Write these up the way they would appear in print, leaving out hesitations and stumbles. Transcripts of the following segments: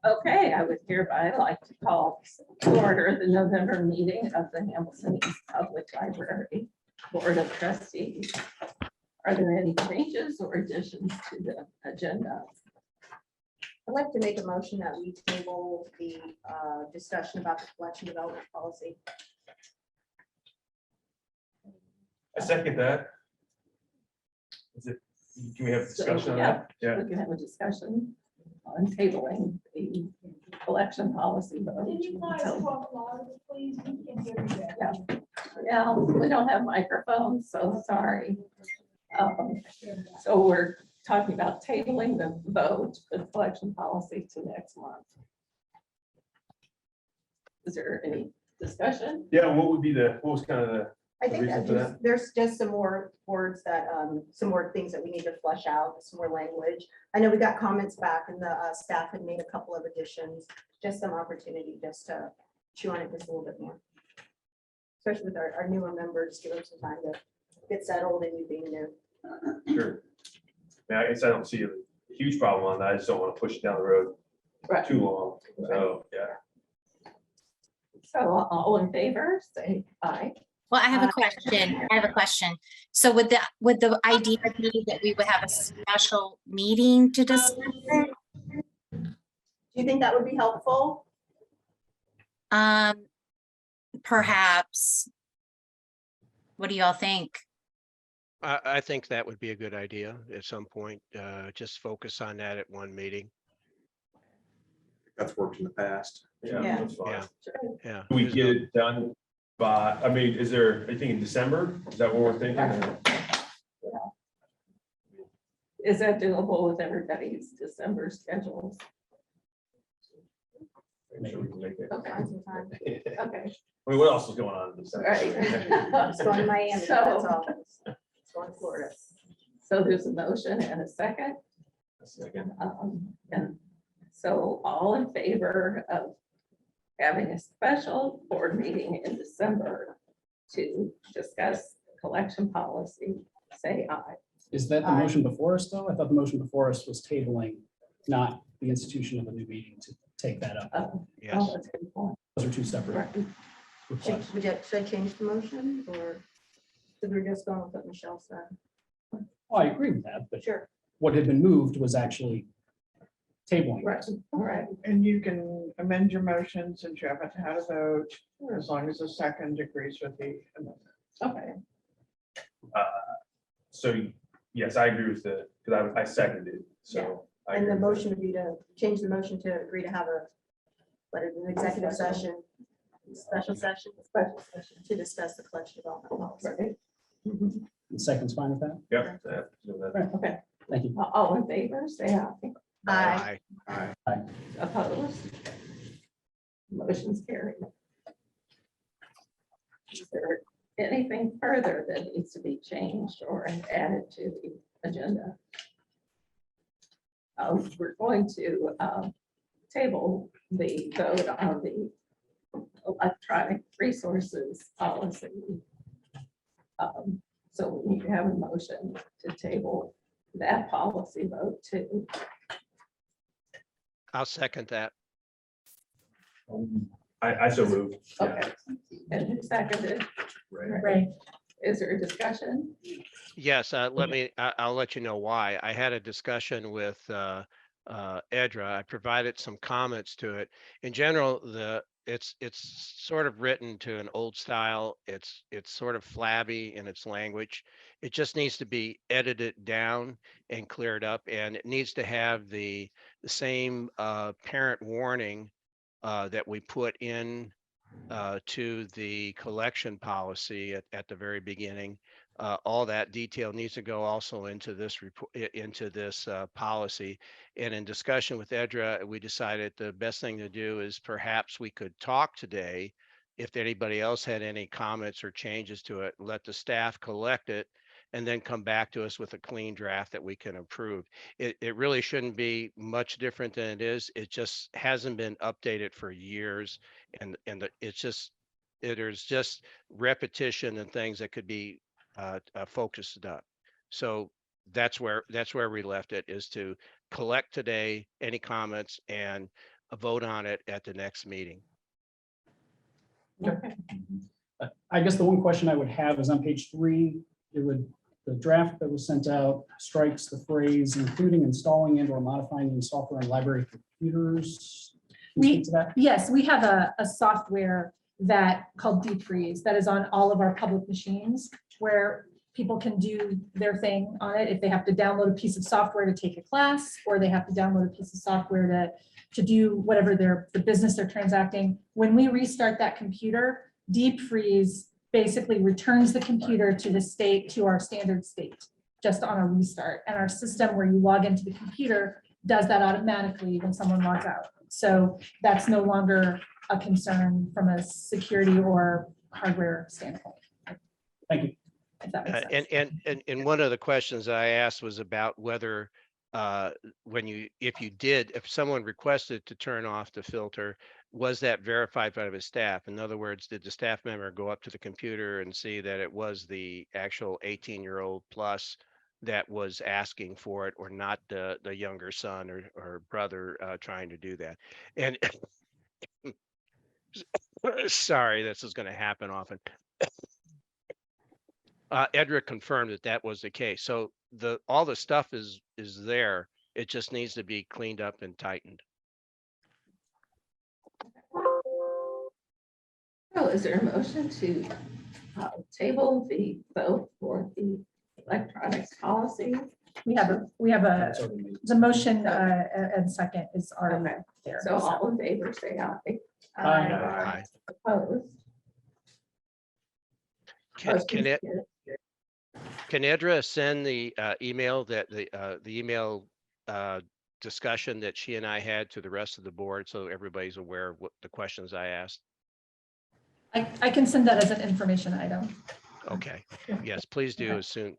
Okay, I would hereby like to call to order the November meeting of the Hamilton East Public Library Board of Trustees. Are there any changes or additions to the agenda? I'd like to make a motion that we table the discussion about the collection development policy. I second that. Is it, can we have a discussion on that? Yeah. We can have a discussion on tabling the collection policy. Can you guys talk louder, please? We can't hear you that. Yeah, we don't have microphones, so sorry. So we're talking about tabling the vote for the collection policy to next month. Is there any discussion? Yeah, what would be what was kind of the, I think reason that for just- there's just some more words that, some more things that we need to flesh out, some more language. I know we got comments back and the staff had made a couple of additions, just some opportunity just to chew on it just a little bit more. Especially with our newer members, give them some time to get settled and you being new. sure. Yeah, I guess I don't see a huge problem on that. I just don't want to push it down the road Right. too long. So, yeah. So all in favor, say aye. Well, I have a question. So would the idea be that we would have a special meeting to discuss it? Do you think that would be helpful? Perhaps. What do y'all think? I think that would be a good idea at some point. Just focus on that at one meeting. That's worked in the past. Yeah. That's fine. Yeah. Yeah. Can we There's get no- it done by, I mean, is there anything in December? Is that what we're thinking? Is that doable with everybody's December schedules? I'm sure we can make it. Okay. Find some time. Okay, I mean, what else is going on in December? right. It's going to Miami, that's all. It's going to Florida. So there's a motion and a second. A second. And so all in favor of having a special board meeting in December to discuss collection policy, say aye. Is that the Aye. motion before us, though? I thought the motion before us was tabling, not the institution of a new meeting to take that up. Yes. Oh, that's a good point. Those are two separate Right. requests. Should I change the motion or should we just go with what Michelle said? Oh, I agree with that, but Sure. what had been moved was actually tabling. Right, all right. And you can amend your motion since you haven't had a vote, as long as the second agrees with the amendment. Okay, So, yes, I agree with because I seconded, so. I And the agree with motion would be to change the motion to agree to have an executive session, special session to discuss the collection development policy. right. The second's fine with that? that. Yep. So that- Right, Okay, thank you. all in favor, say aye. Aye. Opposed? Motion's carried. Is there anything further that needs to be changed or added to the agenda? We're going to table the vote on the electronic resources policy. So we need to have a motion to table that policy vote too. I'll second that. I so moved. Yeah. Okay. And who seconded? Right. Right. Is there a discussion? Yes, I'll let you know why. I had a discussion with Edra. I provided some comments to it. In general, it's sort of written to an old style. It's sort of flabby in its language. It just needs to be edited down and cleared up, and it needs to have the same parent warning that we put in to the collection policy at the very beginning. All that detail needs to go also into this report, into this policy. And in discussion with Edra, we decided the best thing to do is perhaps we could talk today. If anybody else had any comments or changes to it, let the staff collect it and then come back to us with a clean draft that we can approve. It really shouldn't be much different than it is. It just hasn't been updated for years. And there's just repetition and things that could be focused up. So that's where we left it, is to collect today any comments and vote on it at the next meeting. Okay. I guess the one question I would have is on page 3, the draft that was sent out strikes the phrase including installing and or modifying the software and library computers. Can you speak to that? Yes, we have a software that called Deep Freeze that is on all of our public machines where people can do their thing on it. If they have to download a piece of software to take a class, or they have to download a piece of software to do whatever the business they're transacting. When we restart that computer, Deep Freeze basically returns the computer to the state, to our standard state, just on a restart. And our system where you log into the computer does that automatically when someone logs out. So that's no longer a concern from a security or hardware standpoint. Thank you. If that makes sense. And one of the questions I asked was about whether if someone requested to turn off the filter, was that verified by the staff? In other words, did the staff member go up to the computer and see that it was the actual 18-year-old plus that was asking for it, or not the younger son or brother trying to do that? And sorry, this is going to happen often. Edric confirmed that was the case. So all the stuff is there. It just needs to be cleaned up and tightened. So is there a motion to table the vote for the electronics policy? We have That's already made. the motion and second is already Okay. there. So all in favor, say aye. Aye. Aye. Opposed? Motion Can carried. Edra send the email that the email discussion that she and I had to the rest of the board, so everybody's aware of what the questions I asked? I can send that as an information item. Okay, yes, please do as soon.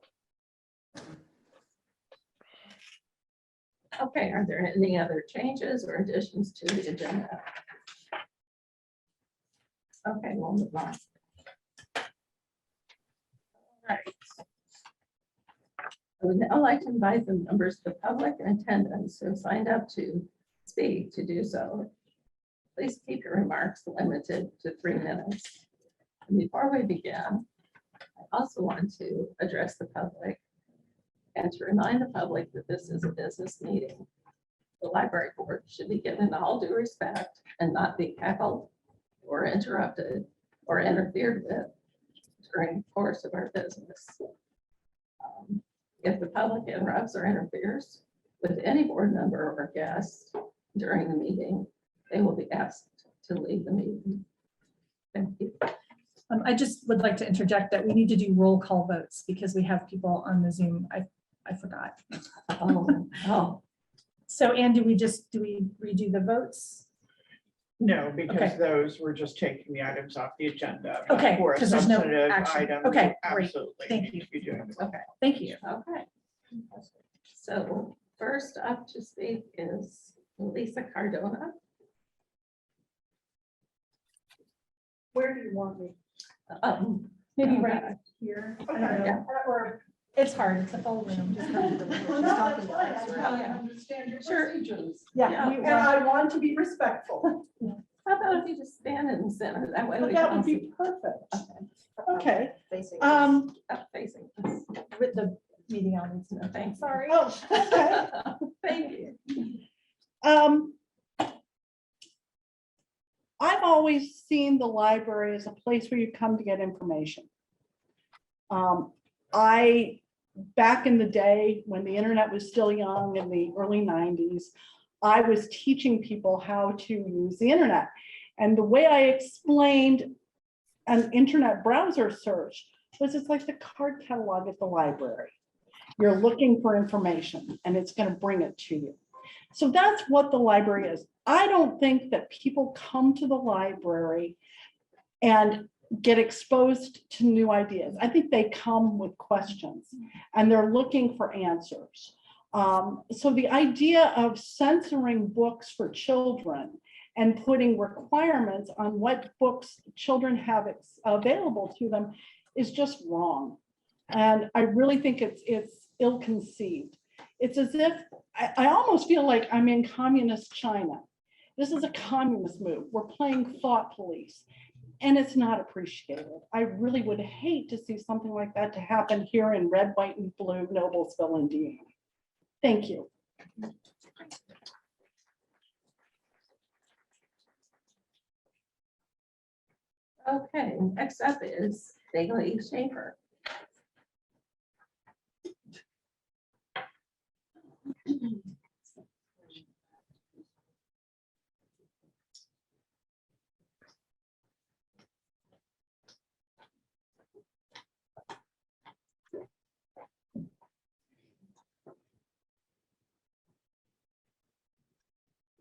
Okay, are there any other changes or additions to the agenda? Okay, we'll move on. All right. I would now like to invite the members of the public in attendance who have signed up to speak to do so. Please keep your remarks limited to 3 minutes. And before we begin, I also want to address the public and to remind the public that this is a business meeting. The library board should be given all due respect and not be heckled or interrupted or interfered with during the course of our business. If the public interrupts or interferes with any board member or guest during the meeting, they will be asked to leave the meeting. Thank you. I just would like to interject that we need to do roll call votes because we have people on the Zoom. I forgot. Oh, So Anne, do we redo the votes? No, because Okay. those were just taking the items off the agenda. Okay, For a 'cause there's no substantive action. item, Okay, you great. absolutely Thank need you. to be doing it. okay, Thank you. okay. So first up to speak is Lisa Cardona. Where do you want me? Maybe Okay. right here. I don't know. Yeah. Or- It's hard. It's a full room. Just come to the room. Well, She's no, talking that's to fine. us. I'm trying to understand your Sure. procedures. Yeah. we And want- I want to be respectful. How about if you just stand in the center? That way we That can would see. be perfect. Okay. Okay. Facing. Um, Up facing us. With the meeting on. No, thanks. Sorry. oh, okay. Thank you. I've always seen the library as a place where you come to get information. Back in the day, when the internet was still young in the early 90s, I was teaching people how to use the internet. And the way I explained an internet browser search was it's like the card catalog at the library. You're looking for information and it's going to bring it to you. So that's what the library is. I don't think that people come to the library and get exposed to new ideas. I think they come with questions and they're looking for answers. So the idea of censoring books for children and putting requirements on what books children have available to them is just wrong. And I really think it's ill-conceived. It's as if I almost feel like I'm in communist China. This is a communist move. We're playing thought police. And it's not appreciated. I really would hate to see something like that to happen here in red, white, and blue Noblesville, Indiana. Thank you. Okay, next up is Bailey Schaefer.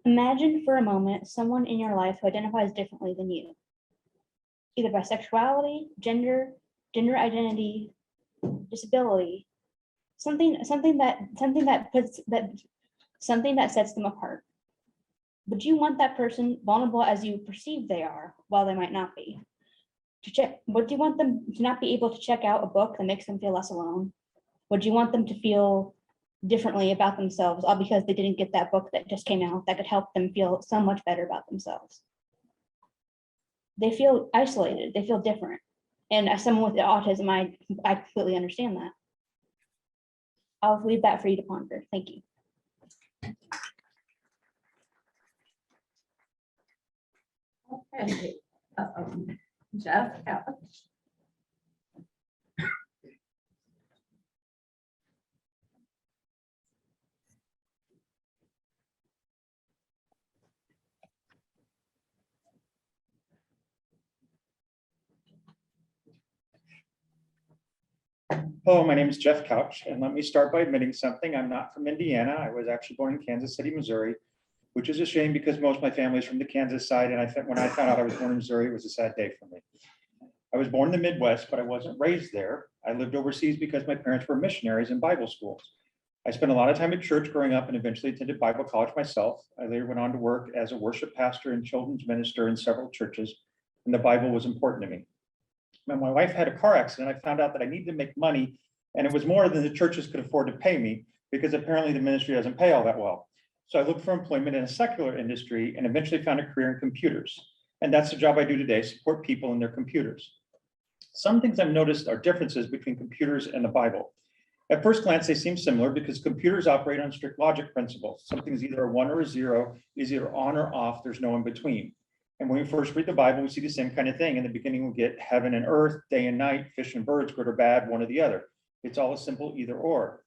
Imagine for a moment someone in your life who identifies differently than you, either by sexuality, gender identity, disability, something that sets them apart. Would you want that person, vulnerable as you perceive they are, while they might not be, to check? Would you want them to not be able to check out a book that makes them feel less alone? Would you want them to feel differently about themselves, all because they didn't get that book that just came out that could help them feel so much better about themselves? They feel isolated, they feel different. And as someone with autism, I completely understand that. I'll leave that for you to ponder. Thank you. Okay, Jeff Couch. Hello, my name is Jeff Couch, and let me start by admitting something. I'm not from Indiana. I was actually born in Kansas City, Missouri, which is a shame because most of my family is from the Kansas side, and when I found out I was born in Missouri, it was a sad day for me. I was born in the Midwest, but I wasn't raised there. I lived overseas because my parents were missionaries in Bible schools. I spent a lot of time at church growing up and eventually attended Bible college myself. I later went on to work as a worship pastor and children's minister in several churches, and the Bible was important to me. When my wife had a car accident, I found out that I needed to make money, and it was more than the churches could afford to pay me because apparently the ministry doesn't pay all that well. So I looked for employment in a secular industry and eventually found a career in computers. And that's the job I do today, support people in their computers. Some things I've noticed are differences between computers and the Bible. At first glance, they seem similar because computers operate on strict logic principles. Something's either a 1 or a 0, is either on or off, there's no in between. And when we first read the Bible, we see the same kind of thing. In the beginning, we get heaven and earth, day and night, fish and birds, good or bad, one or the other. It's all a simple either or.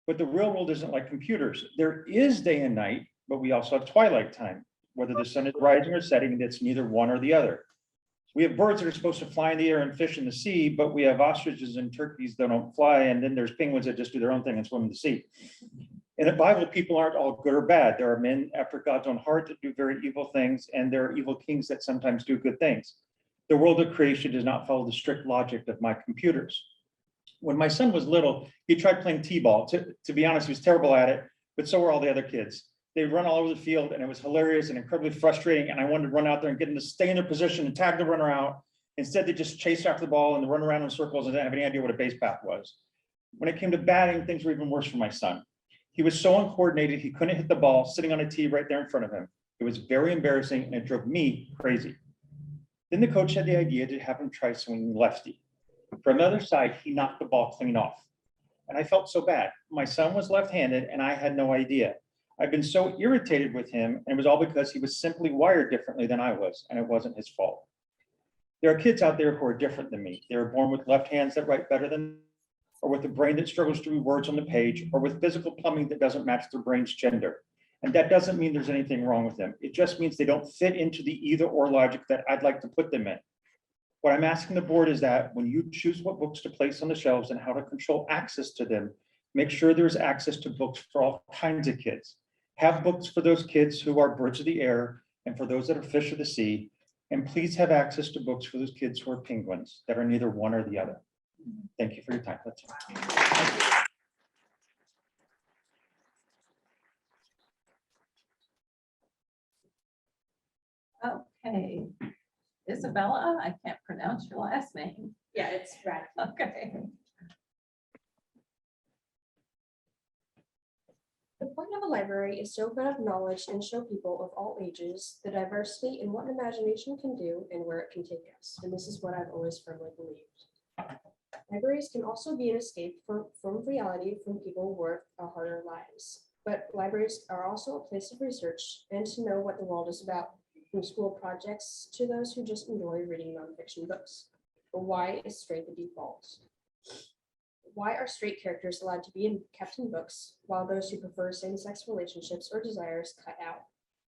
But the real world isn't like computers. There is day and night, but we also have twilight time. Whether the sun is rising or setting, it's neither one or the other. We have birds that are supposed to fly in the air and fish in the sea, but we have ostriches and turkeys that don't fly. And then there's penguins that just do their own thing and swim in the sea. In the Bible, people aren't all good or bad. There are men after God's own heart that do very evil things, and there are evil kings that sometimes do good things. The world of creation does not follow the strict logic of my computers. When my son was little, he tried playing t-ball. To be honest, he was terrible at it, but so were all the other kids. They'd run all over the field, and it was hilarious and incredibly frustrating, and I wanted to run out there and get them to stay in their position and tag the runner out. Instead, they just chased after the ball and run around in circles and didn't have any idea what a base path was. When it came to batting, things were even worse for my son. He was so uncoordinated, he couldn't hit the ball sitting on a tee right there in front of him. It was very embarrassing, and it drove me crazy. Then the coach had the idea to have him try swinging lefty. From the other side, he knocked the ball clean off. And I felt so bad. My son was left-handed, and I had no idea. I've been so irritated with him, and it was all because he was simply wired differently than I was, and it wasn't his fault. There are kids out there who are different than me. They were born with left hands that write better than, or with a brain that struggles to read words on the page, or with physical plumbing that doesn't match their brain's gender. And that doesn't mean there's anything wrong with them. It just means they don't fit into the either or logic that I'd like to put them in. What I'm asking the board is that when you choose what books to place on the shelves and how to control access to them, make sure there's access to books for all kinds of kids. Have books for those kids who are birds of the air and for those that are fish of the sea. And please have access to books for those kids who are penguins that are neither one or the other. Thank you for your time. That's all. Okay. Isabella, I can't pronounce your last name. Yeah, it's right. Okay. The point of a library is to open up knowledge and show people of all ages the diversity in what imagination can do and where it can take us. And this is what I've always firmly believed. Libraries can also be an escape from reality from people who work harder lives. But libraries are also a place of research and to know what the world is about, from school projects to those who just enjoy reading nonfiction books. But why is straight the default? Why are straight characters allowed to be kept in books, while those who prefer same-sex relationships or desires cut out?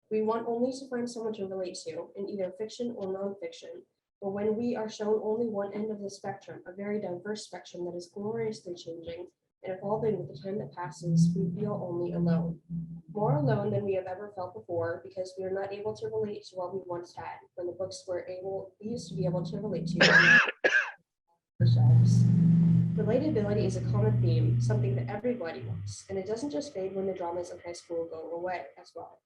We want only to find someone to relate to in either fiction or nonfiction, but when we are shown only one end of the spectrum, a very diverse spectrum that is gloriously changing and evolving with the time that passes, we feel only alone. More alone than we have ever felt before, because we are not able to relate to what we once had, when the books we used to be able to relate to are now the shelves. Relatability is a common theme, something that everybody wants, and it doesn't just fade when the dramas of high school go away as well.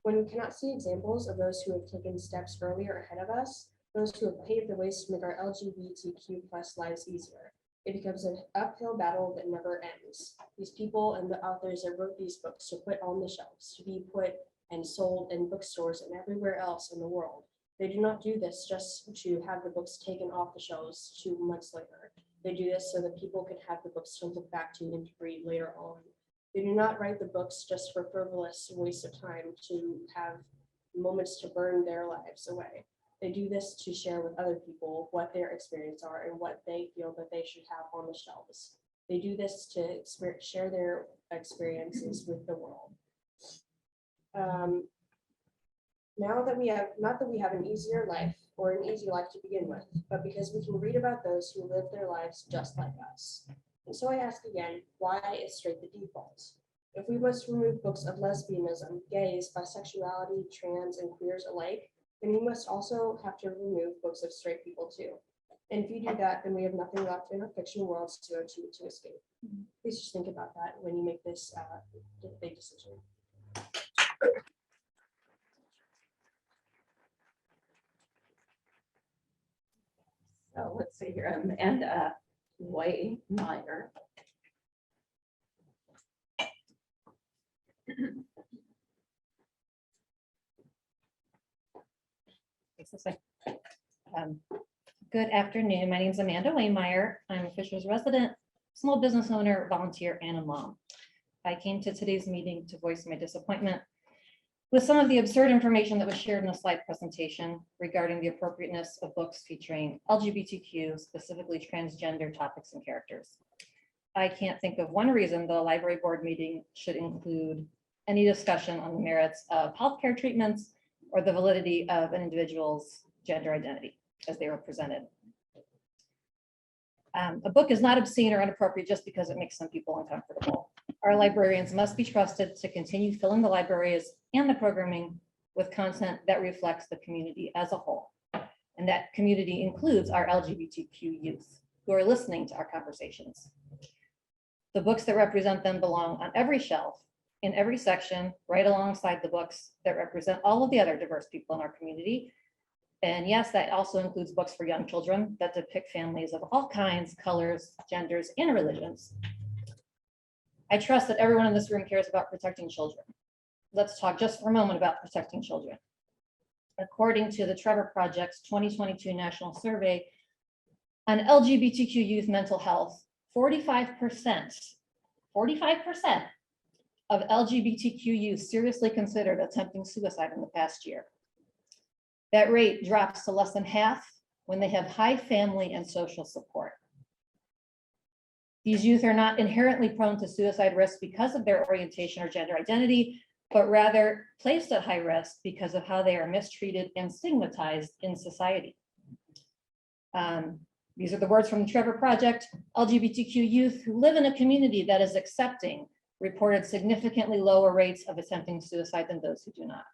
When we cannot see examples of those who have taken steps earlier ahead of us, those who have paved the ways to make our LGBTQ+ lives easier, it becomes an uphill battle that never ends. These people and the authors that wrote these books to put on the shelves, to be put and sold in bookstores and everywhere else in the world. They do not do this just to have the books taken off the shelves 2 months later. They do this so that people can have the books to look back to and to read later on. They do not write the books just for frivolous waste of time to have moments to burn their lives away. They do this to share with other people what their experiences are and what they feel that they should have on the shelves. They do this to share their experiences with the world. Now that we have, not that we have an easier life or an easy life to begin with, but because we can read about those who live their lives just like us. And so I ask again, why is straight the default? If we must remove books of lesbianism, gays, bisexuality, trans, and queers alike, then we must also have to remove books of straight people too. And if you do that, then we have nothing left in our fiction worlds to escape. Please just think about that when you make this big decision. So let's see here, Amanda Waymeyer. Good afternoon. My name is Amanda Waymeyer. I'm a Fishers resident, small business owner, volunteer, and a mom. I came to today's meeting to voice my disappointment with some of the absurd information that was shared in the slide presentation regarding the appropriateness of books featuring LGBTQ, specifically transgender topics and characters. I can't think of one reason the library board meeting should include any discussion on the merits of healthcare treatments or the validity of an individual's gender identity as they were presented. A book is not obscene or inappropriate just because it makes some people uncomfortable. Our librarians must be trusted to continue filling the libraries and the programming with content that reflects the community as a whole. And that community includes our LGBTQ youth who are listening to our conversations. The books that represent them belong on every shelf, in every section, right alongside the books that represent all of the other diverse people in our community. And yes, that also includes books for young children that depict families of all kinds, colors, genders, and religions. I trust that everyone in this room cares about protecting children. Let's talk just for a moment about protecting children. According to the Trevor Project's 2022 National Survey on LGBTQ youth mental health, 45% of LGBTQ youth seriously considered attempting suicide in the past year. That rate drops to less than half when they have high family and social support. These youth are not inherently prone to suicide risk because of their orientation or gender identity, but rather placed at high risk because of how they are mistreated and stigmatized in society. These are the words from the Trevor Project. LGBTQ youth who live in a community that is accepting reported significantly lower rates of attempting suicide than those who do not.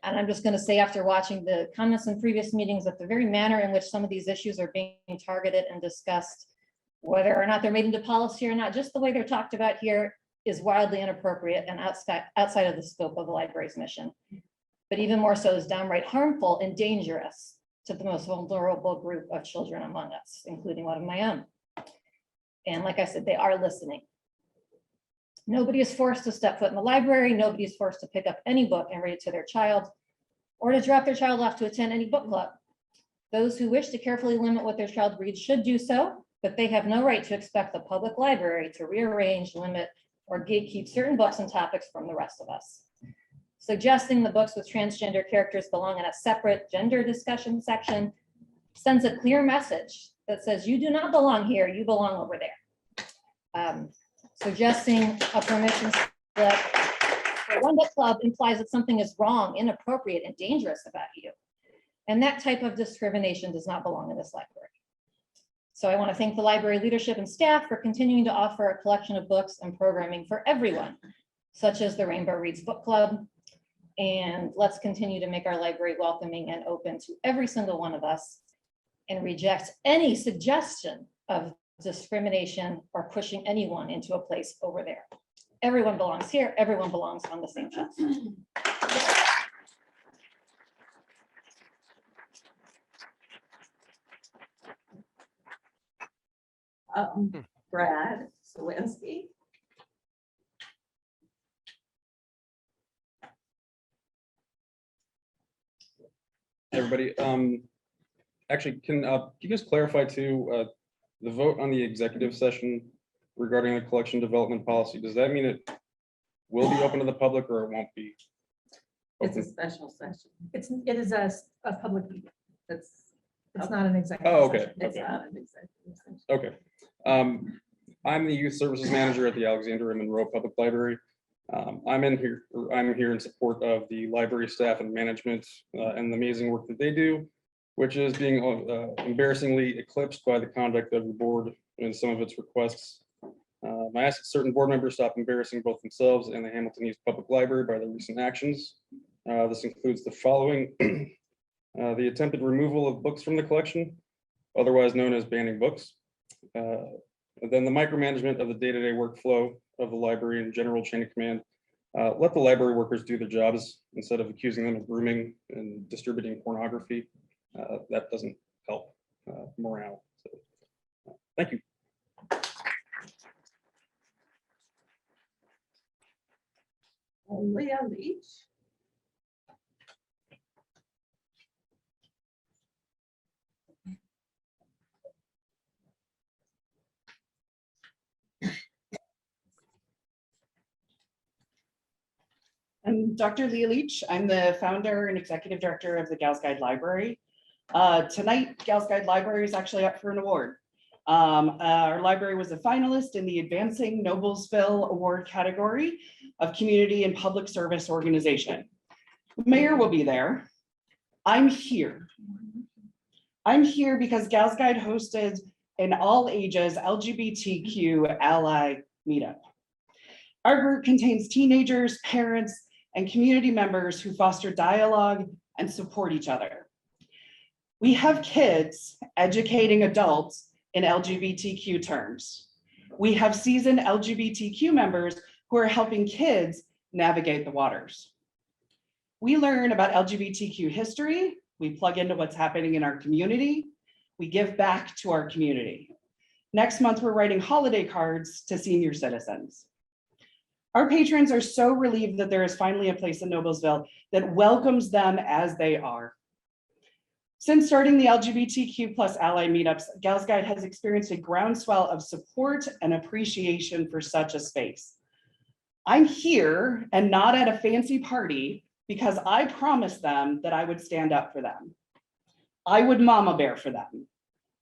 And I'm just going to say, after watching the comments in previous meetings, that the very manner in which some of these issues are being targeted and discussed, whether or not they're made into policy or not, just the way they're talked about here is wildly inappropriate and outside of the scope of the library's mission. But even more so is downright harmful and dangerous to the most vulnerable group of children among us, including one of my own. And like I said, they are listening. Nobody is forced to step foot in the library. Nobody is forced to pick up any book and read it to their child or to drop their child off to attend any book club. Those who wish to carefully limit what their child reads should do so, but they have no right to expect the public library to rearrange, limit, or gatekeep certain books and topics from the rest of us. Suggesting the books with transgender characters belong in a separate gender discussion section sends a clear message that says you do not belong here, you belong over there. Suggesting a permission slip for one book club implies that something is wrong, inappropriate, and dangerous about you. And that type of discrimination does not belong in this library. So I want to thank the library leadership and staff for continuing to offer a collection of books and programming for everyone, such as the Rainbow Reads Book Club. And let's continue to make our library welcoming and open to every single one of us and reject any suggestion of discrimination or pushing anyone into a place over there. Everyone belongs here. Everyone belongs on the same shelf. Brad Sawinski. Everybody, actually, can you guys clarify too, the vote on the executive session regarding the collection development policy, does that mean it will be open to the public or it won't be? It's a open? special session. It is a public meeting. It's Not an executive. Oh, okay. session. It's not an executive session. Okay. I'm the youth services manager at the Alexander and Monroe Public Library. I'm here in support of the library staff and management and the amazing work that they do, which is being embarrassingly eclipsed by the conduct of the board and some of its requests. I ask that certain board members stop embarrassing both themselves and the Hamilton East Public Library by their recent actions. This includes the following: the attempted removal of books from the collection, otherwise known as banning books. And then the micromanagement of the day-to-day workflow of the library and general chain of command. Let the library workers do their jobs instead of accusing them of grooming and distributing pornography. That doesn't help morale. So, thank you. Leah Leach. I'm Dr. Leah Leach. I'm the founder and executive director of the Gals Guide Library. Tonight, Gals Guide Library is actually up for an award. Our library was a finalist in the Advancing Noblesville Award category of Community and Public Service Organization. The mayor will be there. I'm here. I'm here because Gals Guide hosted an all ages LGBTQ ally meetup. Our group contains teenagers, parents, and community members who foster dialogue and support each other. We have kids educating adults in LGBTQ terms. We have seasoned LGBTQ members who are helping kids navigate the waters. We learn about LGBTQ history. We plug into what's happening in our community. We give back to our community. Next month, we're writing holiday cards to senior citizens. Our patrons are so relieved that there is finally a place in Noblesville that welcomes them as they are. Since starting the LGBTQ+ ally meetups, Gals Guide has experienced a groundswell of support and appreciation for such a space. I'm here and not at a fancy party because I promised them that I would stand up for them. I would mama bear for them,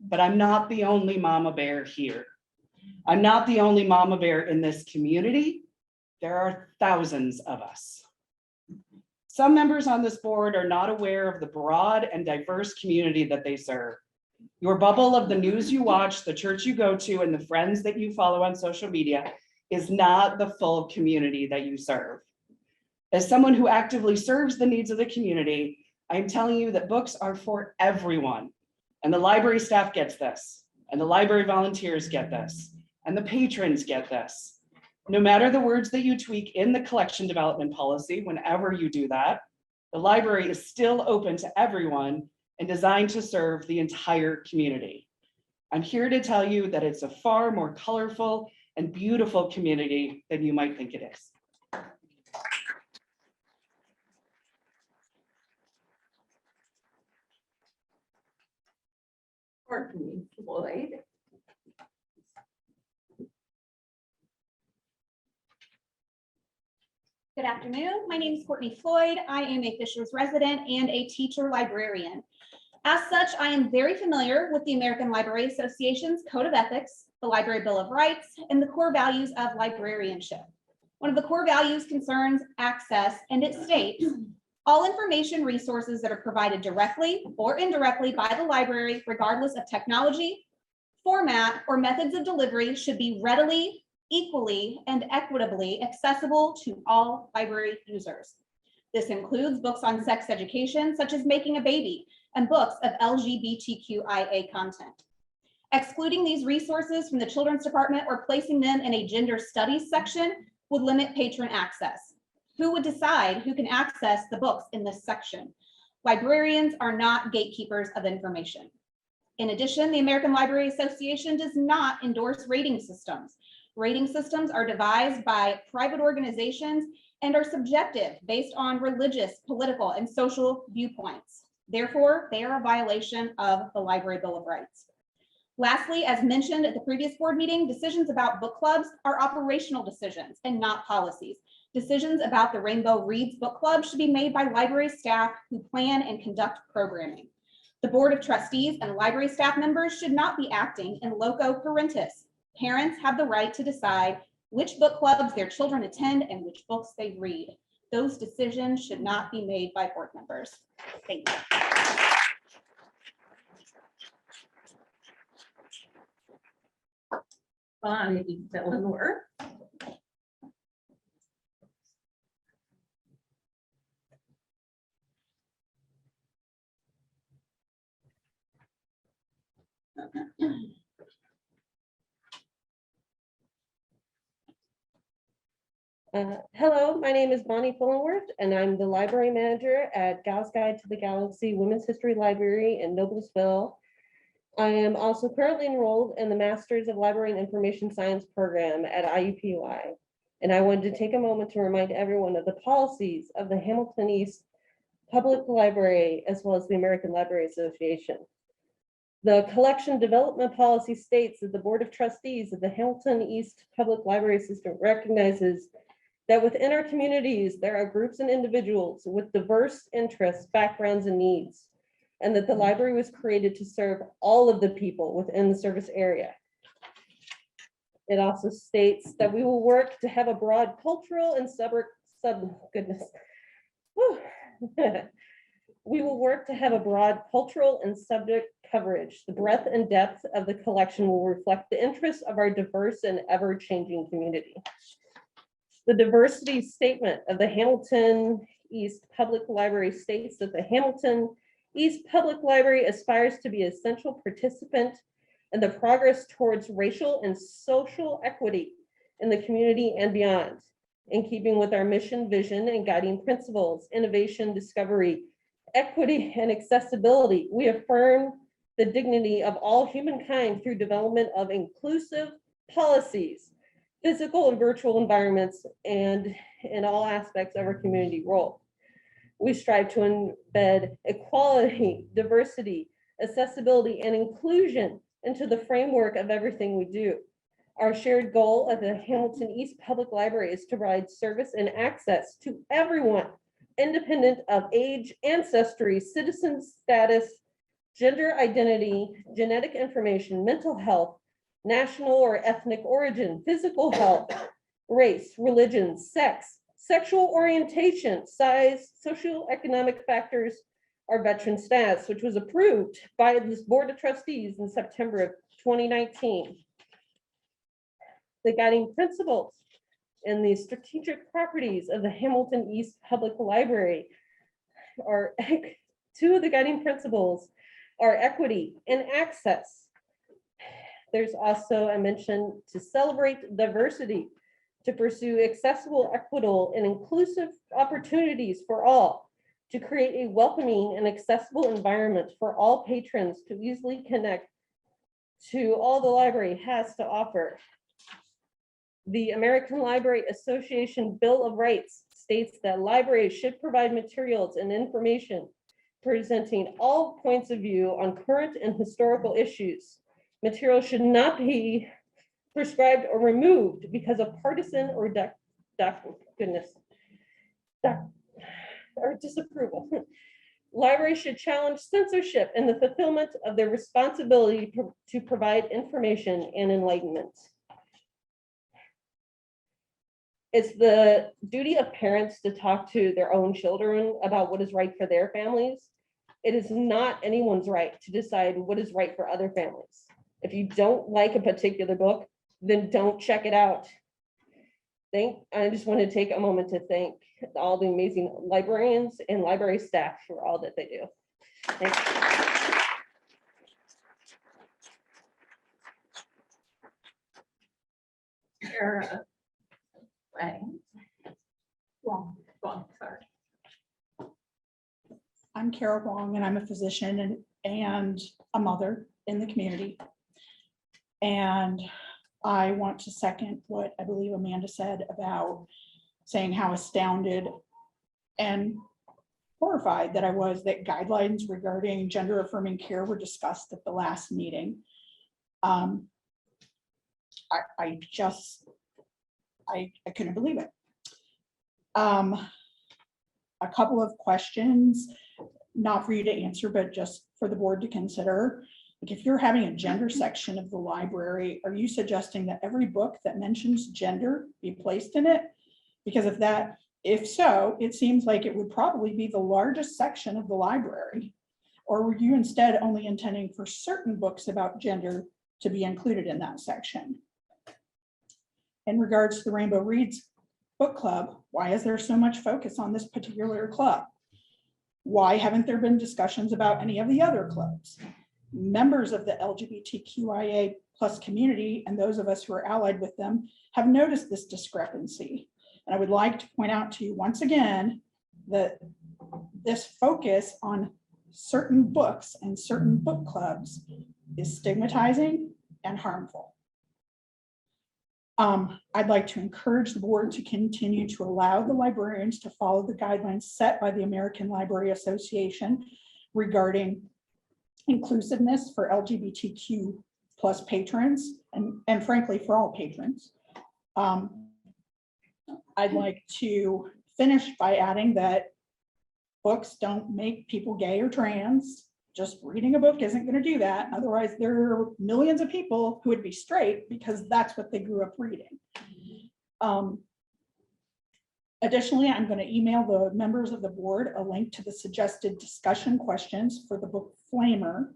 but I'm not the only mama bear here. I'm not the only mama bear in this community. There are thousands of us. Some members on this board are not aware of the broad and diverse community that they serve. Your bubble of the news you watch, the church you go to, and the friends that you follow on social media is not the full community that you serve. As someone who actively serves the needs of the community, I'm telling you that books are for everyone. And the library staff gets this, and the library volunteers get this, and the patrons get this. No matter the words that you tweak in the collection development policy, whenever you do that, the library is still open to everyone and designed to serve the entire community. I'm here to tell you that it's a far more colorful and beautiful community than you might think it is. Courtney Floyd. Good afternoon. My name is Courtney Floyd. I am a Fishers resident and a teacher librarian. As such, I am very familiar with the American Library Association's Code of Ethics, the Library Bill of Rights, and the core values of librarianship. One of the core values concerns access, and it states, all information resources that are provided directly or indirectly by the library, regardless of technology, format, or methods of delivery, should be readily, equally, and equitably accessible to all library users. This includes books on sex education, such as Making a Baby, and books of LGBTQIA content. Excluding these resources from the Children's Department or placing them in a gender studies section would limit patron access. Who would decide who can access the books in this section? Librarians are not gatekeepers of information. In addition, the American Library Association does not endorse rating systems. Rating systems are devised by private organizations and are subjective based on religious, political, and social viewpoints. Therefore, they are a violation of the Library Bill of Rights. Lastly, as mentioned at the previous board meeting, decisions about book clubs are operational decisions and not policies. Decisions about the Rainbow Reads Book Club should be made by library staff who plan and conduct programming. The Board of Trustees and library staff members should not be acting in loco parentis. Parents have the right to decide which book clubs their children attend and which books they read. Those decisions should not be made by board members. Thank you. Bonnie Dillenworth. Hello, my name is Bonnie Fullenworth, and I'm the library manager at Gal's Guide to the Galaxy Women's History Library in Noblesville. I am also currently enrolled in the Masters of Library and Information Science program at IUPUI. And I wanted to take a moment to remind everyone of the policies of the Hamilton East Public Library, as well as the American Library Association. The collection development policy states that the Board of Trustees of the Hamilton East Public Library System recognizes that within our communities, there are groups and individuals with diverse interests, backgrounds, and needs, and that the library was created to serve all of the people within the service area. It also states that we will work to have a broad cultural and we will work to have a broad cultural and subject coverage. The breadth and depth of the collection will reflect the interests of our diverse and ever-changing community. The diversity statement of the Hamilton East Public Library states that the Hamilton East Public Library aspires to be an essential participant in the progress towards racial and social equity in the community and beyond, in keeping with our mission, vision, and guiding principles, innovation, discovery, equity, and accessibility. We affirm the dignity of all humankind through development of inclusive policies, physical and virtual environments, and in all aspects of our community role. We strive to embed equality, diversity, accessibility, and inclusion into the framework of everything we do. Our shared goal of the Hamilton East Public Library is to provide service and access to everyone, independent of age, ancestry, citizen status, gender identity, genetic information, mental health, national or ethnic origin, physical health, race, religion, sex, sexual orientation, size, socioeconomic factors, or veteran status, which was approved by this Board of Trustees in September of 2019. The guiding principles and the strategic properties of the Hamilton East Public Library are two of the guiding principles are equity and access. There's also a mention to celebrate diversity, to pursue accessible, equitable, and inclusive opportunities for all, to create a welcoming and accessible environment for all patrons to easily connect to all the library has to offer. The American Library Association Bill of Rights states that libraries should provide materials and information presenting all points of view on current and historical issues. Materials should not be prescribed or removed because of partisan or or disapproval. Libraries should challenge censorship in the fulfillment of their responsibility to provide information and enlightenment. It's the duty of parents to talk to their own children about what is right for their families. It is not anyone's right to decide what is right for other families. If you don't like a particular book, then don't check it out. I just want to take a moment to thank all the amazing librarians and library staff for all that they do. Thanks. Sarah Wang. Wong, sorry. I'm Carol Wong, and I'm a physician and a mother in the community. And I want to second what I believe Amanda said about saying how astounded and horrified that I was that guidelines regarding gender affirming care were discussed at the last meeting. I couldn't believe it. A couple of questions, not for you to answer, but just for the board to consider. Like, if you're having a gender section of the library, are you suggesting that every book that mentions gender be placed in it? Because if so, it seems like it would probably be the largest section of the library. Or were you instead only intending for certain books about gender to be included in that section? In regards to the Rainbow Reads Book Club, why is there so much focus on this particular club? Why haven't there been discussions about any of the other clubs? Members of the LGBTQIA+ community and those of us who are allied with them have noticed this discrepancy. And I would like to point out to you once again that this focus on certain books and certain book clubs is stigmatizing and harmful. I'd like to encourage the board to continue to allow the librarians to follow the guidelines set by the American Library Association regarding inclusiveness for LGBTQ+ patrons and frankly for all patrons. I'd like to finish by adding that books don't make people gay or trans. Just reading a book isn't going to do that. Otherwise, there are millions of people who would be straight because that's what they grew up reading. Additionally, I'm going to email the members of the board a link to the suggested discussion questions for the book Flamer.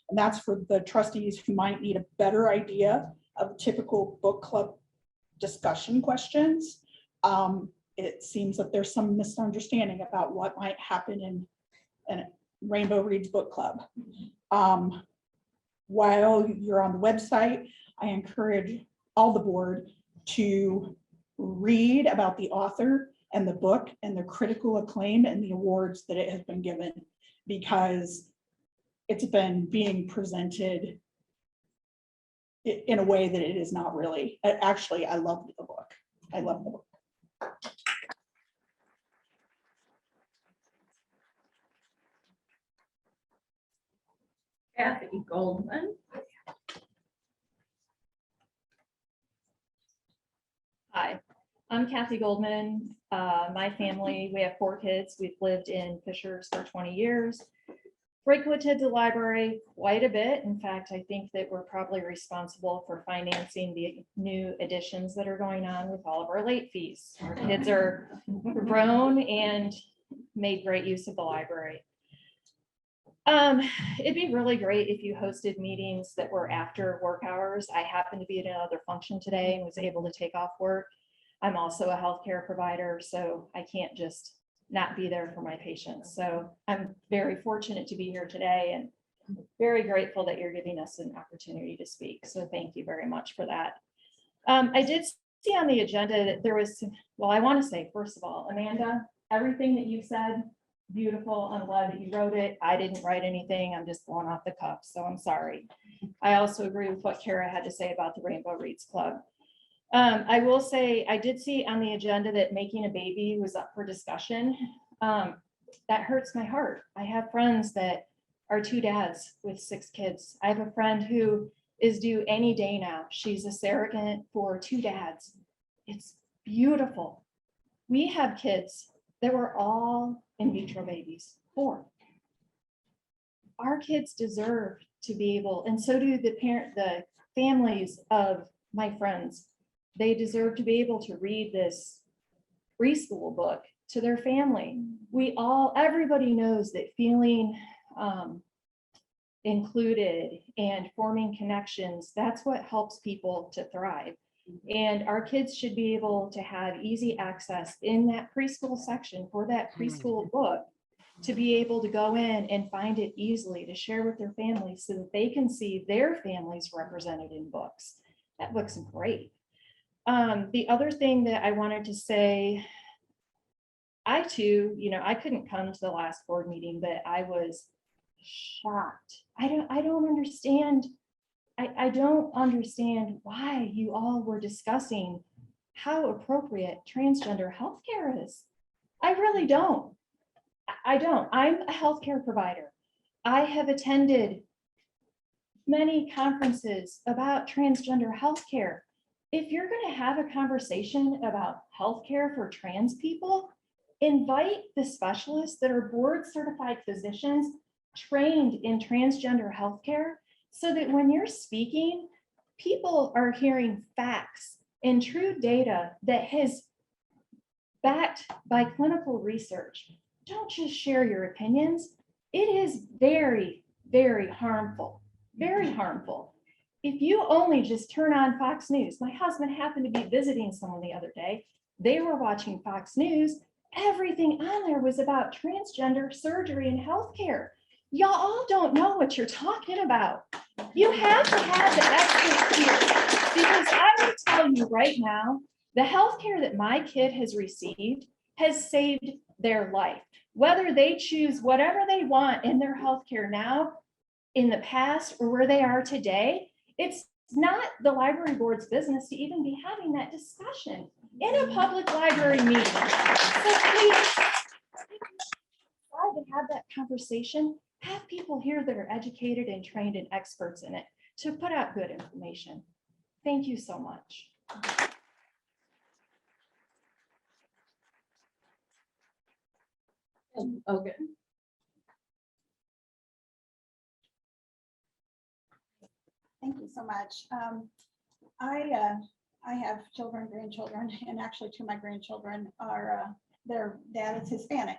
And that's for the trustees who might need a better idea of typical book club discussion questions. It seems that there's some misunderstanding about what might happen in Rainbow Reads Book Club. While you're on the website, I encourage all the board to read about the author and the book and the critical acclaim and the awards that it has been given, because it's been being presented in a way that it is not really. Actually, I love the book. I love the book. Kathy Goldman. Hi, I'm Kathy Goldman. My family, we have 4 kids. We've lived in Fishers for 20 years. Frequented the library quite a bit. In fact, I think that we're probably responsible for financing the new additions that are going on with all of our late fees. Our kids are grown and made great use of the library. It'd be really great if you hosted meetings that were after work hours. I happened to be at another function today and was able to take off work. I'm also a healthcare provider, so I can't just not be there for my patients. So I'm very fortunate to be here today and very grateful that you're giving us an opportunity to speak. So thank you very much for that. I did see on the agenda that there was, well, I want to say, first of all, Amanda, everything that you said, beautiful. I'm glad that you wrote it. I didn't write anything. I'm just going off the cuff, so I'm sorry. I also agree with what Kara had to say about the Rainbow Reads Club. I will say, I did see on the agenda that making a baby was up for discussion. That hurts my heart. I have friends that are 2 dads with 6 kids. I have a friend who is due any day now. She's a surrogate for 2 dads. It's beautiful. We have kids that were all in vitro babies, 4. Our kids deserve to be able, and so do the families of my friends. They deserve to be able to read this preschool book to their family. Everybody knows that feeling included and forming connections, that's what helps people to thrive. And our kids should be able to have easy access in that preschool section for that preschool book, to be able to go in and find it easily to share with their families so that they can see their families represented in books. That book's great. The other thing that I wanted to say, I too, I couldn't come to the last board meeting, but I was shocked. I don't understand. I don't understand why you all were discussing how appropriate transgender healthcare is. I really don't. I don't. I'm a healthcare provider. I have attended many conferences about transgender healthcare. If you're going to have a conversation about healthcare for trans people, invite the specialists that are board certified physicians trained in transgender healthcare, so that when you're speaking, people are hearing facts and true data that is backed by clinical research. Don't just share your opinions. It is very, very harmful, very harmful. If you only just turn on Fox News, my husband happened to be visiting someone the other day. They were watching Fox News. Everything on there was about transgender surgery and healthcare. Y'all all don't know what you're talking about. You have to have the experts here, because I will tell you right now, the healthcare that my kid has received has saved their life. Whether they choose whatever they want in their healthcare now, in the past, or where they are today, it's not the library board's business to even be having that discussion in a public library meeting. So please, try to have that conversation. Have people here that are educated and trained and experts in it to put out good information. Thank you so much. Okay. Thank you so much. I have children, grandchildren, and actually 2 of my grandchildren are, their dad is Hispanic.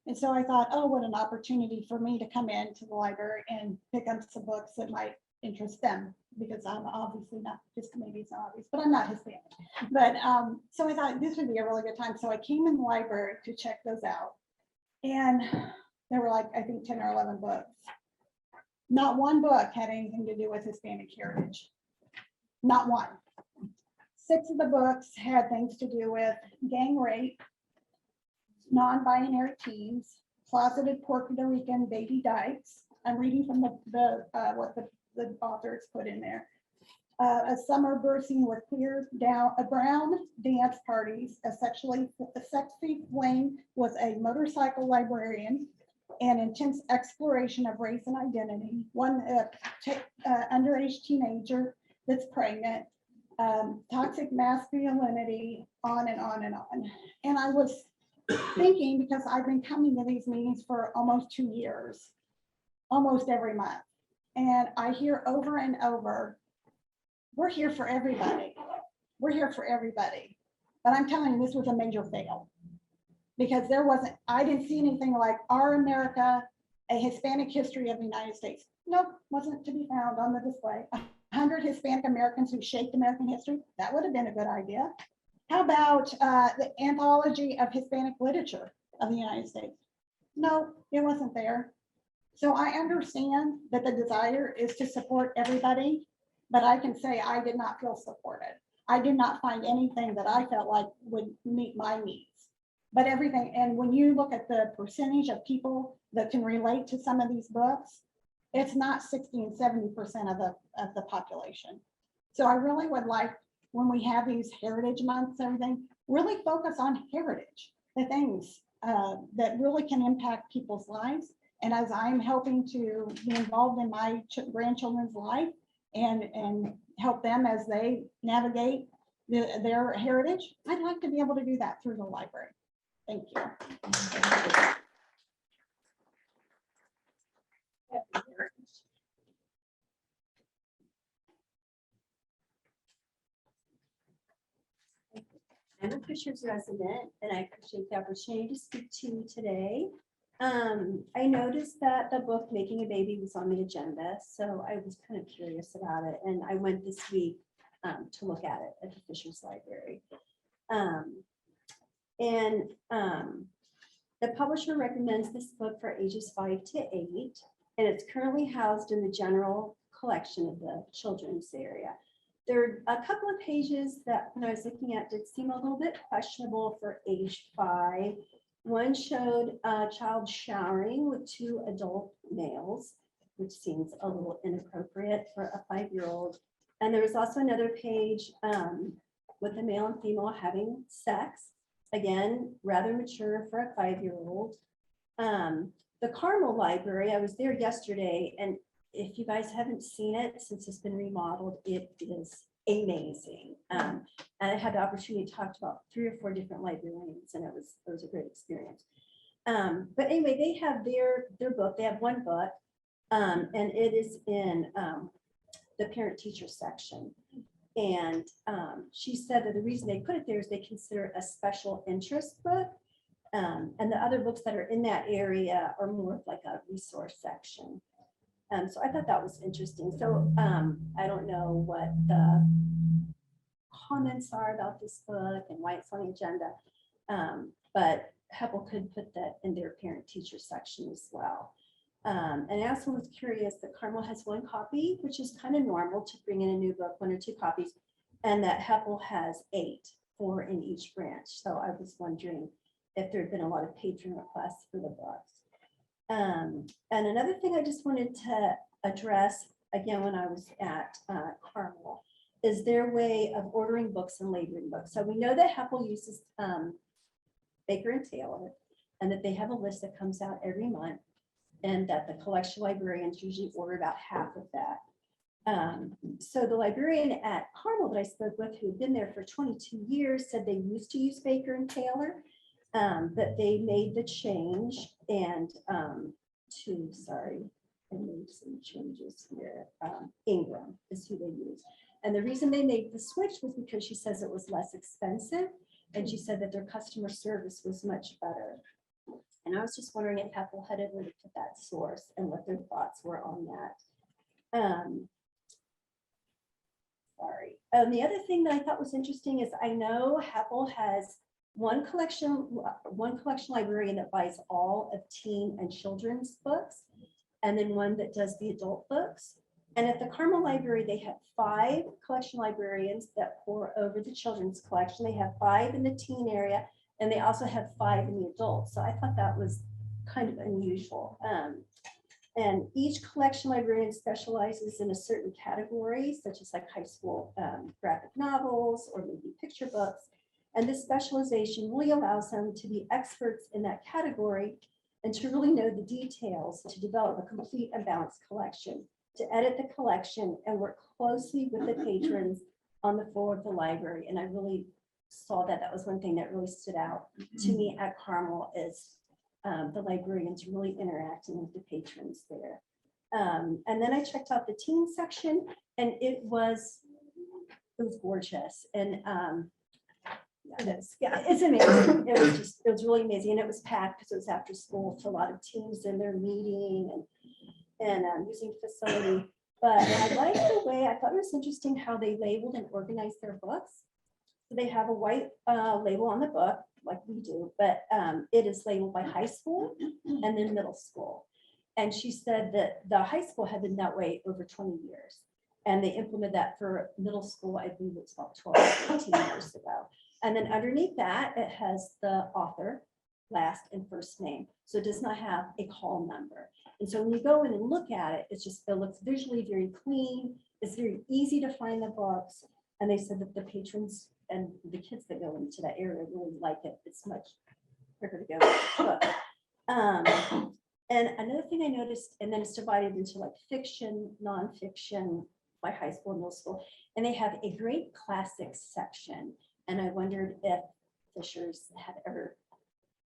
And so I thought, oh, what an opportunity for me to come into the library and pick up some books that might interest them, because I'm obviously not, just maybe it's not obvious, but I'm not Hispanic. But so I thought this would be a really good time. So I came in the library to check those out. And there were like, I think 10 or 11 books. Not one book had anything to do with Hispanic heritage. Not one. 6 of the books had things to do with gang rape, non-binary teens, closeted Puerto Rican baby dykes. I'm reading from what the authors put in there. A summer bursting with queer brown dance parties, a sexy flame was a motorcycle librarian, and intense exploration of race and identity. One underage teenager that's pregnant, toxic masculinity, on and on and on. And I was thinking, because I've been coming to these meetings for almost 2 years, almost every month. And I hear over and over, we're here for everybody. We're here for everybody. But I'm telling you, this was a major fail. Because I didn't see anything like Our America, a Hispanic history of the United States. Nope, wasn't to be found on the display. 100 Hispanic Americans who shaped American history. That would have been a good idea. How about the anthology of Hispanic literature of the United States? No, it wasn't there. So I understand that the desire is to support everybody, but I can say I did not feel supported. I did not find anything that I felt like would meet my needs. But everything, and when you look at the percentage of people that can relate to some of these books, it's not 60 and 70% of the population. So I really would like when we have these heritage months and everything, really focus on heritage, the things that really can impact people's lives. And as I'm helping to be involved in my grandchildren's life and help them as they navigate their heritage, I'd like to be able to do that through the library. Thank you. I'm a Fishers resident and I appreciate the opportunity to speak to you today. I noticed that the book Making a Baby was on the agenda, so I was kind of curious about it, and I went this week to look at it at the Fishers Library. The publisher recommends this book for ages 5 to 8, and it's currently housed in the general collection of the children's area. There are a couple of pages that when I was looking at did seem a little bit questionable for age 5. One showed a child showering with 2 adult males, which seems a little inappropriate for a 5-year-old. And there was also another page with a male and female having sex. Again, rather mature for a 5-year-old. The Carmel Library, I was there yesterday, and if you guys haven't seen it since it's been remodeled, it is amazing. And I had the opportunity to talk to about 3 or 4 different librarians, and it was a great experience. But anyway, they have their book. They have one book, and it is in the parent-teacher section. And she said that the reason they put it there is they consider it a special interest book. And the other books that are in that area are more of like a resource section. So I thought that was interesting. So I don't know what the comments are about this book and why it's on the agenda, but HEPL could put that in their parent-teacher section as well. And I also was curious that Carmel has 1 copy, which is kind of normal to bring in a new book, 1 or 2 copies, and that HEPL has 8, 4 in each branch. So I was wondering if there had been a lot of patron requests for the books. And another thing I just wanted to address, again, when I was at Carmel, is their way of ordering books and labeling books. So we know that HEPL uses Baker and Taylor, and that they have a list that comes out every month, and that the collection librarians usually order about half of that. So the librarian at Carmel that I spoke with, who had been there for 22 years, said they used to use Baker and Taylor, but they made the change and I made some changes here. Ingram is who they use. And the reason they made the switch was because she says it was less expensive, and she said that their customer service was much better. And I was just wondering if HEPL had ever looked at that source and what their thoughts were on that. The other thing that I thought was interesting is I know HEPL has one collection librarian that buys all of teen and children's books, and then one that does the adult books. And at the Carmel Library, they have 5 collection librarians that pour over the children's collection. They have 5 in the teen area, and they also have 5 in the adult. So I thought that was kind of unusual. And each collection librarian specializes in a certain category, such as like high school graphic novels or maybe picture books. And this specialization really allows them to be experts in that category and to really know the details to develop a complete and balanced collection, to edit the collection and work closely with the patrons on the floor of the library. And I really saw that was one thing that really stood out to me at Carmel is the librarians really interacting with the patrons there. And then I checked out the teen section, and it was gorgeous. And it's amazing. It was really amazing. And it was packed because it was after school, so a lot of teens in their meeting and using the facility. But I liked the way, I thought it was interesting how they labeled and organized their books. So they have a white label on the book, like we do, but it is labeled by high school and then middle school. And she said that the high school had been that way over 20 years. And they implemented that for middle school, I believe it's about 12 or 15 years ago. And then underneath that, it has the author, last and first name. So it does not have a call number. And so when you go in and look at it, it looks visually very clean. It's very easy to find the books. And they said that the patrons and the kids that go into that area really like it. It's much quicker to go. And another thing I noticed, and then it's divided into like fiction, nonfiction by high school, middle school, and they have a great classics section. And I wondered if Fishers had ever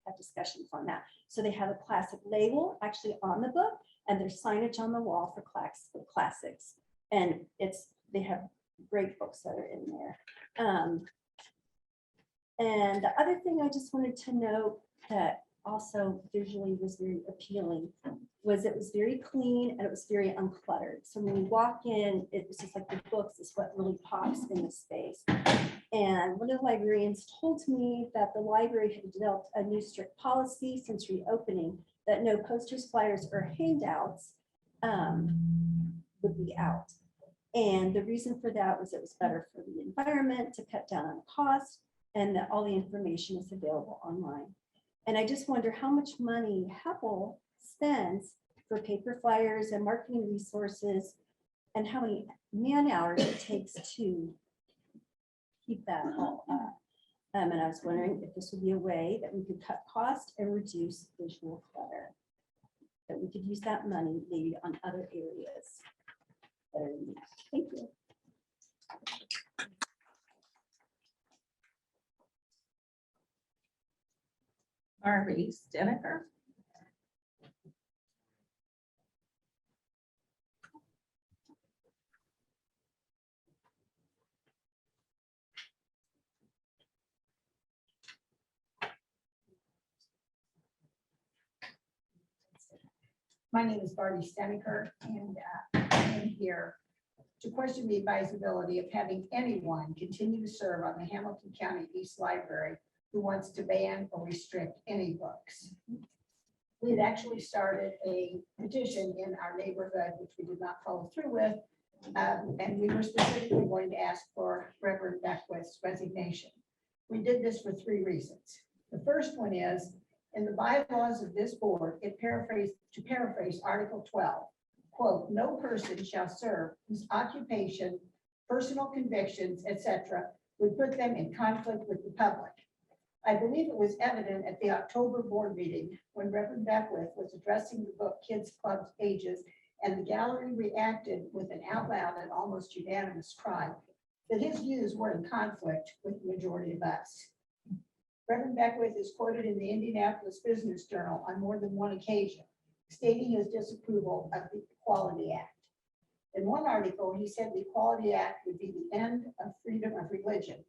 had discussions on that. So they have a classic label actually on the book, and there's signage on the wall for classics. And they have great books that are in there. And the other thing I just wanted to note that also visually was very appealing was it was very clean and it was very uncluttered. So when you walk in, it was just like the books is what really pops in the space. And one of the librarians told me that the library had developed a new strict policy since reopening that no posters, flyers, or handouts would be out. And the reason for that was it was better for the environment, to cut down on cost, and that all the information is available online. And I just wonder how much money HEPL spends for paper flyers and marketing resources, and how many man hours it takes to keep that all up. And I was wondering if this would be a way that we could cut cost and reduce visual clutter. That we could use that money maybe on other areas that are in need. Thank you. Marty Steneker. My name is Barbie Steneker, and I'm here to question the advisability of having anyone continue to serve on the Hamilton County East Library who wants to ban or restrict any books. We had actually started a petition in our neighborhood, which we did not follow through with, and we were specifically going to ask for Reverend Beckwith's resignation. We did this for 3 reasons. The first one is, in the bylaws of this board, to paraphrase Article 12, quote, "No person shall serve whose occupation, personal convictions, etc., would put them in conflict with the public." I believe it was evident at the October board meeting when Reverend Beckwith was addressing the book Kids Club's Pages, and the gallery reacted with an out loud and almost unanimous cry that his views were in conflict with the majority of us. Reverend Beckwith is quoted in the Indianapolis Business Journal on more than one occasion, stating his disapproval of the Equality Act. In one article, he said the Equality Act would be the end of freedom of religion,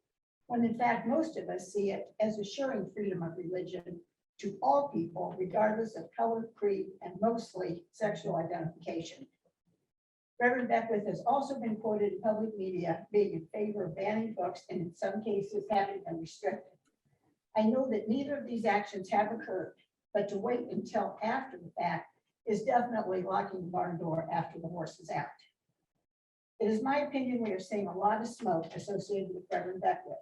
when in fact, most of us see it as assuring freedom of religion to all people, regardless of color, creed, and mostly sexual identification. Reverend Beckwith has also been quoted in public media being in favor of banning books and in some cases having them restricted. I know that neither of these actions have occurred, but to wait until after the fact is definitely locking the barn door after the horse is out. It is my opinion we are seeing a lot of smoke associated with Reverend Beckwith.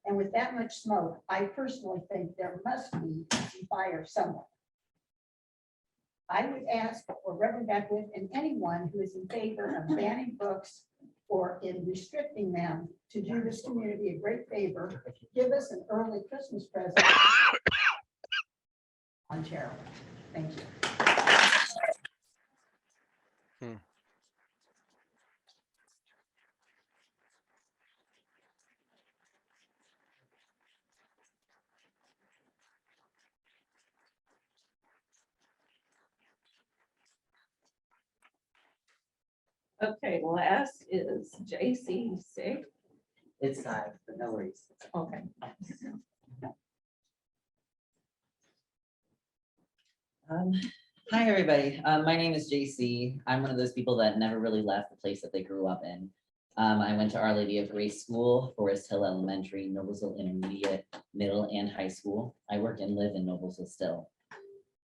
And with that much smoke, I personally think there must be some fire somewhere. I would ask for Reverend Beckwith and anyone who is in favor of banning books or in restricting them to do this community a great favor, give us an early Christmas present. Ontario. Thank you. Okay, last is JC Sig. It's time, but no worries. Okay. Hi, everybody. My name is JC. I'm one of those people that never really left the place that they grew up in. I went to Our Lady of Grace School, Forest Hill Elementary, Noblesville Intermediate, Middle, and High School. I work and live in Noblesville still.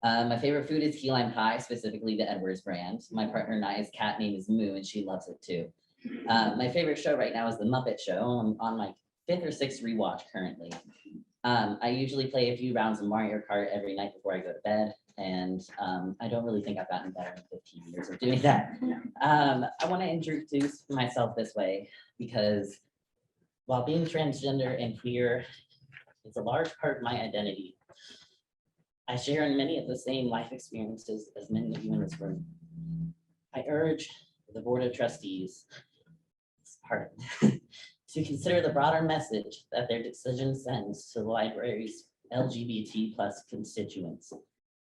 My favorite food is key lime pie, specifically the Edwards brand. My partner and I's cat name is Moo, and she loves it too. My favorite show right now is The Muppet Show. I'm on my 5th or 6th rewatch currently. I usually play a few rounds of Mario Kart every night before I go to bed, and I don't really think I've gotten better in 15 years of doing that. I want to introduce myself this way because While being transgender and queer is a large part of my identity, I share in many of the same life experiences as many of you in this room. I urge the Board of Trustees to consider the broader message that their decision sends to the library's LGBT+ constituents.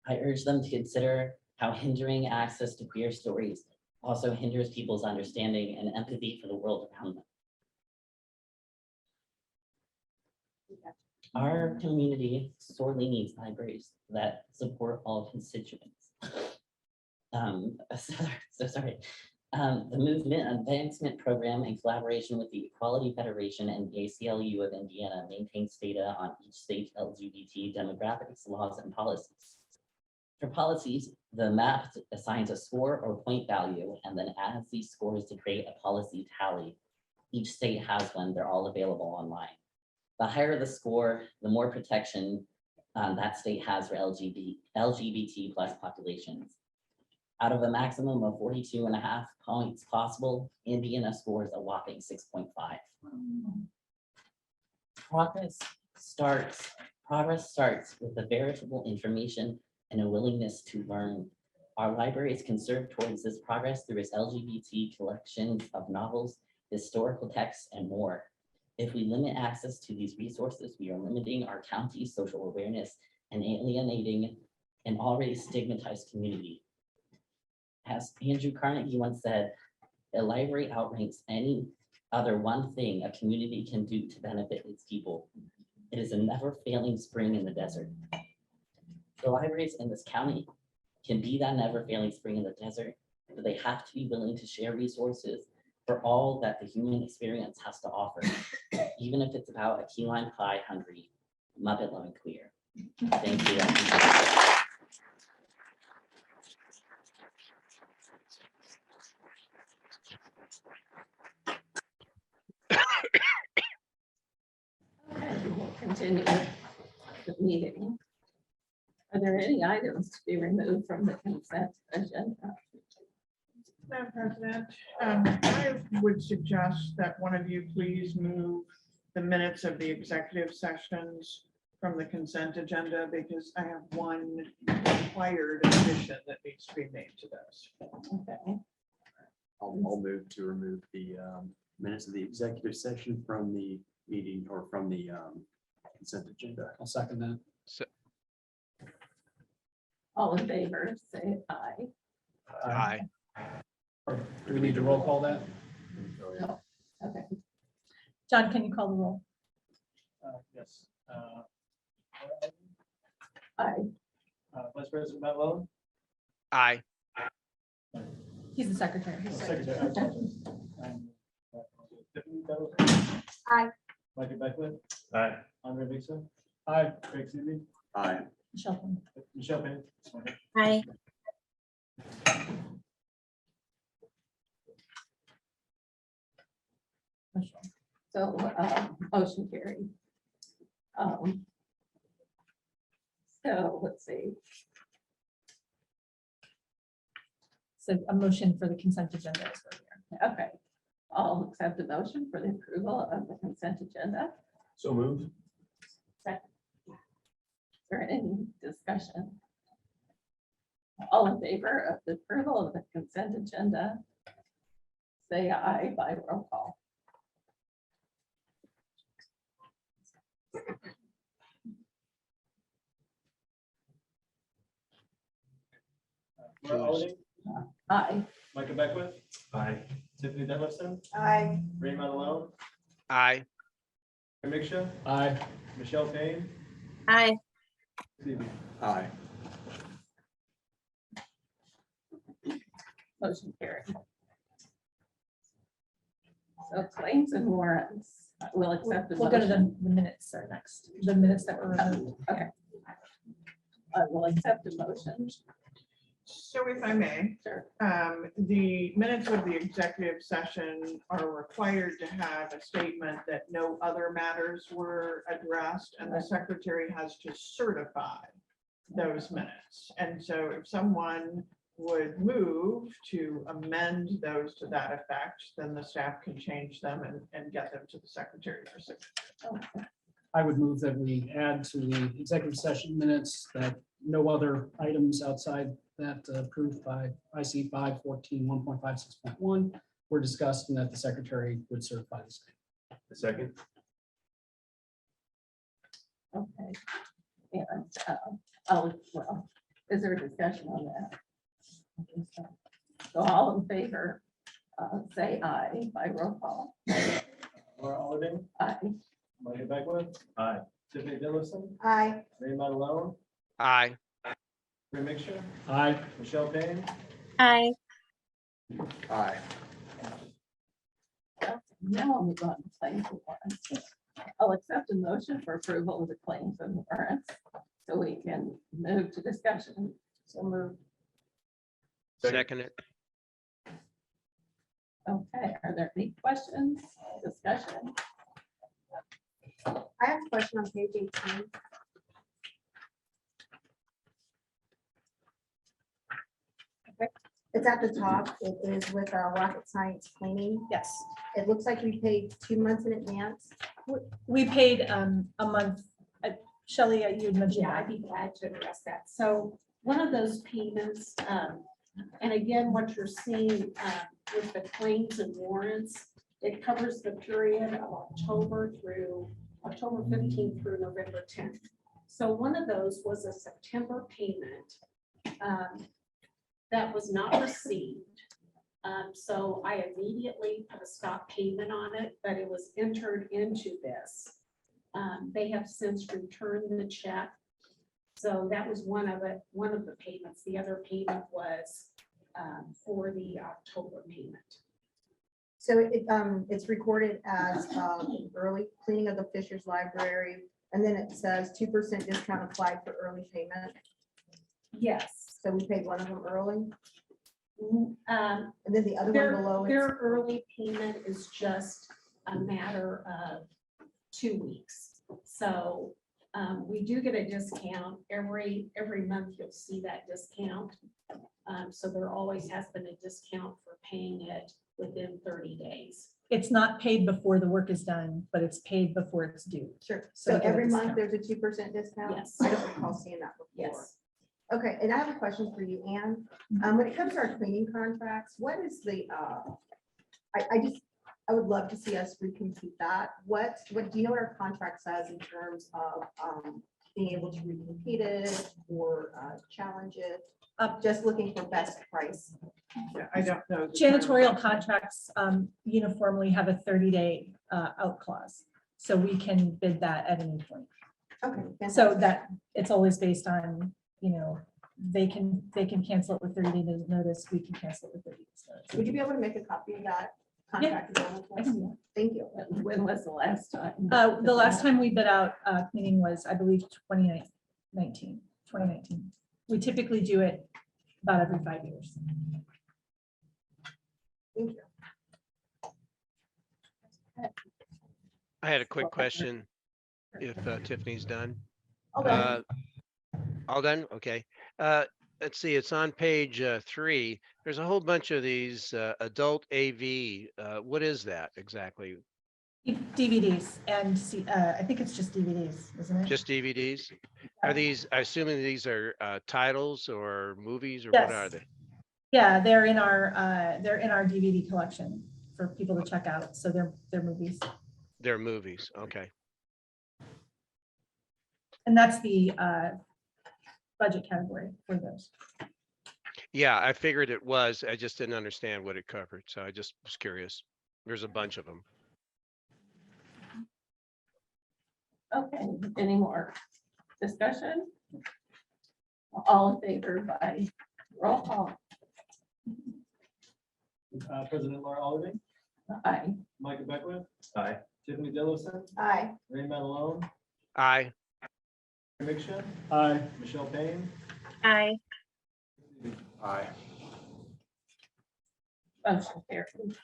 I urge them to consider how hindering access to queer stories also hinders people's understanding and empathy for the world around them. Our community sorely needs libraries that support all constituents. Sorry. The Movement Advancement Program, in collaboration with the Equality Federation and the ACLU of Indiana, maintains data on each state's LGBT demographics, laws, and policies. For policies, the map assigns a score or point value and then adds these scores to create a policy tally. Each state has one, they're all available online. The higher the score, the more protection that state has for LGBT+ populations. Out of a maximum of 42.5 points possible, Indiana scores a whopping 6.5. Progress starts with the veritable information and a willingness to learn. Our libraries can serve towards this progress through its LGBT collections of novels, historical texts, and more. If we limit access to these resources, we are limiting our county's social awareness and alienating an already stigmatized community. As Andrew Carnegie once said, a library outranks any other one thing a community can do to benefit its people. It is a never-failing spring in the desert. The libraries in this county can be that never-failing spring in the desert, but they have to be willing to share resources for all that the human experience has to offer, even if it's about a key lime pie hungry, Muppet-loving queer. Thank you. Okay, we'll continue the meeting. Are there any items to be removed from the consent agenda? Madam President, I would suggest that one of you please move the minutes of the executive sessions from the consent agenda, because I have one required addition that needs to be made to those. Okay. I'll move to remove the minutes of the executive session from the meeting or from the consent agenda. I'll second that. All in favor, say aye. Aye. Do we need to roll call that? No. Okay. John, can you call the roll? Yes. Aye. Vice President Matt Aye. He's the secretary. Secretary. Aye. Michael Beckwith. Aye. Andre Visa. Aye. Craig Seeley. Aye. Michelle Payne. Aye. So motion carried. So let's see. So a motion for the consent agenda is where we are. Okay. I'll accept the motion for the approval of the consent agenda. So moved. Second. Is there any discussion? All in favor of the approval of the consent agenda, say aye by roll call. Laura Alladine. Aye. Michael Beckwith. Aye. Tiffany Detlefson. Aye. Ray Matalone. Aye. Miksha. Aye. Michelle Payne. Aye. Seeley. Aye. Motion carried. So claims and warrants. We'll accept the We'll go to motion. the minutes are next, the minutes that were removed. Okay. I will accept the motion. So if I may, Sure. the minutes of the executive session are required to have a statement that no other matters were addressed, and the secretary has to certify those minutes. And so if someone would move to amend those to that effect, then the staff can change them and get them to the secretary for signature. I would move that we add to the executive session minutes that no other items outside that approved by IC 514 1.56.1 were discussed and that the secretary would certify the same. The second. Okay. And, well, is there a discussion on that? Okay, so all in favor, say aye by roll call. Laura Alleding, Aye. Micah Beckwith. Aye. Tiffany Dillison, Aye. Ray Matalone, Aye. Ray Mixture, Aye. Michelle Payne. Aye. Aye. Now I'll move on to claims and warrants. I'll accept a motion for approval of the claims and warrants, so we can move to discussion. So move. Second it. Okay, are there any questions, discussion? I have a question on page 18. Okay, it's at the top. It is with rocket science cleaning. Yes, It looks like we paid 2 months in advance. we paid a month. Shelley, you had mentioned Yeah, I'd that. be glad to address that. So one of those payments, and again, what you're seeing with the claims and warrants, it covers the period of October 15th through November 10th. So one of those was a September payment that was not received. So I immediately put a stop payment on it, but it was entered into this. They have since returned the check. So that was one of the payments. The other payment was for the October payment. So it's recorded as early cleaning of the Fisher's Library, and then it says 2% discount applied for early payment. Yes. So we paid one of them early, And then the other one below. Their early payment is just a matter of 2 weeks. So we do get a discount every month. You'll see that discount. So there always has been a discount for paying it within 30 days. It's not paid before the work is done, but it's paid before it's due. Sure. So So we get a every month discount. there's a 2% discount? Yes. I don't recall seeing that before. Yes. Okay, and I have a question for you, Anne. When it comes to our cleaning contracts, what is the, I would love to see us recompete that. What do you know what our contract says in terms of being able to recompete it or challenge it? Just looking for best price. Yeah, I don't know. the Janitorial terms. contracts uniformly have a 30-day out clause, so we can bid that at any point. Okay. So fantastic. that it's always based on, they can cancel it with 30 days notice, we can cancel it with 30 days notice. Would you be able to make a copy of that contract? available to I us? can do that. Thank you. When was the last time? The last time we bid out cleaning was, I believe, 2019. We typically do it about every 5 years. Thank you. I had a quick question. If Tiffany's done. Okay. All done? Okay. Let's see, it's on page 3. There's a whole bunch of these adult AV. What is that exactly? DVDs and I think it's just DVDs, isn't it? Just DVDs? Are these, I assuming these are titles or movies or what are Yes. they? Yeah, they're in our DVD collection for people to check out. So they're movies. They're movies. Okay. And that's the budget category for those. Yeah, I figured it was. I just didn't understand what it covered. So I just was curious. There's a bunch of them. Okay, any more discussion? All in favor by roll call? President Laura Alleding, Aye. Micah Beckwith. Aye. Tiffany Dillison, Aye. Ray Matalone, Aye. Ray Mixture, Aye. Michelle Payne. Aye. Aye. Motion carried.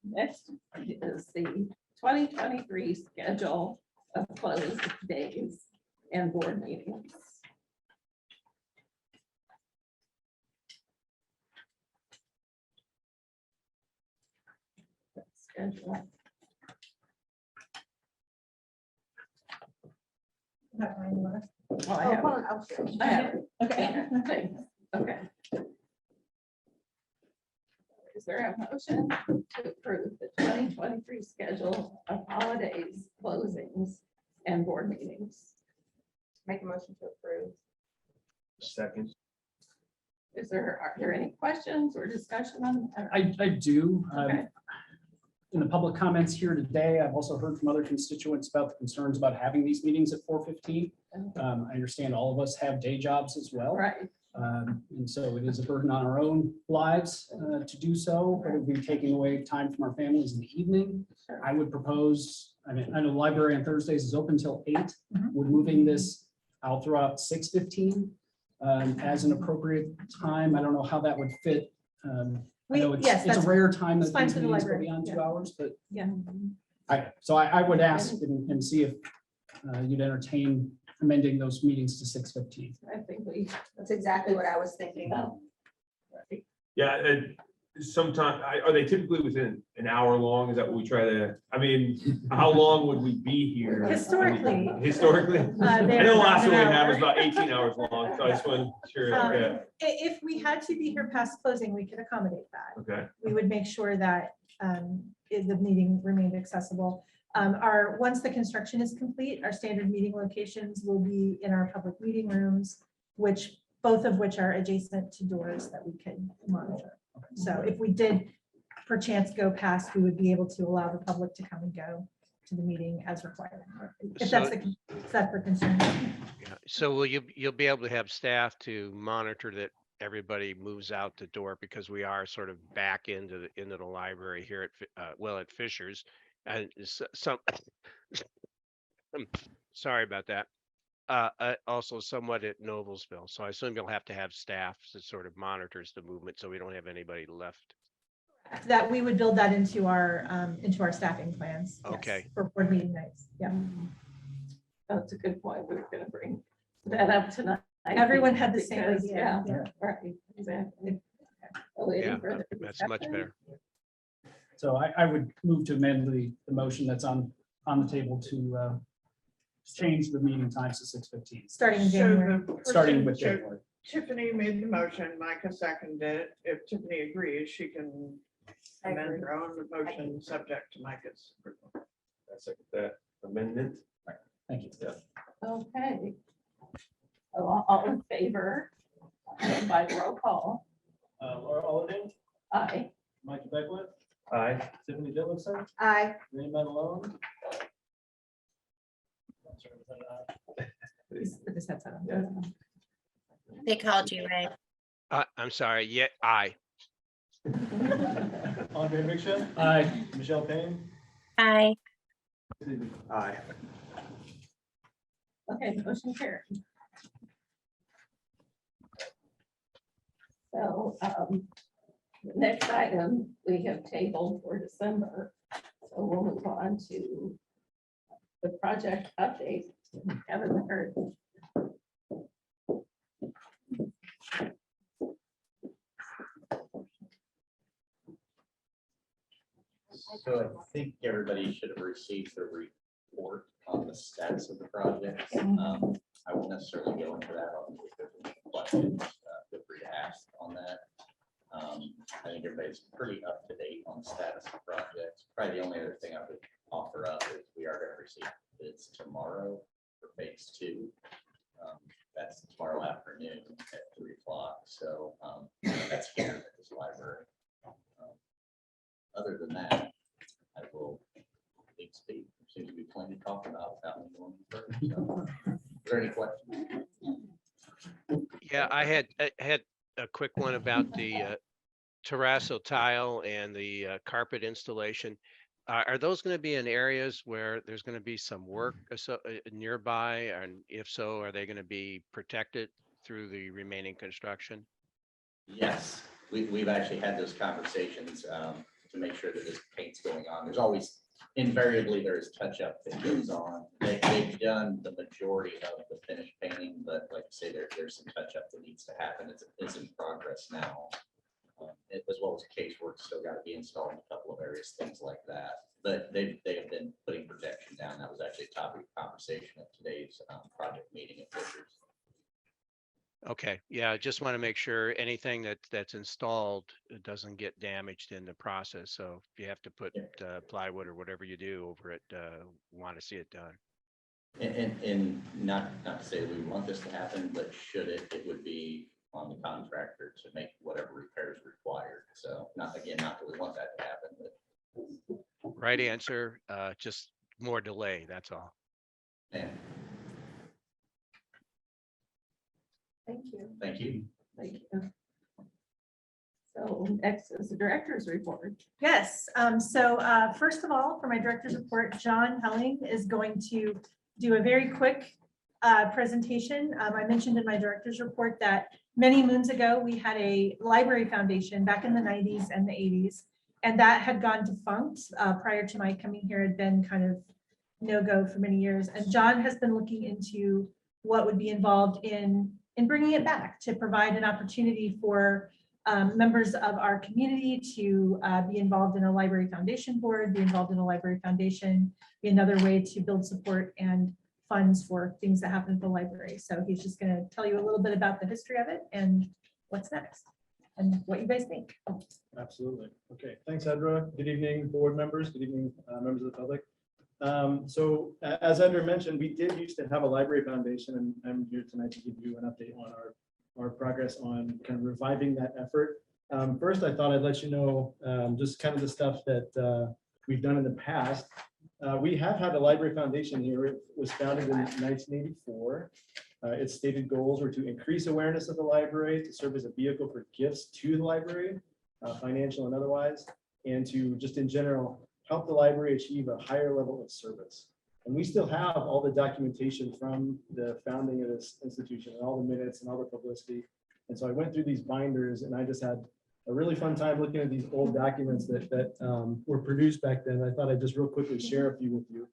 Next is the 2023 schedule of closed days and board meetings. schedule. Oh, I have it. I have it. Okay. Thanks. Okay. Is there a motion to approve the 2023 schedule of holidays, closings, and board meetings? Make a motion to approve. Second. Are there any questions or discussion on? I do. Okay. In the public comments here today, I've also heard from other constituents about the concerns about having these meetings at 4:15. I understand all of us have day jobs as well. Right. And so it is a burden on our own lives to do so, but it would be taking away time from our families in the evening. I would propose, I mean, I know the library on Thursdays is open till 8. We're moving this out throughout 6:15 as an appropriate time. I don't know how that would fit. I know it's a rare time that these meetings go beyond 2 hours, but Yeah. so I would ask and see if you'd entertain amending those meetings to 6:15. I think That's exactly what I was thinking. Yeah, and sometimes, are they typically within an hour long? Is that what we try to, I mean, how long would we be here? Historically. Historically? I know the last one we had was about 18 hours long, so I just wasn't sure. Yeah. If we had to be here past closing, we could accommodate that. Okay. We would make sure that the meeting remained accessible. Once the construction is complete, our standard meeting locations will be in our public meeting rooms, both of which are adjacent to doors that we can monitor. So if we did perchance go past, we would be able to allow the public to come and go to the meeting as required. If that's the concern. Yeah. So you'll be able to have staff to monitor that everybody moves out the door, because we are sort of back into the library here at Fisher's, and some sorry about that. Also somewhat at Noblesville. So I assume you'll have to have staff that sort of monitors the movement, so we don't have anybody left. That we would build that into our staffing plans. Yes, Okay. for board meeting nights. Yeah. That's a good point. We were going to bring that up tonight. Everyone had the same because, idea. Yeah, right, exactly. Yeah, that's much better. So I would move to amend the motion that's on the table to change the meeting times to 6:15. Starting in January. Starting with January. Tiffany made the motion, Micah seconded it. If Tiffany agrees, she can amend her own motion subject to Micah's approval. I second that amendment. Thank you. Yeah. Okay. All in favor by roll call? Laura Alledin, Aye. Michael Beckwith, Aye. Tiffany Dillison, Aye. Ray Medalone. They called you, Ray. I'm sorry. Yeah, aye. Andre Miksha, Aye. Michelle Payne. Aye. Aye. Okay, motion carried. So, the next item we have tabled for December. So we'll move on to the project update. Haven't heard. So I think everybody should have received the report on the status of the project. I won't necessarily go into that. If there's any questions, feel free to ask on that. I think everybody's pretty up to date on the status of the project. Probably the only other thing I would offer up is we are going to receive bids tomorrow for phase 2. That's tomorrow afternoon at 3 o'clock. So that's here at this library. Other than that, I will leave speak. There seems to be plenty to talk about without me going further. So, is there any questions? Yeah, I had a quick one about the terrazzo tile and the carpet installation. Are those going to be in areas where there's going to be some work nearby? And if so, are they going to be protected through the remaining construction? Yes, we've actually had those conversations to make sure that this paint's going on. There's always, invariably, there's touch-up that goes on. They've done the majority of the finished painting, but like I say, there's some touch-up that needs to happen. It's in progress now. As well as casework still got to be installed in a couple of couple various things like that. But they have been putting protection down. That was actually a topic of conversation at today's project meeting at Fisher's. Okay, yeah, I just want to make sure anything that's installed doesn't get damaged in the process. So if you have to put plywood or whatever you do over it, want to see it done. And not to say that we want this to happen, but should it, it would be on the contractor to make whatever repairs required. So not that we want that to happen, but. Right answer, just more delay, that's all. Yeah, Thank you. thank you. Thank you. So next is the director's report. Yes, first of all, for my director's report, John Helling is going to do a very quick presentation. I mentioned in my director's report that many moons ago, we had a library foundation back in the 90s and the 80s, and that had gone defunct prior to my coming here. Had been kind of no-go for many years. And John has been looking into what would be involved in bringing it back to provide an opportunity for members of our community to be involved in a library foundation board, be involved in a library foundation, be another way to build support and funds for things that happen at the library. So he's just going to tell you a little bit about the history of it and what's next and what you guys think. Absolutely. Okay, thanks, Edra. Good evening, board members. Good evening, members of the public. As Edra mentioned, we did used to have a library foundation, and I'm here tonight to give you an update on our progress on kind of reviving that effort. First, I thought I'd let you know just kind of the stuff that we've done in the past. We have had a library foundation here. It was founded in 1984. Its stated goals were to increase awareness of the library, to serve as a vehicle for gifts to the library, financial and otherwise, and to just in general help the library achieve a higher level of service. And we still have all the documentation from the founding of this institution and all the minutes and all the publicity. And so I went through these binders and I just had a really fun time looking at these old documents that were produced back then. I thought I'd just real quickly share a few with you.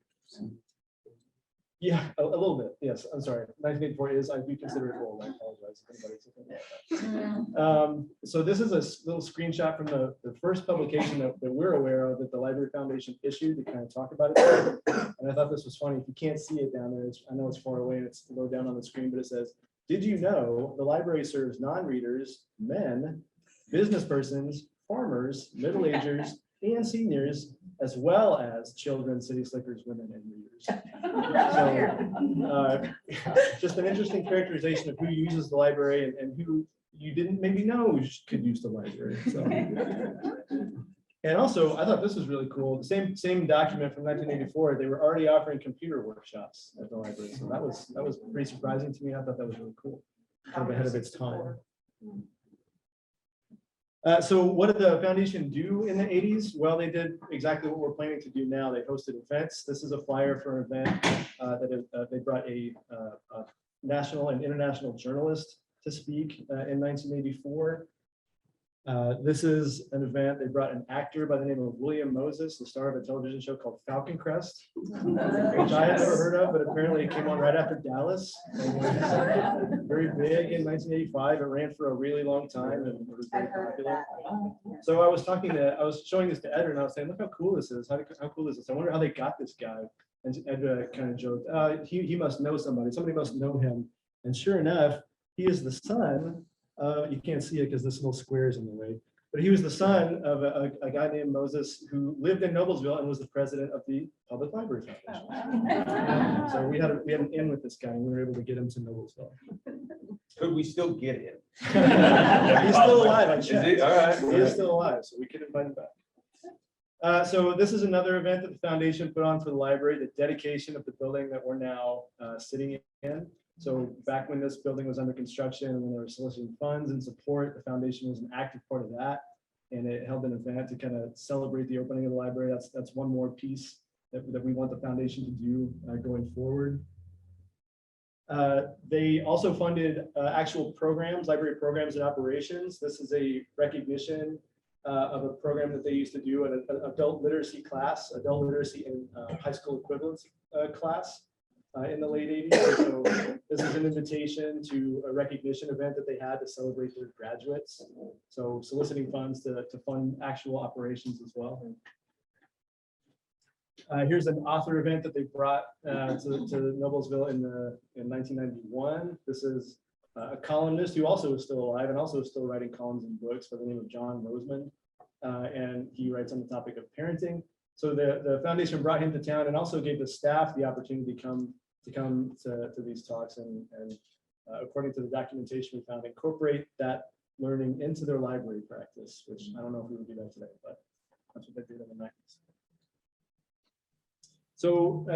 Yeah, a little bit. Yes, I'm sorry. 1984 is, I do consider it old. I apologize if anybody's thinking about that. So this is a little screenshot from the first publication that we're aware of that the Library Foundation issued to kind of talk about it. And I thought this was funny. If you can't see it down there, I know it's far away and it's low down on the screen, but it says, "Did you know the library serves non-readers, men, business persons, farmers, middle-agers, and seniors, as well as children, city slickers, women, and readers." So just an interesting characterization of who uses the library and who you didn't maybe know could use the library. So. And also, I thought this was really cool. The same document from 1984, they were already offering computer workshops at the library. So that was pretty surprising to me. I thought that was really cool, kind of ahead of its time. So what did the foundation do in the 80s? Well, they did exactly what we're planning to do now. They hosted events. This is a flyer for an event that they brought a national and international journalist to speak in 1984. This is an event. They brought an actor by the name of William Moses, the star of a television show called Falcon Crest, which I had never heard of, but apparently it came on right after Dallas. And was very big in 1985. It ran for a really long time and it was very popular. So I was showing this to Ed and I was saying, look how cool this is. How cool is this? I wonder how they got this guy. And Ed kind of joked, he must know somebody. Somebody must know him. And sure enough, he is the son. You can't see it because this little square is in the way, but he was the son of a guy named Moses who lived in Noblesville and was the president of the Public Library Foundation. So we had an in with this guy and we were able to get him to Noblesville. Could we still get him? He's still alive. I checked. Is he? All right. He is still alive, so we can invite him back. So this is another event that the foundation put on for the library, the dedication of the building that we're now sitting in. So back when this building was under construction and when they were soliciting funds and support, the foundation was an active part of that. And it held an event to kind of celebrate the opening of the library. That's one more piece that we want the foundation to do going forward. They also funded actual programs, library programs and operations. This is a recognition of a program that they used to do, an adult literacy class, adult literacy in high school equivalence class. in the late 80s. So this is an invitation to a recognition event that they had to celebrate their graduates. So soliciting funds to fund actual operations as well. Here's an author event that they brought to Noblesville in 1991. This is a columnist who also is still alive and also is still writing columns and books by the name of John Rosemond. And he writes on the topic of parenting. So the foundation brought him to town and also gave the staff the opportunity to come to these talks and according to the documentation we found, incorporate that learning into their library practice, which I don't know if we would do that today, but that's what they did in the 90s. So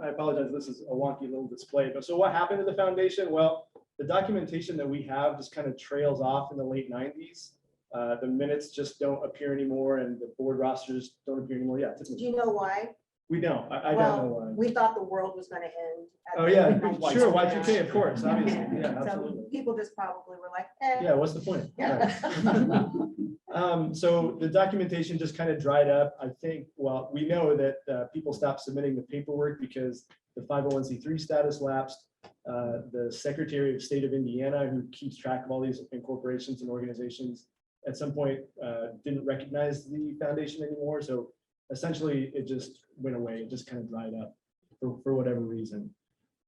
I apologize, this is a wonky little display, but so what happened to the foundation? Well, the documentation that we have just kind of trails off in the late 90s. The minutes just don't appear anymore and the board rosters don't appear anymore. Yeah. Do you know why? We don't. I Well, don't know why. We thought the world was going to end. at Oh the yeah, midnight. sure. Y2K, of course, obviously. Yeah, So absolutely. people just probably were like, eh. Yeah, what's the point? Yeah. Right. So the documentation just kind of dried up. I think, well, we know that people stopped submitting the paperwork because the 501c3 status lapsed. The Secretary of State of Indiana, who keeps track of all these incorporations and organizations, at some point didn't recognize the foundation anymore. So essentially it just went away. It just kind of dried up for whatever reason.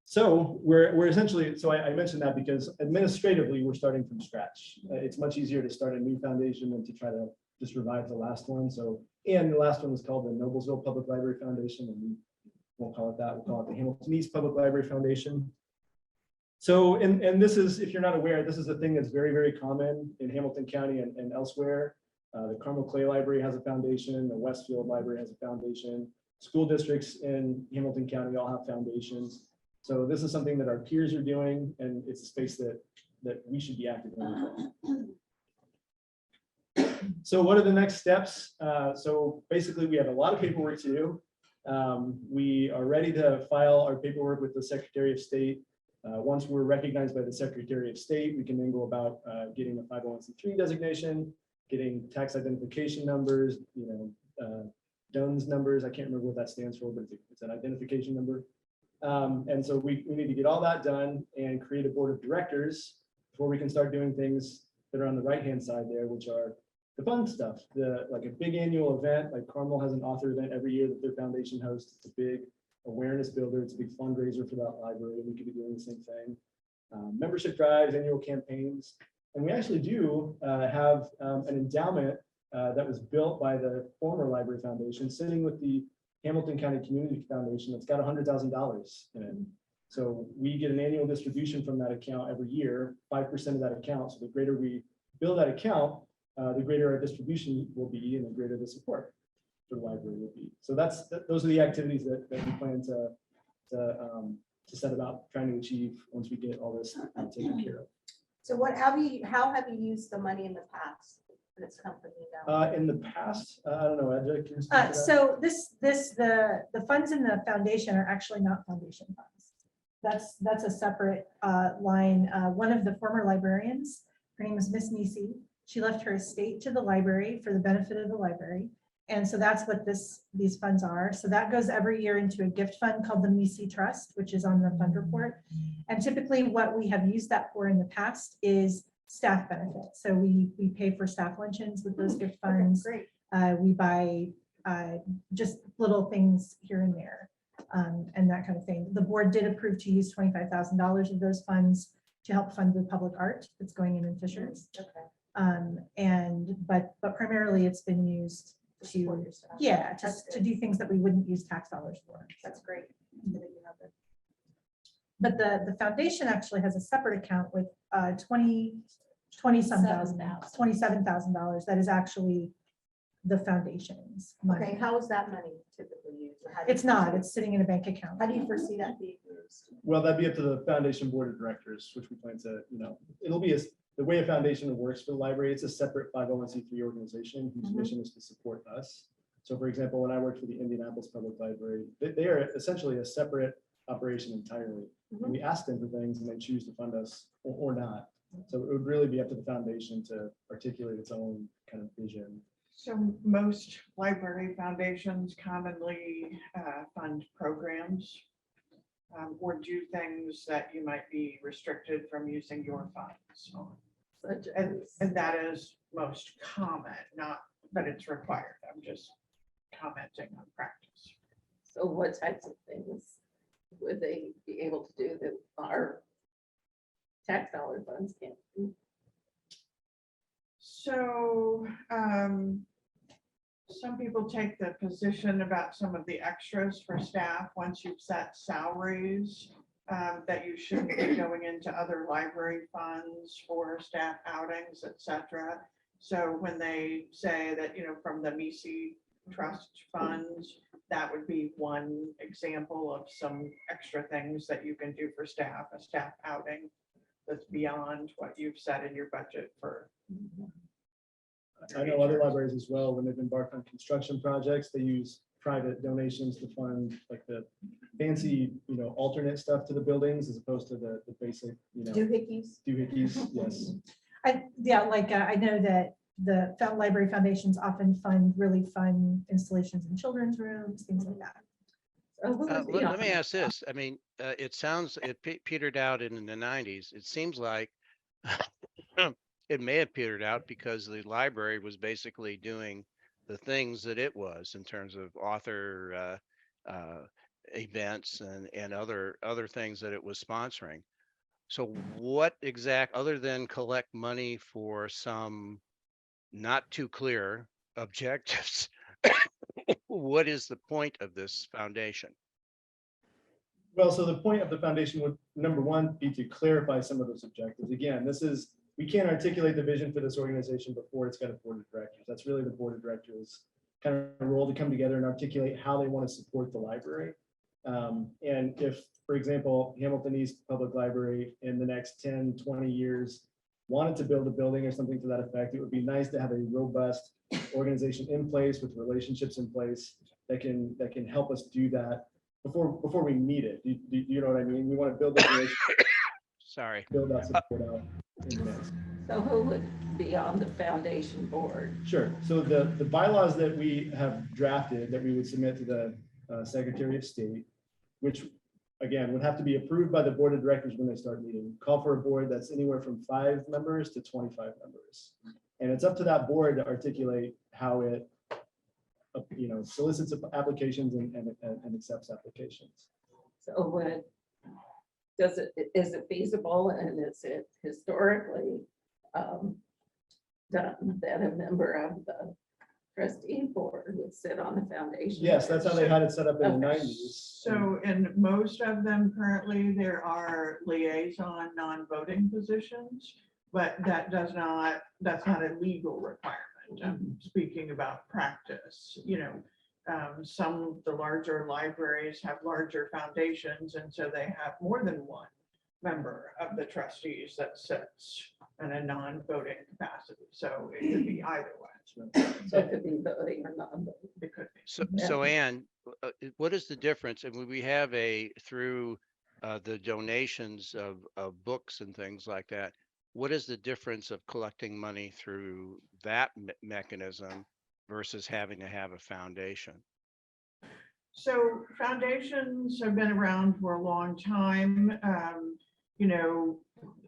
So we're essentially, so I mentioned that because administratively we're starting from scratch. It's much easier to start a new foundation than to try to just revive the last one. So, and the last one was called the Noblesville Public Library Foundation, and we won't call it that. We'll call it the Hamilton East Public Library Foundation. So, and this is, if you're not aware, this is a thing that's very, very common in Hamilton County and elsewhere. The Carmel Clay Library has a foundation, the Westfield Library has a foundation. School districts in Hamilton County all have foundations. So this is something that our peers are doing, and it's a space that we should be active in. So what are the next steps? So basically, we have a lot of paperwork to do. We are ready to file our paperwork with the Secretary of State. Once we're recognized by the Secretary of State, we can then go about getting a 501c3 designation, getting tax identification numbers, DUNS numbers. I can't remember what that stands for, but it's an identification number. And so we need to get all that done and create a board of directors before we can start doing things that are on the right-hand side there, which are the fun stuff, like a big annual event, like Carmel has an author event every year that their foundation hosts. It's a big awareness builder. It's a big fundraiser for that library. We could be doing the same thing. Membership drives, annual campaigns. And we actually do have an endowment that was built by the former library foundation sitting with the Hamilton County Community Foundation that's got $100,000 in it. So we get an annual distribution from that account every year, 5% of that account. So the greater we build that account, the greater our distribution will be and the greater the support for the library will be. So those are the activities that we plan to set about trying to achieve once we get all this taken care of. So how have you used the money in the past? That's come from you. In the past, I don't know. Edra, can you speak to that? So the funds in the foundation are actually not foundation funds. That's a separate line. One of the former librarians, her name is Miss Nisi. She left her estate to the library for the benefit of the library. And so that's what these funds are. So that goes every year into a gift fund called the Nisi Trust, which is on the fund report. And typically what we have used that for in the past is staff benefits. So we pay for staff luncheons with those gift funds. Okay, great. We buy just little things here and there and that kind of thing. The board did approve to use $25,000 of those funds to help fund the public art that's going in Fishers. Okay. But primarily it's been used Support your staff. to That's to good. do things that we wouldn't use tax dollars for. That's great. But the foundation actually has a separate account with 27,000 that is actually the foundation's money. Okay, how is that money typically used? Or how do you It's not, foresee- it's sitting in a bank account. How do you foresee that being used? Well, that'd be up to the foundation board of directors, which we plan to, it'll be the way a foundation works for the library. It's a separate 501c3 organization whose mission is to support us. So for example, when I worked for the Indianapolis Public Library, they are essentially a separate operation entirely. We ask them for things and they choose to fund us or not. So it would really be up to the foundation to articulate its own kind of vision. So most library foundations commonly fund programs. or do things that you might be restricted from using your funds on. Such And, as, and that is most common, not that it's required. I'm just commenting on practice. so what types of things would they be able to do that our tax dollar funds can't do? So, some people take the position about some of the extras for staff, once you've set salaries, that you shouldn't be going into other library funds for staff outings, et cetera. So when they say that, from the MECE trust funds, that would be one example of some extra things that you can do for staff, a staff outing that's beyond what you've set in your budget for. I know other libraries as well, when they've embarked on construction projects, they use private donations to fund like the fancy, alternate stuff to the buildings as opposed to the basic, Doohickeys. doohickeys, yes. I know that the library foundations often fund really fun installations in children's rooms, things like that. So who would be Let on me that? ask this. I mean, it petered out in the 90s. It seems like it may have petered out because the library was basically doing the things that it was in terms of author events and other things that it was sponsoring. So what other than collect money for some not too clear objectives, what is the point of this foundation? Well, so the point of the foundation would, number one, be to clarify some of those objectives. Again, we can't articulate the vision for this organization before it's got a board of directors. That's really the board of directors kind of role to come together and articulate how they want to support the library. And if, for example, Hamilton East Public Library in the next 10, 20 years wanted to build a building or something to that effect, it would be nice to have a robust organization in place with relationships in place that can help us do that before we need it. Do you know what I mean? We want to build that relationship. Sorry. Build that support out in the next. So who would be on the foundation board? Sure. So the bylaws that we have drafted that we would submit to the Secretary of State, which again would have to be approved by the board of directors when they start meeting, call for a board that's anywhere from 5 members to 25 members. And it's up to that board to articulate how it solicits applications and accepts applications. So is it feasible and is it historically done that a member of the trustee board would sit on the foundation? Yes, that's how they had it set up in the Okay. 90s. So in most of them currently, there are liaison non-voting positions, but that's not a legal requirement. I'm speaking about practice, some of the larger libraries have larger foundations, and so they have more than one member of the trustees that sits in a non-voting capacity. So it could be either way. So it could be voting or non-voting. It could be. So Ann, what is the difference? And we have through the donations of books and things like that, what is the difference of collecting money through that mechanism versus having to have a foundation? So foundations have been around for a long time.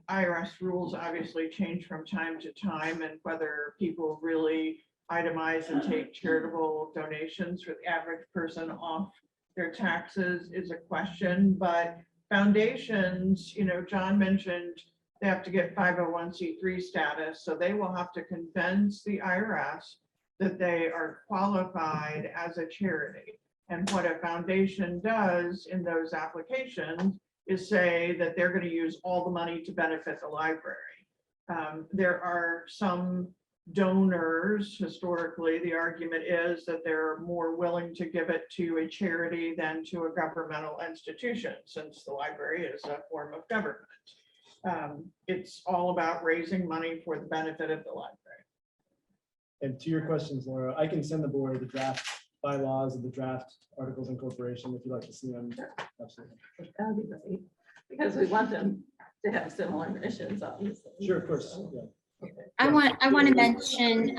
IRS rules obviously change from time to time, and whether people really itemize and take charitable donations for the average person off their taxes is a question. But foundations, John mentioned they have to get 501c3 status, so they will have to convince the IRS that they are qualified as a charity. And what a foundation does in those applications is say that they're going to use all the money to benefit the library. There are some donors, historically, the argument is that they're more willing to give it to a charity than to a governmental institution, since the library is a form of government. It's all about raising money for the benefit of the library. And to your questions, Laura, I can send the board the draft bylaws and the draft articles of incorporation if you'd like to see them. Absolutely. That'd be great, because we want them to have similar missions, obviously. Sure, of course. So, Yeah. okay. I want to mention,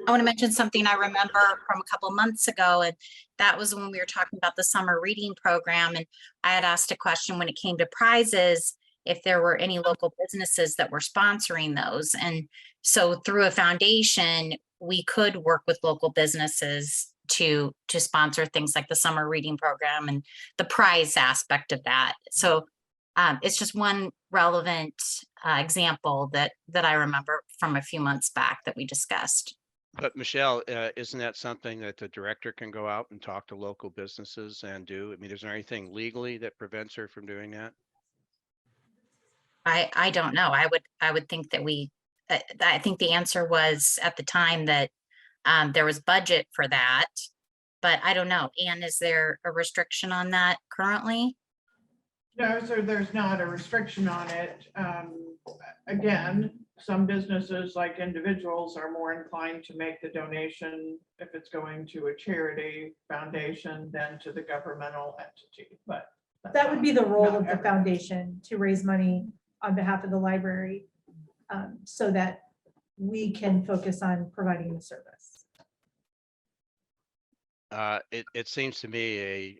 I want to mention something I remember from a couple months ago, and that was when we were talking about the summer reading program. And I had asked a question when it came to prizes, if there were any local businesses that were sponsoring those. And so through a foundation, we could work with local businesses to sponsor things like the summer reading program and the prize aspect of that. So it's just one relevant example that I remember from a few months back that we discussed. But Michelle, isn't that something that the director can go out and talk to local businesses and do? I mean, is there anything legally that prevents her from doing that? I don't know. I would think that I think the answer was at the time that there was budget for that, but I don't know. Anne, is there a restriction on that currently? No, so there's not a restriction on it. Again, some businesses like individuals are more inclined to make the donation if it's going to a charity foundation than to the governmental entity, but. That would be the role not of the everyone. foundation, to raise money on behalf of the library, so that we can focus on providing the service. It seems to me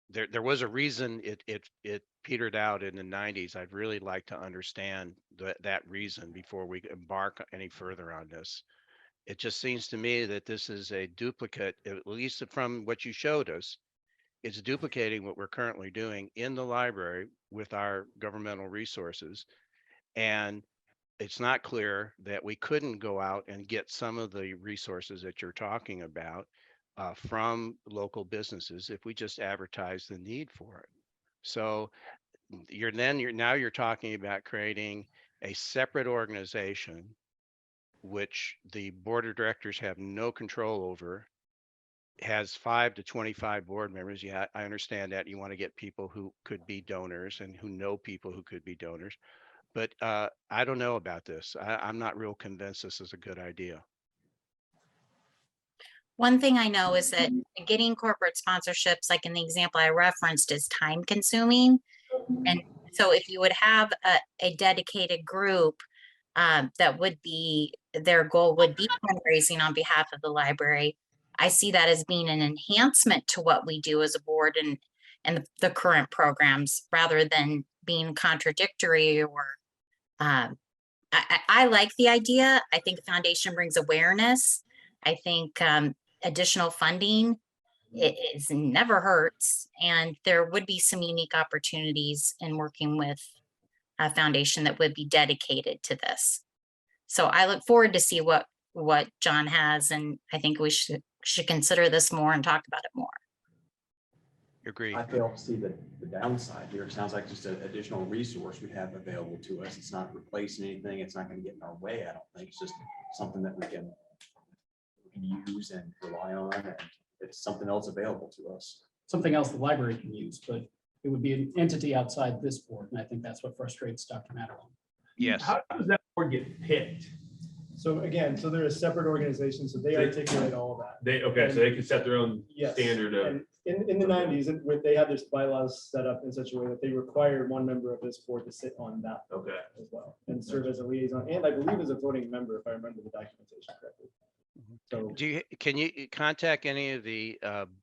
there was a reason it petered out in the 90s. I'd really like to understand that reason before we embark any further on this. It just seems to me that this is a duplicate, at least from what you showed us. It's duplicating what we're currently doing in the library with our governmental resources. And it's not clear that we couldn't go out and get some of the resources that you're talking about from local businesses if we just advertise the need for it. So now you're talking about creating a separate organization which the board of directors have no control over, has 5 to 25 board members. Yeah, I understand that you want to get people who could be donors and who know people who could be donors, but I don't know about this. I'm not real convinced this is a good idea. One thing I know is that getting corporate sponsorships, like in the example I referenced, is time consuming. And so if you would have a dedicated group that would be, their goal would be fundraising on behalf of the library, I see that as being an enhancement to what we do as a board and the current programs, rather than being contradictory or I like the idea. I think the foundation brings awareness. I think additional funding it never hurts, and there would be some unique opportunities in working with a foundation that would be dedicated to this. So I look forward to see what John has, and I think we should consider this more and talk about it more. Agree. I fail to see the downside here. It sounds like just an additional resource we have available to us. It's not replacing anything. It's not going to get in our way. I don't think it's just something that we can use and rely on. And it's something else available to us. Something else the library can use, but it would be an entity outside this board. And I think that's what frustrates Dr. Madelon. Yes. How does that board get picked? So again, so they're a separate organization, so they articulate all of that. So they can set their own Yes. standard of. And in the 90s, they had their bylaws set up in such a way that they required one member of this board to sit on that Okay. as well and serve as a liaison, and I believe as a voting member, if I remember the documentation correctly. So Can you contact any of the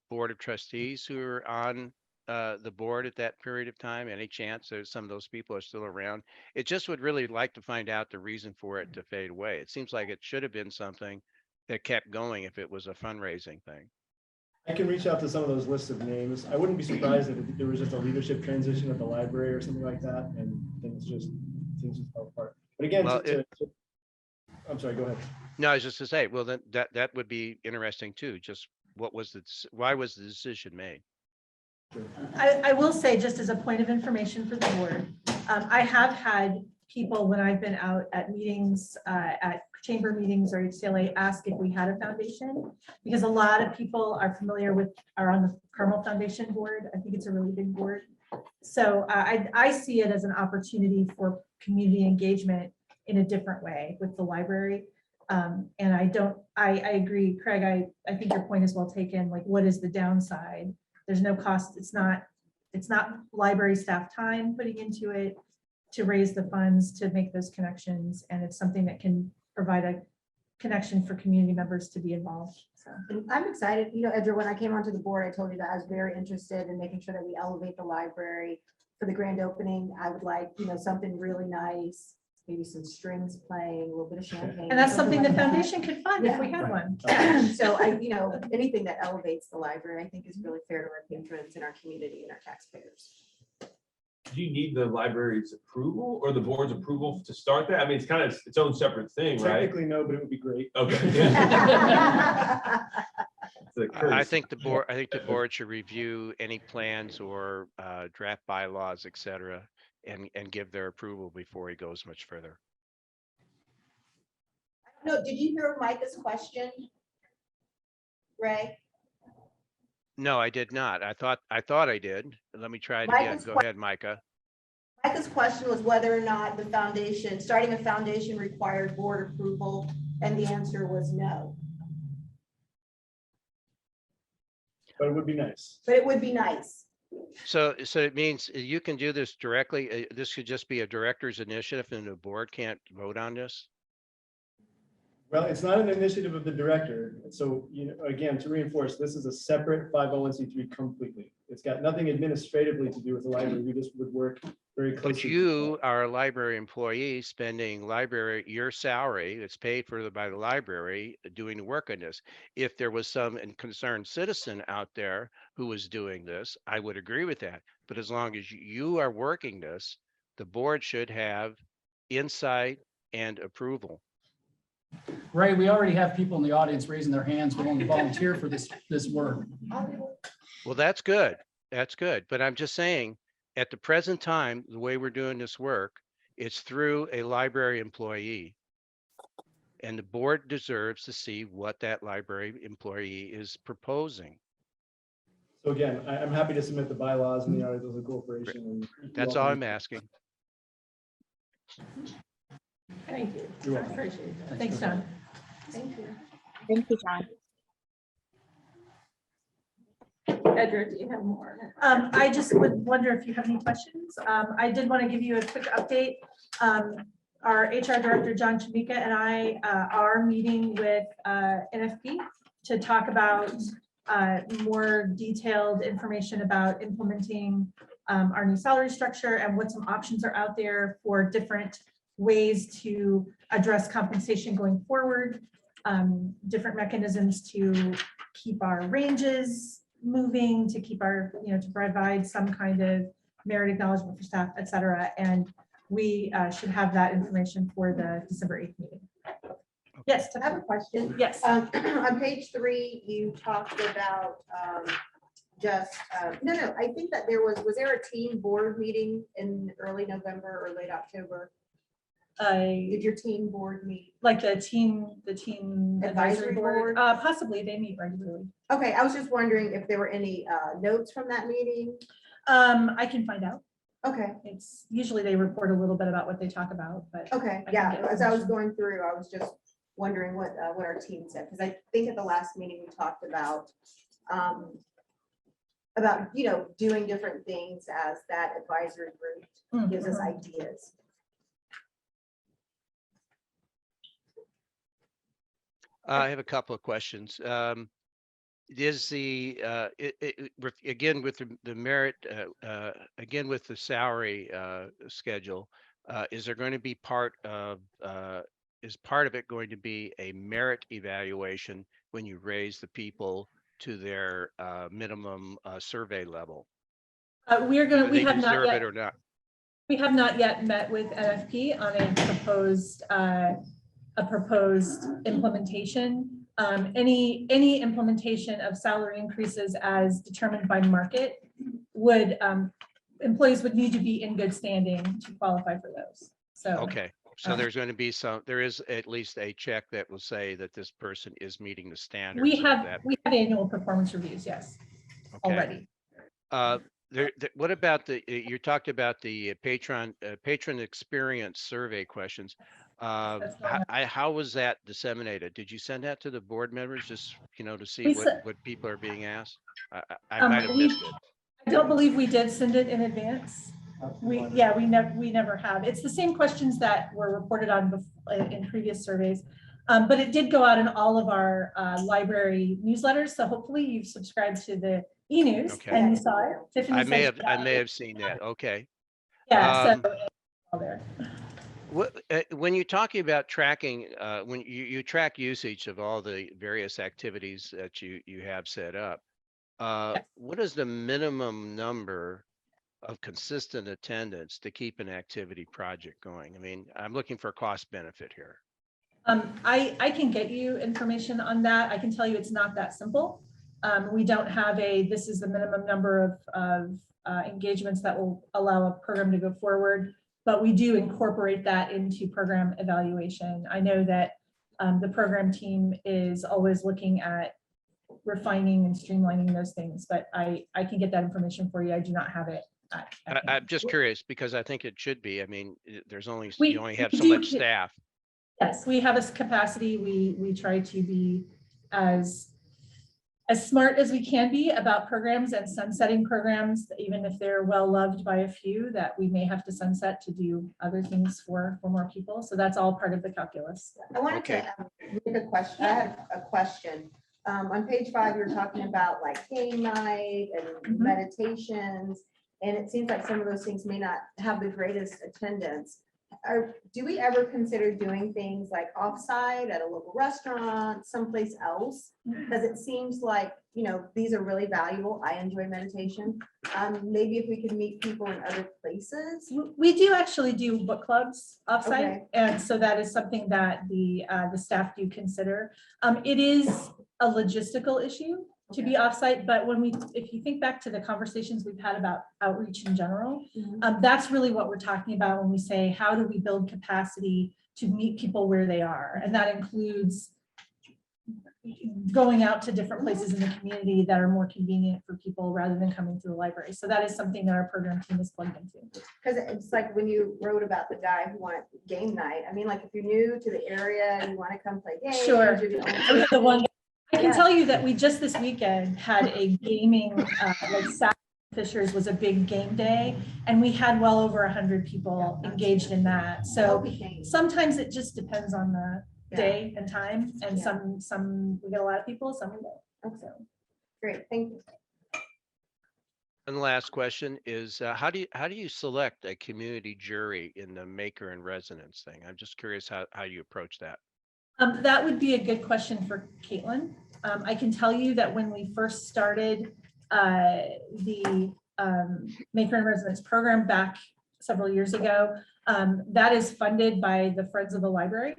board of trustees who are on the board at that period of time? Any chance that some of those people are still around? It just would really like to find out the reason for it to fade away. It seems like it should have been something that kept going if it was a fundraising thing. I can reach out to some of those lists of names. I wouldn't be surprised if there was just a leadership transition at the library or something like that, and things just fell apart. But again, Well, I'm sorry, go ahead. No, I was just to say, well, then that would be interesting too. Just why was the decision made? I will say, just as a point of information for the board, I have had people, when I've been out at meetings, at chamber meetings or HCLA, ask if we had a foundation, because a lot of people are on the Carmel Foundation board. I think it's a really big board. So I see it as an opportunity for community engagement in a different way with the library. And I agree, Craig, I think your point is well taken. Like, what is the downside? There's no cost. It's not library staff time putting into it to raise the funds to make those connections. And it's something that can provide a connection for community members to be involved. So And I'm excited, you know, Edra, when I came onto the board, I told you that I was very interested in making sure that we elevate the library. For the grand opening, I would like, you know, something really nice, maybe some strings playing, a little bit of champagne. and that's something the like that. foundation could fund if we had one. Yeah, so I, you know, anything that elevates the library, I think is really fair to our patrons and our community and our taxpayers. Do you need the library's approval or the board's approval to start that? I mean, it's kind of its own separate thing, right? Technically, no, but it would be great. Okay. I think the board should review any plans or draft bylaws, et cetera, and give their approval before he goes much further. No, did you hear Micah's question? Ray? No, I did not. I thought I did. Let me try it again. Micah's Go ahead, Micah. Micah's question was whether or not the foundation, starting a foundation required board approval, and the answer was no. But it would be nice. But it would be nice. So it means you can do this directly. This should just be a director's initiative and the board can't vote on this? Well, it's not an initiative of the director. So, you know, again, to reinforce, this is a separate 501c3 completely. It's got nothing administratively to do with the library. We just would work very closely. But you are a library employee spending your salary that's paid for by the library doing the work on this. If there was some concerned citizen out there who was doing this, I would agree with that. But as long as you are working this, the board should have insight and approval. Ray, we already have people in the audience raising their hands willing to volunteer for this work. Well, that's good. That's good. But I'm just saying, at the present time, the way we're doing this work, it's through a library employee. And the board deserves to see what that library employee is proposing. So again, I'm happy to submit the bylaws and the articles of incorporation. That's all I'm asking. Thank you. You're I welcome. appreciate that. Thanks, John. Thank you. Thank you, John. Edra, do you have more? I just would wonder if you have any questions. I did want to give you a quick update. Our HR director, John Chamika, and I are meeting with NFP to talk about more detailed information about implementing our new salary structure and what some options are out there for different ways to address compensation going forward, different mechanisms to keep our ranges moving, to keep our, to provide some kind of merit acknowledgement for staff, et cetera. And we should have that information for the December 8th meeting. Yes, I have a question. Yes. On page 3, you talked about I think that was there a team board meeting in early November or late October? Did your team board meet? Like the team advisory board? board? Possibly, they meet regularly. Okay, I was just wondering if there were any notes from that meeting. I can find out. Okay. It's usually they report a little bit about what they talk about, but. Okay, I can yeah, get as I was information. going through, I was just wondering what our team said, because I think at the last meeting we talked about doing different things as that advisory group gives us ideas. I have a couple of questions. Is the again with the merit again with the salary schedule, is there going to be is part of it going to be a merit evaluation when you raise the people to their minimum survey level? We have not yet. Or not? We have not yet met with NFP on a proposed implementation. Any implementation of salary increases as determined by market would employees would need to be in good standing to qualify for those. So Okay, so there's going to be there is at least a check that will say that this person is meeting the standards. we have annual performance reviews, yes, already. What about you talked about the patron experience survey questions. How was that disseminated? Did you send that to the board members just, to see what people are being asked? I might have missed it. I don't believe we did send it in advance. We never have. It's the same questions that were reported on in previous surveys. But it did go out in all of our library newsletters. So hopefully you've subscribed to the e-news Okay. and you saw it. Tiffany I may said have, I may have seen that. Okay. Yeah, so Um, it's all there. When you're talking about tracking, when you track usage of all the various activities that you have set up, what is the minimum number of consistent attendance to keep an activity project going? I mean, I'm looking for cost benefit here. I can get you information on that. I can tell you it's not that simple. We don't have this is the minimum number of engagements that will allow a program to go forward, but we do incorporate that into program evaluation. I know that the program team is always looking at refining and streamlining those things, but I can get that information for you. I do not have it. I'm just curious because I think it should be. I mean, there's only, We- you only have we so do much get- staff. Yes, we have a capacity. We try to be as smart as we can be about programs and sunsetting programs, even if they're well loved by a few, that we may have to sunset to do other things for more people. So that's all part of the calculus. I wanted to make a question. I had a question. On page 5, you're talking about like game night and meditations, and it seems like some of those things may not have the greatest attendance. Do we ever consider doing things like offsite at a local restaurant, someplace else? Because it seems like, you know, these are really valuable. I enjoy meditation. Maybe if we could meet people in other places. We do actually do book clubs offsite, Okay. and so that is something that the staff do consider. It is a logistical issue to be offsite, but if you think back to the conversations we've had about outreach in general, that's really what we're talking about when we say, how do we build capacity to meet people where they are? And that includes going out to different places in the community that are more convenient for people rather than coming to the library. So that is something that our program team is plugged into. Because it's like when you wrote about the guy who wanted game night. I mean, like if you're new to the area and you want to come play games. Sure. you're the I only was the one. I can Yeah. tell you that we just this weekend had a gaming, like Saturday Fishers was a big game day, and we had well over 100 people engaged in that. So sometimes it just depends on the day and time, and some we get a lot of people, some we don't. So great, thank you. And the last question is, how do you select a community jury in the maker and residence thing? I'm just curious how you approach that. That would be a good question for Caitlin. I can tell you that when we first started the Maker in Residence program back several years ago, that is funded by the Friends of the Library.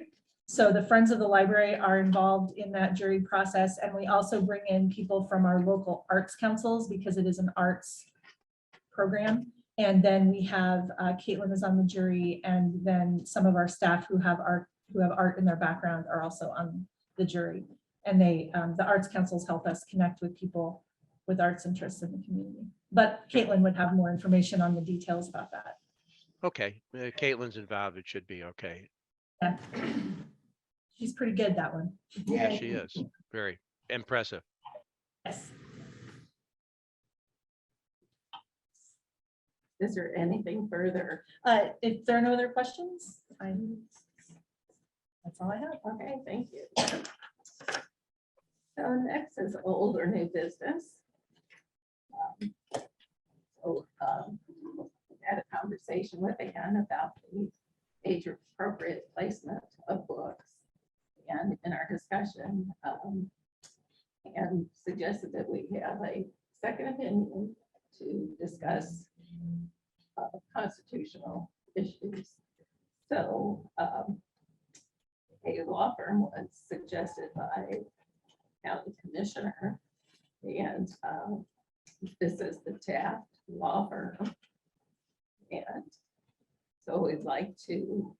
So the Friends of the Library are involved in that jury process, and we also bring in people from our local arts councils because it is an arts program. And then we have Caitlin is on the jury, and then some of our staff who have art in their background are also on the jury. And the arts councils help us connect with people with arts interests in the community. But Caitlin would have more information on the details about that. Okay, Caitlin's involved. It should be okay. Yeah. She's pretty good, that one. Yeah, she is. Very impressive. Yes. Is there anything further? If there are no other questions, that's all I have. Okay, thank you. So next is old or new business. Had a conversation with Ann about the age appropriate placement of books, and in our discussion, and suggested that we have a second opinion to discuss constitutional issues. So a law firm was suggested by county commissioner, and this is the Taft law firm. And so we'd like to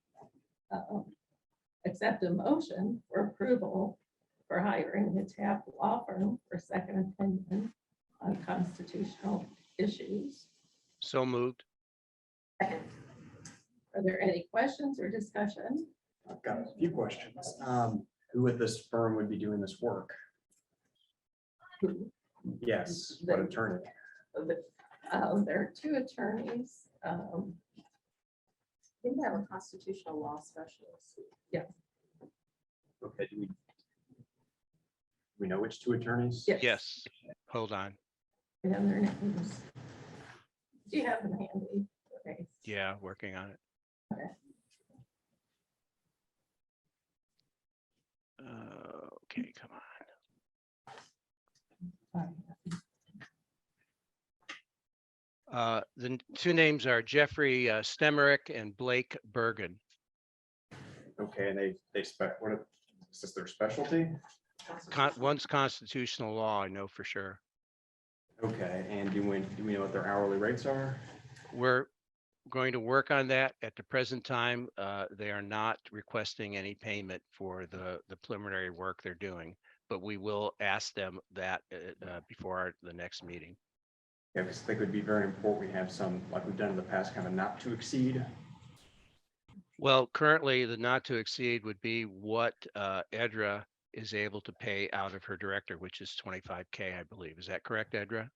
accept a motion for approval for hiring the Taft law firm for second opinion on constitutional issues. So moved. Are there any questions or discussion? I've got a few questions. Who at this firm would be doing this work? Yes, what attorney? There are two attorneys. I think they have a constitutional law specialist. Yeah. Okay, do we know which two attorneys? Yes, hold on. And their names. Do you have them handy? Okay. Yeah, working on it. Okay, come on. The two names are Jeffrey Stemerick and Blake Bergen. Okay, and they is this their specialty? One's constitutional law, I know for sure. Okay, and do we know what their hourly rates are? We're going to work on that. At the present time, they are not requesting any payment for the preliminary work they're doing, but we will ask them that before the next meeting. Yeah, because I think it would be very important we have some, like we've done in the past, kind of not to exceed. Well, currently, the not to exceed would be what Edra is able to pay out of her director, which is $25K, I believe. Is that correct, Edra?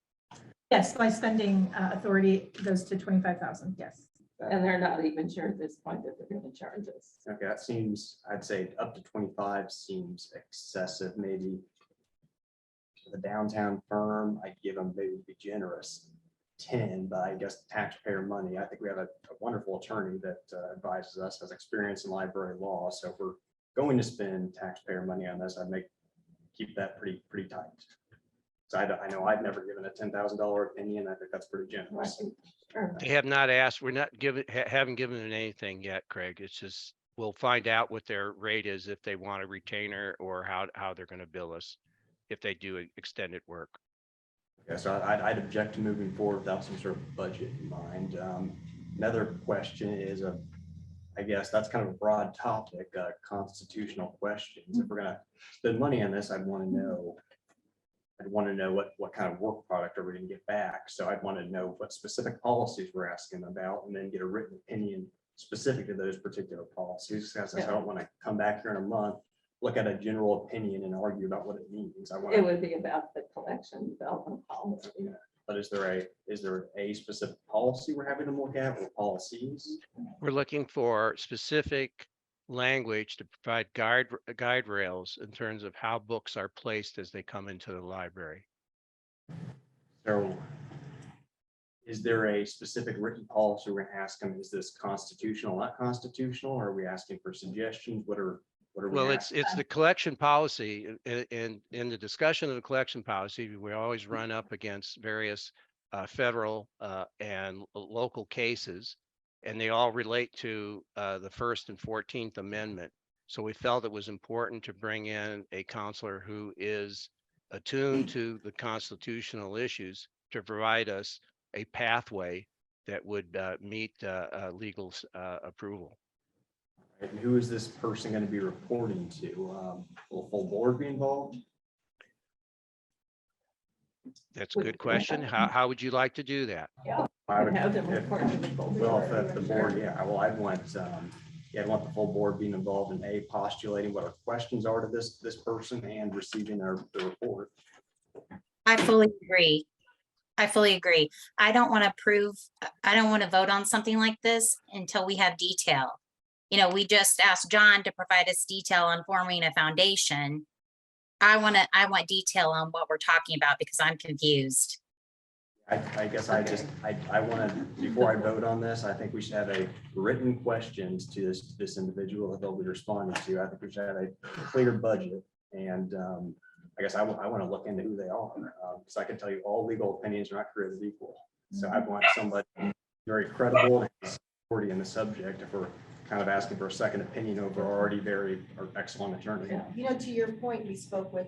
Yes, my spending authority goes to 25,000, yes. And they're not even sure at this point that they're going to charge us. Okay, that seems, I'd say up to 25 seems excessive, maybe. For the downtown firm, I'd give them, maybe be generous, 10, but I guess taxpayer money. I think we have a wonderful attorney that advises us, has experience in library law. So if we're going to spend taxpayer money on this, I'd keep that pretty tight. So I know I've never given a $10,000 opinion. I think that's pretty generous. They have not asked, we're not haven't given them anything yet, Craig. It's just, we'll find out what their rate is if they want a retainer or how they're going to bill us if they do extended work. Yeah, so I'd object to moving forward without some sort of budget in mind. Another question is, I guess that's kind of a broad topic, constitutional questions. If we're going to spend money on this, I'd want to know what kind of work product are we going to get back. So I'd want to know what specific policies we're asking about and then get a written opinion specific to those particular policies. Because I don't want to come back here in a month, look at a general opinion and argue about what it means. It would be about the collection development policy. But is there a specific policy we're having to look at or policies? We're looking for specific language to provide guide rails in terms of how books are placed as they come into the library. So is there a specific written policy we're going to ask them? Is this constitutional, not constitutional? Or are we asking for suggestions? What are we Well, asking? it's the collection policy. In the discussion of the collection policy, we always run up against various federal and local cases, and they all relate to the First and 14th Amendment. So we felt it was important to bring in a counselor who is attuned to the constitutional issues to provide us a pathway that would meet legal approval. And who is this person going to be reporting to? Will full board be involved? That's a good question. How would you like to do that? Yeah. I would have them report to the full Well, board. if the board, yeah, well, I'd want the full board being involved in postulating what our questions are to this person and receiving the report. I fully agree. I don't want to vote on something like this until we have detail. You know, we just asked John to provide us detail on forming a foundation. I want detail on what we're talking about because I'm confused. I guess I want to, before I vote on this, I think we should have a written questions to this individual that they'll be responding to. I think we should have a clear budget. And I guess I want to look into who they are, because I can tell you all legal opinions are not created equal. So I want somebody very credible and authority in the subject if we're kind of asking for a second opinion over already very excellent attorney. You know, to your point, we spoke with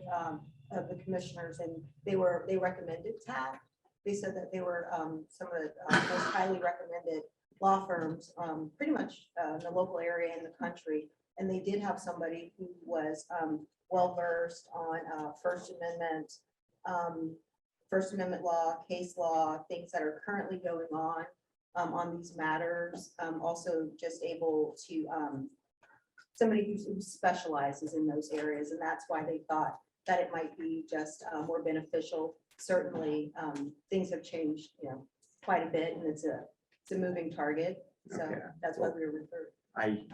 the commissioners and they recommended TAP. They said that they were some of the most highly recommended law firms, pretty much in the local area in the country. And they did have somebody who was well-versed on First Amendment law, case law, things that are currently going on these matters. Also just able to, somebody who specializes in those areas. And that's why they thought that it might be just more beneficial. Certainly, things have changed, quite a bit, and it's a moving target. So Okay. that's why we were referred. I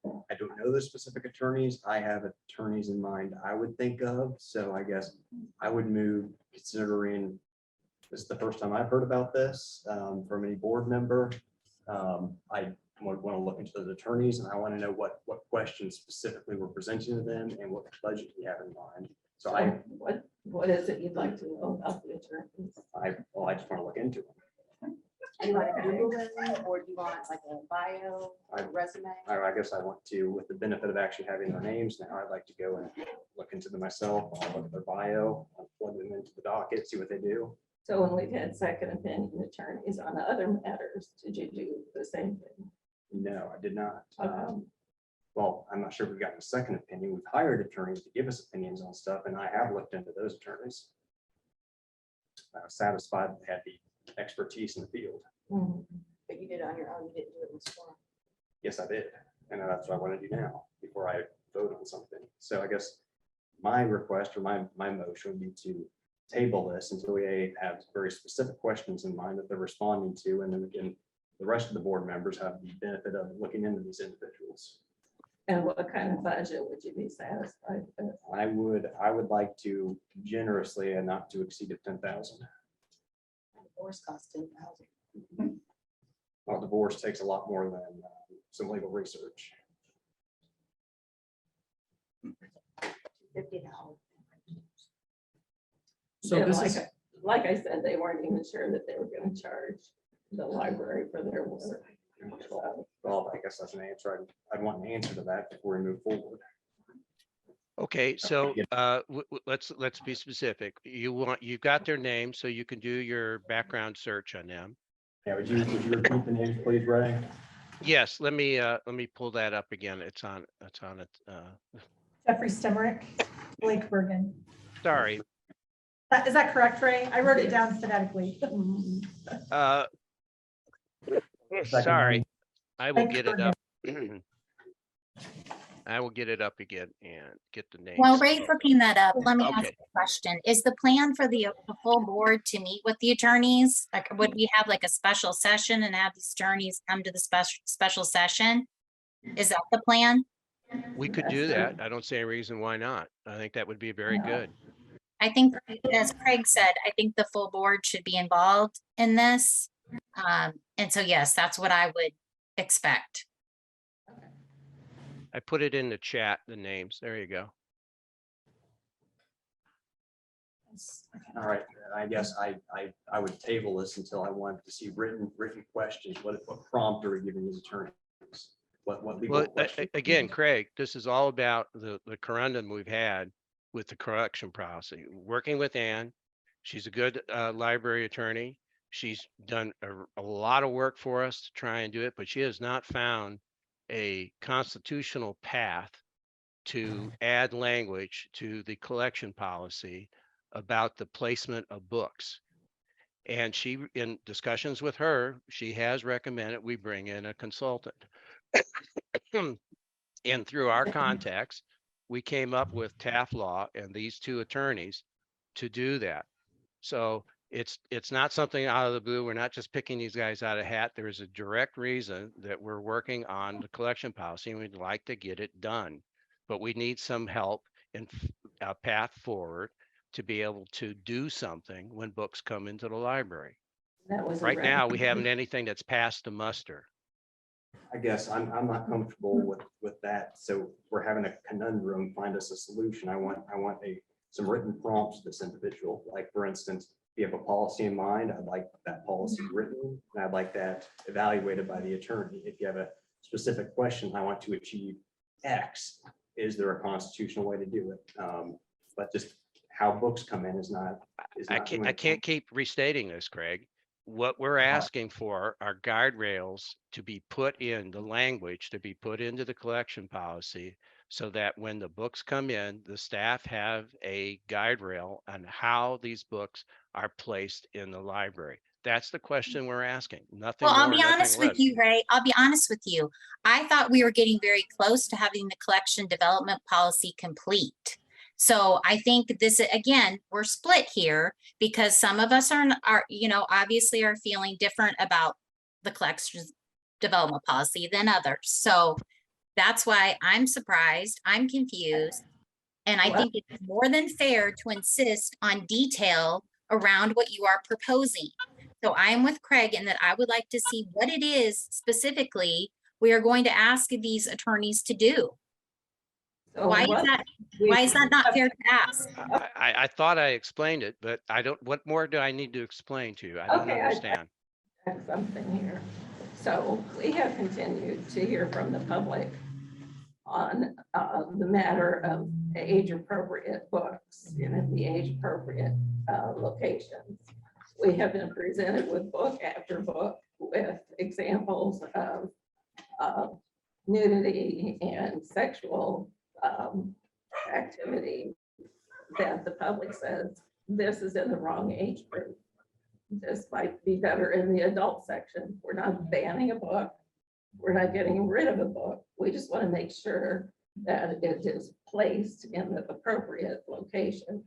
I don't know the specific attorneys. I have attorneys in mind I would think of. So I guess I would move, considering this is the first time I've heard about this from any board member. I want to look into those attorneys, and I want to know what questions specifically we're presenting to them and what budget we have in mind. So what is it you'd like to know about the attorneys? I just want to look into it. Do you want to Google them, or do you want like a bio, a resume? I guess I want to, with the benefit of actually having their names now, I'd like to go and look into them myself. I'll look at their bio, I'll plug them into the docket, see what they do. So when we've had second opinion attorneys on other matters, did you do the same thing? No, I did not. Okay. Well, I'm not sure if we've gotten a second opinion. We've hired attorneys to give us opinions on stuff, and I have looked into those attorneys. I was satisfied they had the expertise in the field. But you did it on your own, you didn't do it in this forum. Yes, I did. And that's what I want to do now before I vote on something. So I guess my request or my motion would be to table this until we have very specific questions in mind that they're responding to. And then again, the rest of the board members have the benefit of looking into these individuals. And what kind of budget would you be satisfied with? I would like to generously and not to exceed 10,000. Divorce costs 10,000. Well, divorce takes a lot more than some legal research. $50. So Yeah, this is, like I said, they weren't even sure that they were going to charge the library for their work. So, Well, I guess that's an answer. I'd want an answer to that before we move forward. Okay, so let's be specific. You've got their names, so you can do your background search on them. Yeah, would you repeat the names, please, Ray? Yes, let me pull that up again. It's on it. Jeffrey Stemerick, Blake Bergen. Sorry. Is that correct, Ray? I wrote it down phonetically. Sorry, I will Thanks, get it up. I will get it up again and get the name. While Ray's looking that up, let me ask Okay. a question. Is the plan for the full board to meet with the attorneys? Like, would we have like a special session and have these attorneys come to the special session? Is that the plan? We could do that. I don't see any reason why not. I think that would be very good. I think, as Craig said, I think the full board should be involved in this. And so, yes, that's what I would expect. I put it in the chat, the names. There you go. All right, I guess I would table this until I wanted to see written questions. What prompt are we giving these attorneys? What legal Well, questions? again, Craig, this is all about the corundum we've had with the collection policy. Working with Ann, she's a good library attorney. She's done a lot of work for us to try and do it, but she has not found a constitutional path to add language to the collection policy about the placement of books. And she, in discussions with her, she has recommended we bring in a consultant. And through our contacts, we came up with Taft Law and these two attorneys to do that. So it's not something out of the blue. We're not just picking these guys out of hat. There is a direct reason that we're working on the collection policy and we'd like to get it done. But we need some help in a path forward to be able to do something when books come into the library. that was a Right now, we recommendation. haven't anything that's passed the muster. I guess I'm not comfortable with that. So we're having a conundrum, find us a solution. I want some written prompts to this individual. Like, for instance, if you have a policy in mind, I'd like that policy written, and I'd like that evaluated by the attorney. If you have a specific question, I want to achieve X, is there a constitutional way to do it? But just how books come in is not. I can't keep restating this, Craig. What we're asking for are guardrails to be put in, the language to be put into the collection policy so that when the books come in, the staff have a guide rail on how these books are placed in the library. That's the question we're asking. Nothing Well, I'll more, be nothing honest with less. you, Ray. I'll be honest with you. I thought we were getting very close to having the collection development policy complete. So I think this, again, we're split here because some of us are, obviously are feeling different about the collection development policy than others. So That's why I'm surprised, I'm confused. And I think it's more than fair to insist on detail around what you are proposing. So I am with Craig in that I would like to see what it is specifically we are going to ask these attorneys to do. So Why what is that not fair to ask? I thought I explained it, but I don't, what more do I need to explain to you? I don't Okay, understand. I have something here. So we have continued to hear from the public on the matter of age-appropriate books in the age-appropriate locations. We have been presented with book after book with examples of nudity and sexual activity that the public says this is in the wrong age group. This might be better in the adult section. We're not banning a book. We're not getting rid of a book. We just want to make sure that it is placed in the appropriate location.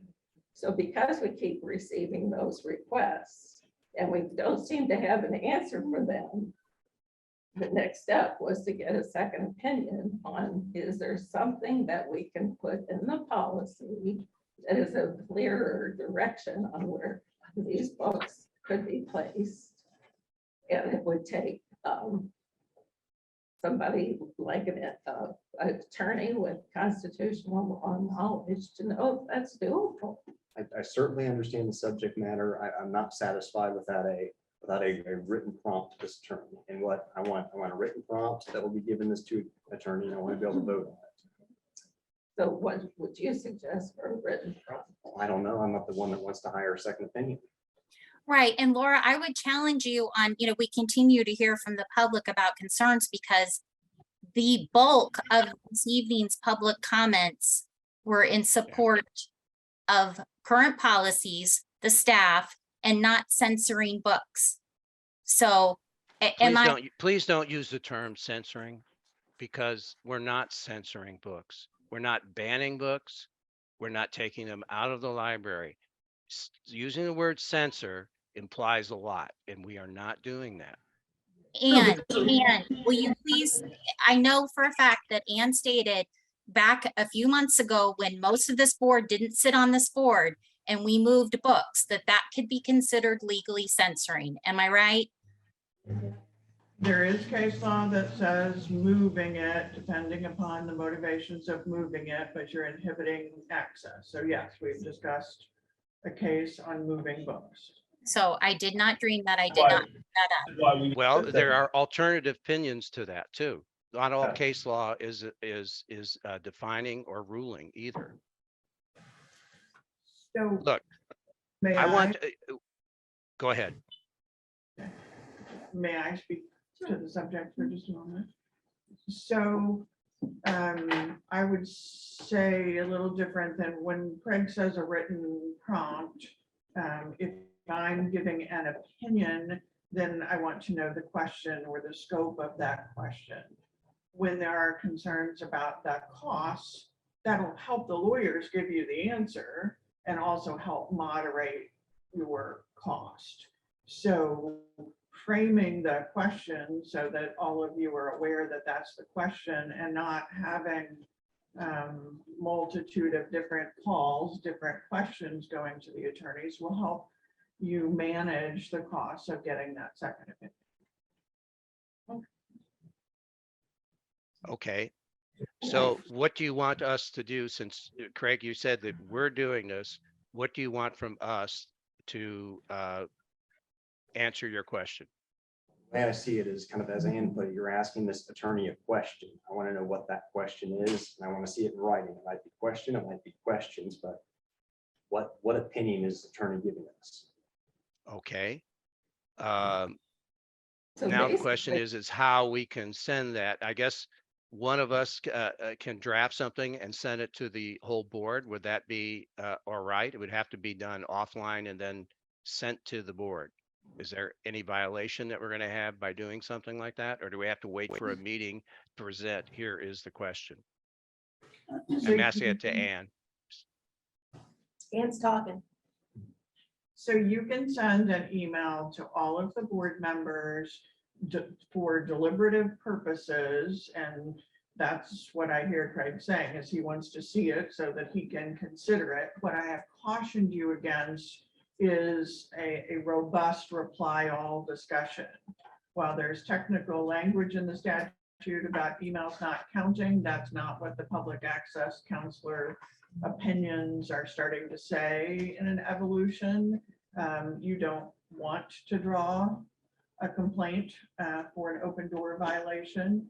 So because we keep receiving those requests and we don't seem to have an answer for them, the next step was to get a second opinion on, is there something that we can put in the policy that is a clearer direction on where these books could be placed? And it would take somebody like an attorney with constitutional law knowledge to know if that's doable. I certainly understand the subject matter. I'm not satisfied without a written prompt to this attorney. And what I want a written prompt that will be given this to attorney, and I want to be able to vote on it. So what would you suggest for a written prompt? I don't know. I'm not the one that wants to hire a second opinion. Right. And Laura, I would challenge you on, we continue to hear from the public about concerns because the bulk of this evening's public comments were in support of current policies, the staff, and not censoring books. So Please don't use the term censoring, because we're not censoring books. We're not banning books. We're not taking them out of the library. Using the word censor implies a lot, and we are not doing that. And will you please, I know for a fact that Ann stated back a few months ago when most of this board didn't sit on this board and we moved books, that could be considered legally censoring. Am I right? There is case law that says moving it, depending upon the motivations of moving it, but you're inhibiting access. So yes, we've discussed a case on moving books. So I did not dream that. I did not make that up. Well, there are alternative opinions to that too. Not all case law is defining or ruling either. So look, go ahead. May I speak to the subject for just a moment? So I would say a little different than when Craig says a written prompt. If I'm giving an opinion, then I want to know the question or the scope of that question. When there are concerns about that cost, that'll help the lawyers give you the answer and also help moderate your cost. So framing the question so that all of you are aware that that's the question and not having multitude of different calls, different questions going to the attorneys will help you manage the cost of getting that second opinion. Okay. So what do you want us to do, since Craig, you said that we're doing this, what do you want from us to answer your question? The way I see it is kind of as an input, you're asking this attorney a question. I want to know what that question is, and I want to see it in writing. It might be question, it might be questions, but what opinion is the attorney giving us? Okay. So Now the question is how we can send that. I guess one of us can draft something and send it to the whole board. Would that be all right? It would have to be done offline and then sent to the board. Is there any violation that we're going to have by doing something like that? Or do we have to wait for a meeting to present? Here is the question. I'm asking it to Ann. Ann's talking. So you can send an email to all of the board members for deliberative purposes and That's what I hear Craig saying, is he wants to see it so that he can consider it. What I have cautioned you against is a robust reply all discussion. While there's technical language in the statute about emails not counting, that's not what the public access counselor opinions are starting to say in an evolution. You don't want to draw a complaint for an open door violation.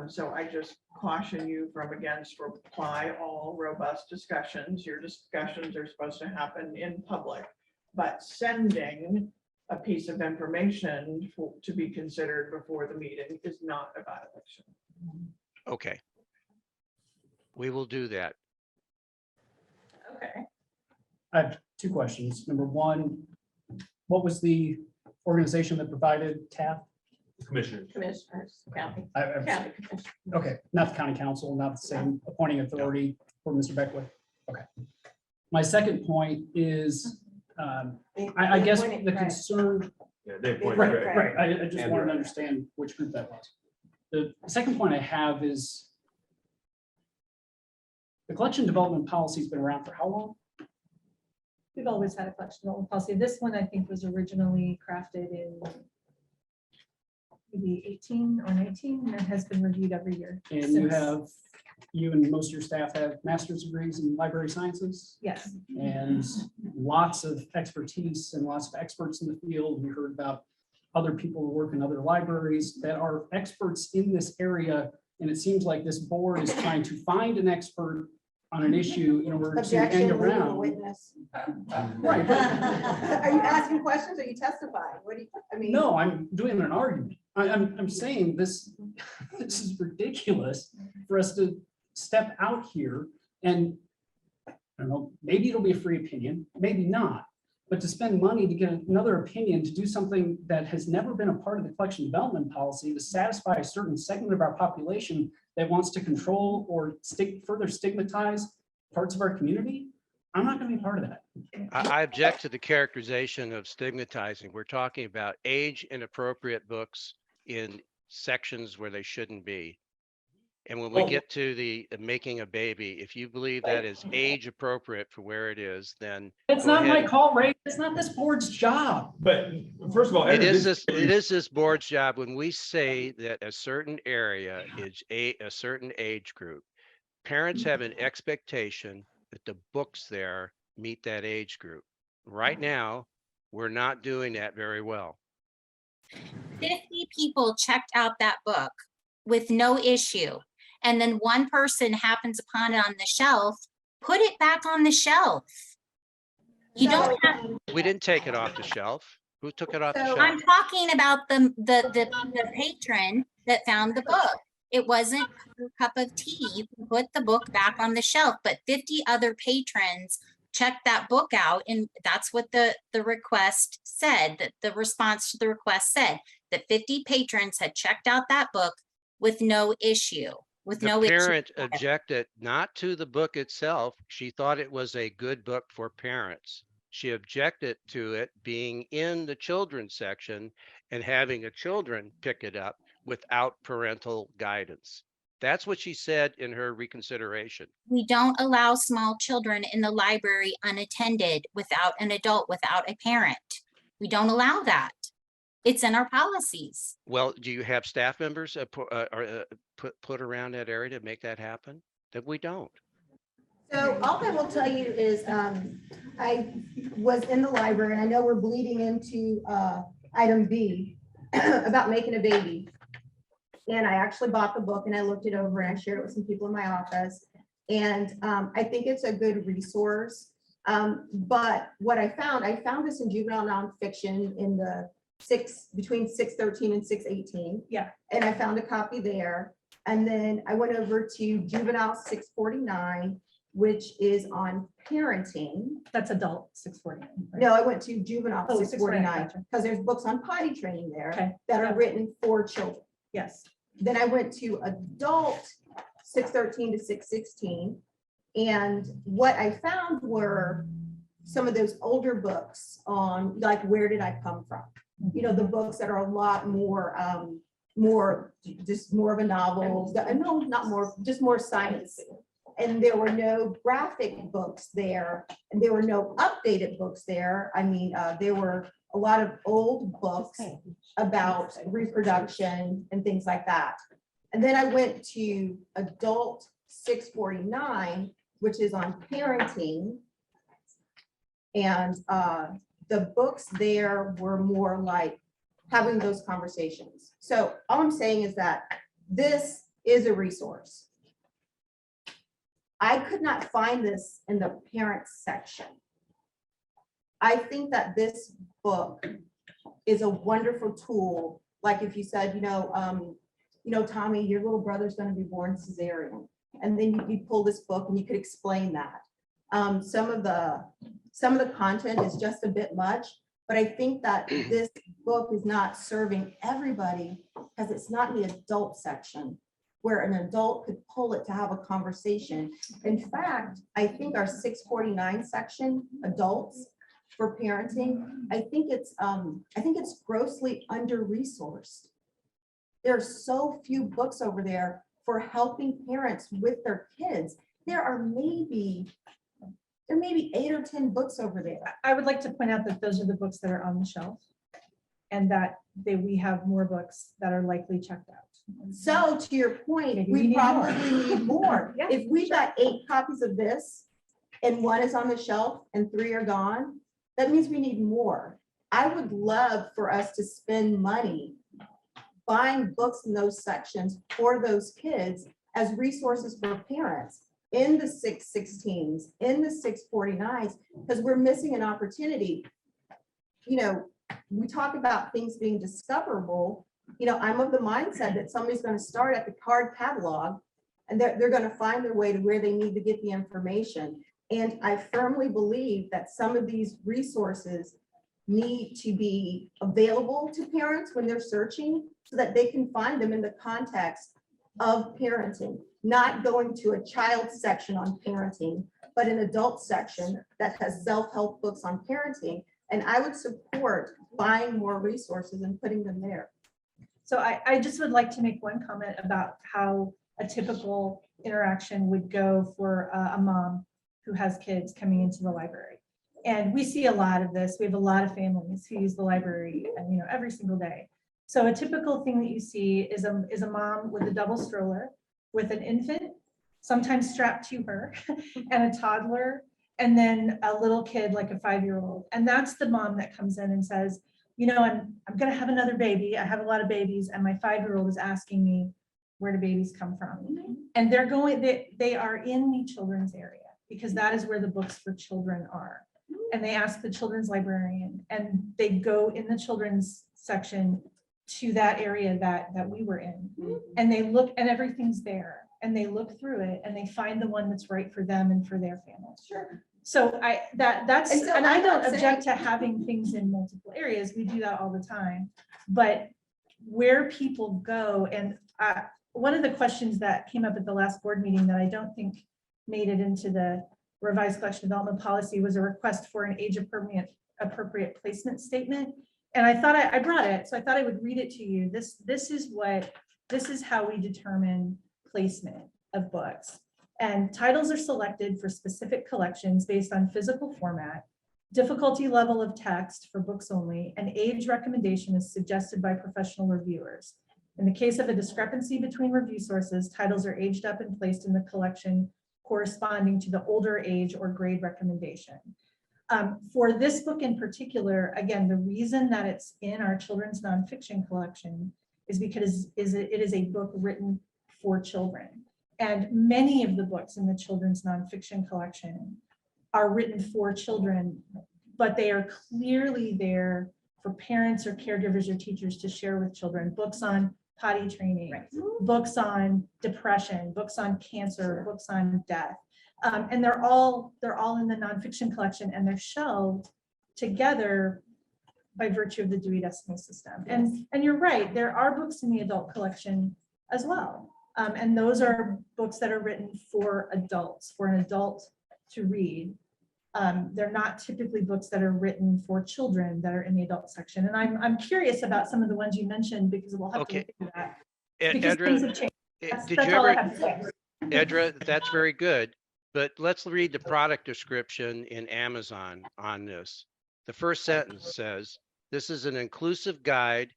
So I just caution you from against reply all robust discussions. Your discussions are supposed to happen in public, but sending a piece of information to be considered before the meeting is not a violation. Okay. We will do that. Okay. I have two questions. Number one, what was the organization that provided TAF? Commissioners. Commissioners, county, I- county commissioners. Okay, not the county council, not the same appointing authority for Mr. Beckwith. Okay. My second point is, I guess the concern. Yeah, they appointed Right, Greg. right. I just And wanted to Greg. understand which group that was. The second point I have is the collection development policy's been around for how long? We've always had a collection development policy. This one, I think, was originally crafted in maybe 18 or 19 and has been reviewed every year. And you since. have, you and most of your staff have master's degrees in library sciences Yes. and lots of expertise and lots of experts in the field. We heard about other people who work in other libraries that are experts in this area. And it seems like this board is trying to find an expert on an issue in order to Objection, end leaving the around. witness. Right. Are you asking questions or are you testifying? What do you, I mean? No, I'm doing an argument. I'm saying this is ridiculous for us to step out here and, I don't know, maybe it'll be a free opinion, maybe not. But to spend money to get another opinion to do something that has never been a part of the collection development policy to satisfy a certain segment of our population that wants to control or further stigmatize parts of our community, I'm not going to be part of that. I object to the characterization of stigmatizing. We're talking about age inappropriate books in sections where they shouldn't be. And when we Well- get to the making a baby, if you believe that is age appropriate for where it is, then It's go not ahead. my call, Ray. It's not this board's job. But first of all, It is this board's job when we say that a certain area is a certain age group. Parents have an expectation that the books there meet that age group. Right now, we're not doing that very well. 50 people checked out that book with no issue. And then one person happens upon it on the shelf, put it back on the shelf. You don't have, We didn't take it off the shelf. Who took it off the shelf? I'm talking about the patron that found the book. It wasn't her cup of tea. You put the book back on the shelf, but 50 other patrons checked that book out. And that's what the request said, that the response to the request said, that 50 patrons had checked out that book with no issue, with no The issue. parent objected not to the book itself. She thought it was a good book for parents. She objected to it being in the children's section and having a children pick it up without parental guidance. That's what she said in her reconsideration. We don't allow small children in the library unattended without an adult, without a parent. We don't allow that. It's in our policies. Well, do you have staff members put around that area to make that happen? That we don't. So all I will tell you is, I was in the library, and I know we're bleeding into item B about making a baby. And I actually bought the book and I looked it over and I shared it with some people in my office. And I think it's a good resource. But what I found this in juvenile nonfiction in the between 613 and 618. Yeah. And I found a copy there. And then I went over to juvenile 649, which is on parenting. That's adult 649. right? No, I went to juvenile Oh, 649 gotcha. because there's books on potty training there Okay. that are Yeah. written for children. Yes. Then I went to adult 613 to 616. And what I found were some of those older books on like, where did I come from? You know, the books that are a lot more just more of a novel, no, not more, just more science. And there were no graphic books there, and there were no updated books there. I mean, there were a lot of old books about reproduction and things like that. And then I went to adult 649, which is on parenting. And the books there were more like having those conversations. So all I'm saying is that this is a resource. I could not find this in the parents section. I think that this book is a wonderful tool. Like if you said, Tommy, your little brother's going to be born cesarean, and then you pull this book and you could explain that. Some of the content is just a bit much, but I think that this book is not serving everybody because it's not in the adult section, where an adult could pull it to have a conversation. In fact, I think our 649 section, adults for parenting, I think it's grossly under-resourced. There are so few books over there for helping parents with their kids. There may be 8 or 10 books over there. I would like to point out that those are the books that are on the shelf, and that we have more books that are likely checked out. So to your point, Maybe we need probably more. need more. Yeah, If we got 8 copies of this and 1 is on the shelf and 3 are gone, that means we need more. I would love for us to spend money buying books in those sections for those kids as resources for parents in the 616s, in the 649s, because we're missing an opportunity. We talk about things being discoverable. I'm of the mindset that somebody's going to start at the card catalog, and they're going to find their way to where they need to get the information. And I firmly believe that some of these resources need to be available to parents when they're searching, so that they can find them in the context of parenting, not going to a child section on parenting, but an adult section that has self-help books on parenting. And I would support buying more resources and putting them there. So I just would like to make one comment about how a typical interaction would go for a mom who has kids coming into the library. And we see a lot of this. We have a lot of families who use the library, every single day. So a typical thing that you see is a mom with a double stroller with an infant, sometimes strapped to her, and a toddler, and then a little kid like a 5-year-old. And that's the mom that comes in and says, I'm going to have another baby. I have a lot of babies, and my 5-year-old is asking me, where do babies come from? And they are in the children's area, because that is where the books for children are. And they ask the children's librarian, and they go in the children's section to that area that we were in. And they look, and everything's there, and they look through it, and they find the one that's right for them and for their family. Sure. So I don't I'm not object to having things in multiple areas. We do that all the time. But where people go, and one of the questions that came up at the last board meeting that I don't think made it into the revised collection development policy was a request for an age appropriate placement statement. And I thought I brought it, so I thought I would read it to you. This is how we determine placement of books. And titles are selected for specific collections based on physical format, difficulty level of text for books only, and age recommendation is suggested by professional reviewers. In the case of a discrepancy between review sources, titles are aged up and placed in the collection corresponding to the older age or grade recommendation. For this book in particular, again, the reason that it's in our children's nonfiction collection is because it is a book written for children. And many of the books in the children's nonfiction collection are written for children, but they are clearly there for parents or caregivers or teachers to share with children. Books on potty training, books on depression, books on cancer, books on death. And they're all in the nonfiction collection, and they're shelved together by virtue of the Dewey Decimal System. And you're right, there are books in the adult collection as well. And those are books that are written for adults, for an adult to read. They're not typically books that are written for children that are in the adult section. And I'm curious about some of the ones you mentioned because we'll have to Okay. look into that. Because Edra, things have changed. did That's you all I ever, have to say. Edra, that's very good, but let's read the product description in Amazon on this. The first sentence says, this is an inclusive guide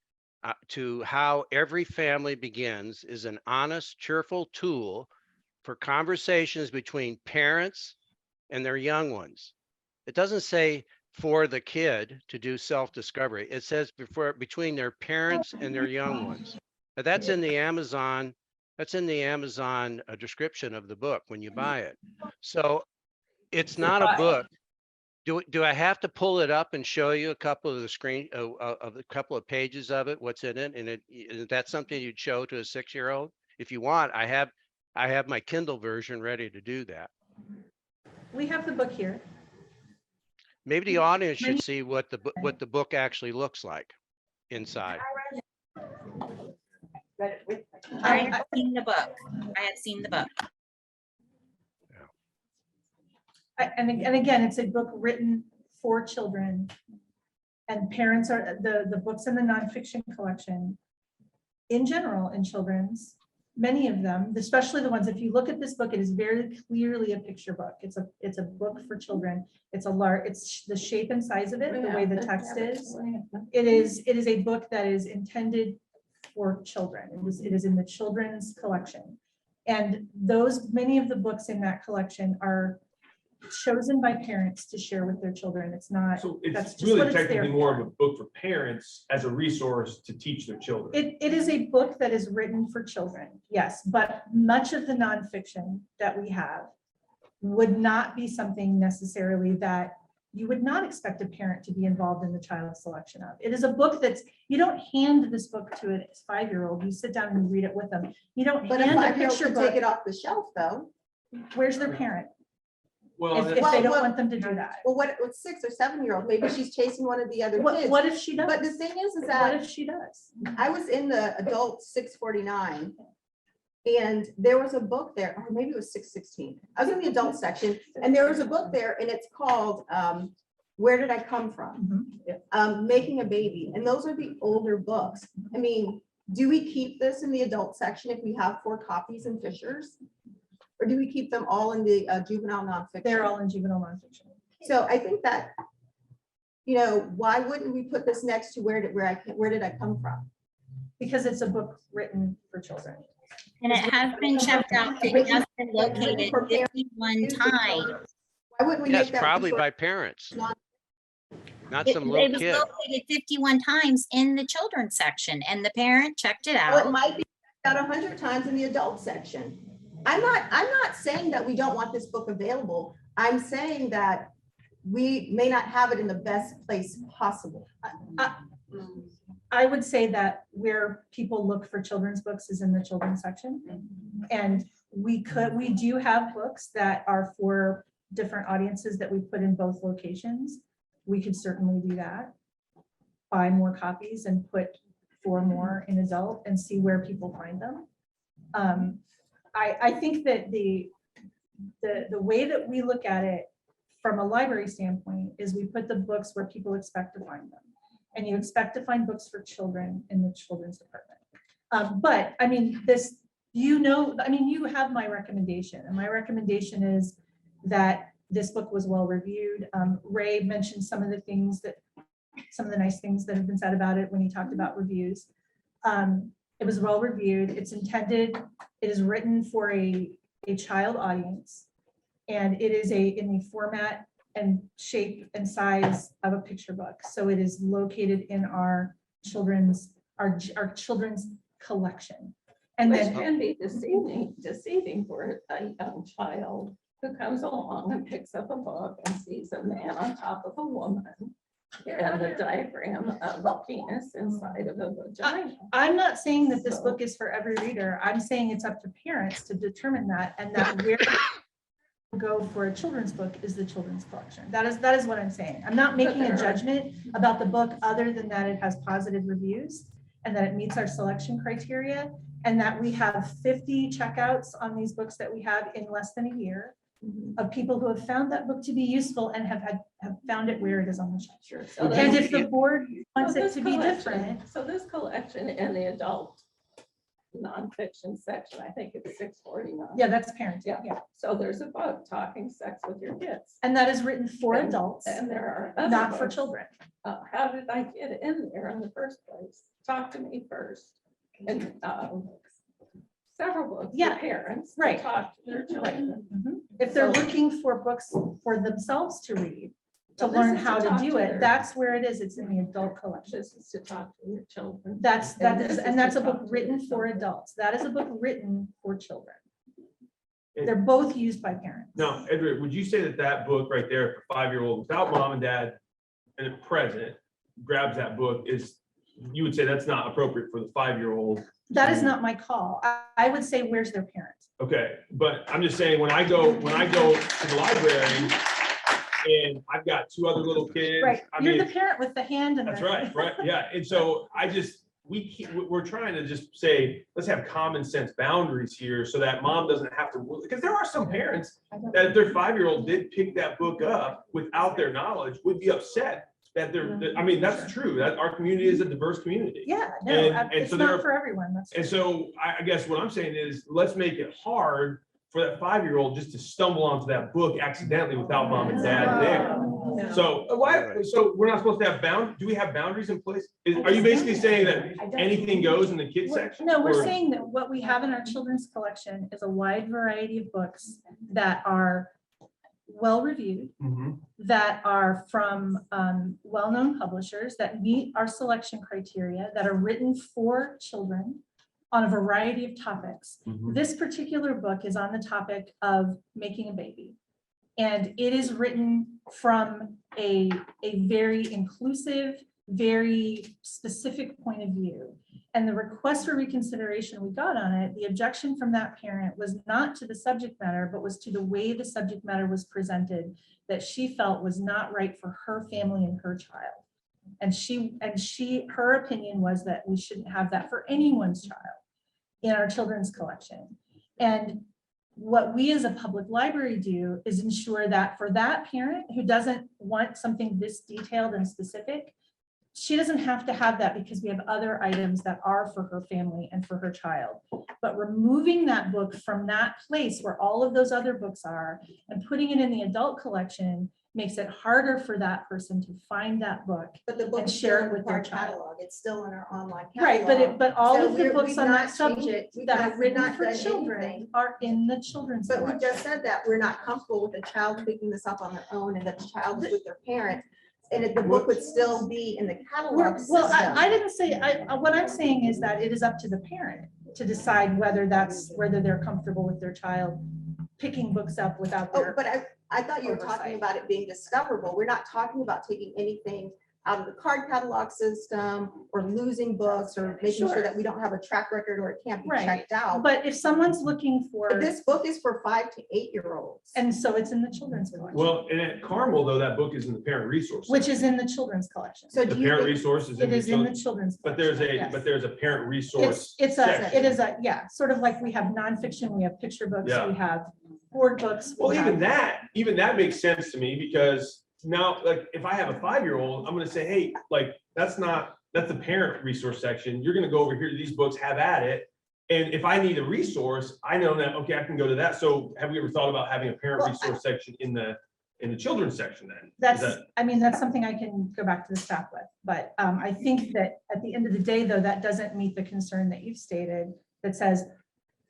to how every family begins, is an honest, cheerful tool for conversations between parents and their young ones. It doesn't say for the kid to do self-discovery. It says between their parents and their young ones. Now, that's in the Amazon description of the book when you buy it. So it's not a book. Do I have to pull it up and show you a couple of the of a couple of pages of it, what's in it? And is that something you'd show to a 6-year-old? If you want, I have my Kindle version ready to do that. We have the book here. Maybe the audience should see what the book actually looks like inside. I have seen the book. I have seen the book. And again, it's a book written for children. And parents are, the books in the nonfiction collection, in general, in children's, many of them, especially the ones, if you look at this book, it is very clearly a picture book. It's a book for children. It's the shape and size of it, the way the text is. It is a book that is intended for children. It is in the children's collection. And many of the books in that collection are chosen by parents to share with their children. It's not, So that's it's just what really it's there technically more for. of a book for parents as a resource to teach their children. It is a book that is written for children, yes, but much of the nonfiction that we have would not be something necessarily that you would not expect a parent to be involved in the child's selection of. It is a book you don't hand this book to a 5-year-old, you sit down and you read it with them. You don't But a hand a 5-year-old picture could book. take it off the shelf, though. Where's their parent? Well, If they don't want them to do that. Well, what 6 or 7-year-old, maybe she's chasing one of the other kids. What if she does? But the thing is What that if she does? I was in the adult 649 and there was a book there, or maybe it was 616. I was in the adult section and there was a book there and it's called Where Did I Come From? Making a Baby. And those are the older books. I mean, do we keep this in the adult section if we have 4 copies in Fisher's? Or do we keep them all in the juvenile nonfiction? They're all in juvenile nonfiction. So I think that, why wouldn't we put this next to Where Did I Come From? Because it's a book written for children. And it has been checked out. It has been located 51 times. Why wouldn't we Yes, make that? probably by parents, not It some little was kid. located 51 times in the children's section and the parent checked it Well, it out. might be about 100 times in the adult section. I'm not saying that we don't want this book available. I'm saying that we may not have it in the best place possible. I would say that where people look for children's books is in the children's section. And we do have books that are for different audiences that we put in both locations. We could certainly do that. Buy more copies and put 4 more in adult and see where people find them. I think that the way that we look at it from a library standpoint is we put the books where people expect to find them. And you expect to find books for children in the children's department. But I mean, you have my recommendation, and my recommendation is that this book was well reviewed. Ray mentioned some of the nice things that have been said about it when he talked about reviews. It was well reviewed. It is written for a child audience, and it is in the format and shape and size of a picture book. So it is located in our children's collection. And Which then can be deceiving for a young child who comes along and picks up a book and sees a man on top of a woman and the diagram of a penis inside of a vagina. I'm not saying that this book is for every reader. I'm saying it's up to parents to determine that, and that where go for a children's book is the children's collection. That is what I'm saying. I'm not making a judgment about the book other than that it has positive reviews and that it meets our selection criteria, and that we have 50 checkouts on these books that we have in less than a year. of people who have found that book to be useful and have found it where it is on the shelf. Sure. So And that's- if the board wants so it this to be collection- different, So this collection and the adult nonfiction section, I think it's 649. yeah, that's parenting, Yeah. yeah. So there's a book, Talking Sex with Your Kids. And that is written for And- adults, And there are other not for books. children. How did I get in there in the first place? Talk to me first. And several books Yeah, for parents to right. talk to their children. Mhm. If they're So- looking for books for themselves to read, to So this learn is how to talk do their- it, that's where it is. It's in the adult collection. This is to talk to your children. That's, And that this is, is and that's to a book talk to written your for children. adults. That is a book written for children. And- They're both used by parents. Now, Edward, would you say that that book right there for 5-year-old without mom and dad and at present grabs that book you would say that's not appropriate for the 5-year-old? That is not my call. I would say, where's their parent? Okay, but I'm just saying, when I go to the library and I've got 2 other little kids. Right, I you're mean, the parent with the hand and. that's right, yeah. And so we're trying to just say, let's have common sense boundaries here so that mom doesn't have to, because there are some parents that if their 5-year-old did pick that book up without their knowledge, would be upset that I mean, that's true, that our community is a diverse community. Yeah, no, And it's so not there- for everyone. That's. And so I guess what I'm saying is, let's make it hard for that 5-year-old just to stumble onto that book accidentally without mom and dad there. No. So so we're not supposed to have do we have boundaries in place? Are you basically saying that anything goes in the kids section? No, we're or- saying that what we have in our children's collection is a wide variety of books that are well-reviewed, Mhm. that are from well-known publishers that meet our selection criteria, that are written for children on a variety of topics. Mhm. This particular book is on the topic of making a baby. And it is written from a very inclusive, very specific point of view. And the request for reconsideration we got on it, the objection from that parent was not to the subject matter, but was to the way the subject matter was presented, that she felt was not right for her family and her child. And her opinion was that we shouldn't have that for anyone's child in our children's collection. And what we as a public library do is ensure that for that parent who doesn't want something this detailed and specific, she doesn't have to have that because we have other items that are for her family and for her child. But removing that book from that place where all of those other books are and putting it in the adult collection makes it harder for that person to find that book But the book and is share still it in with their our child. catalog. It's still in our online Right, catalog. but all So of the books we've on that not changed- subject we've that not- are we've written not for done children anything. are in the children's But we collection. just said that we're not comfortable with the child picking this up on their own and that the child is with their parent. And if the book would still be in the catalog Well, system. I didn't say, what I'm saying is that it is up to the parent to decide whether they're comfortable with their child picking books up without Oh, their. but I thought you were talking oversight. about it being discoverable. We're not talking about taking anything out of the card catalog system or losing books or making sure Sure. that we don't have a track record or it can't be Right. checked out. But if someone's looking for, But this book is for 5 to 8-year-olds. and so it's in the children's collection, Well, and at Carmel, though, that book is in the parent resource. which is in the children's collection. So The do you parent think, resource is It in is in the the, children's. but there's collection, a parent yes. resource. It section. is yeah, sort of like we have nonfiction, we have picture books, Yeah. we have board books. we Well, even have- that makes sense to me because now, like, if I have a 5-year-old, I'm gonna say, hey, like, that's the parent resource section. You're gonna go over here to these books, have at it. And if I need a resource, I know that, okay, I can go to that. So have we ever thought about having a parent Well, resource section in the children's section then? Is That's, that- I mean, that's something I can go back to the staff with, but I think that at the end of the day, though, that doesn't meet the concern that you've stated that says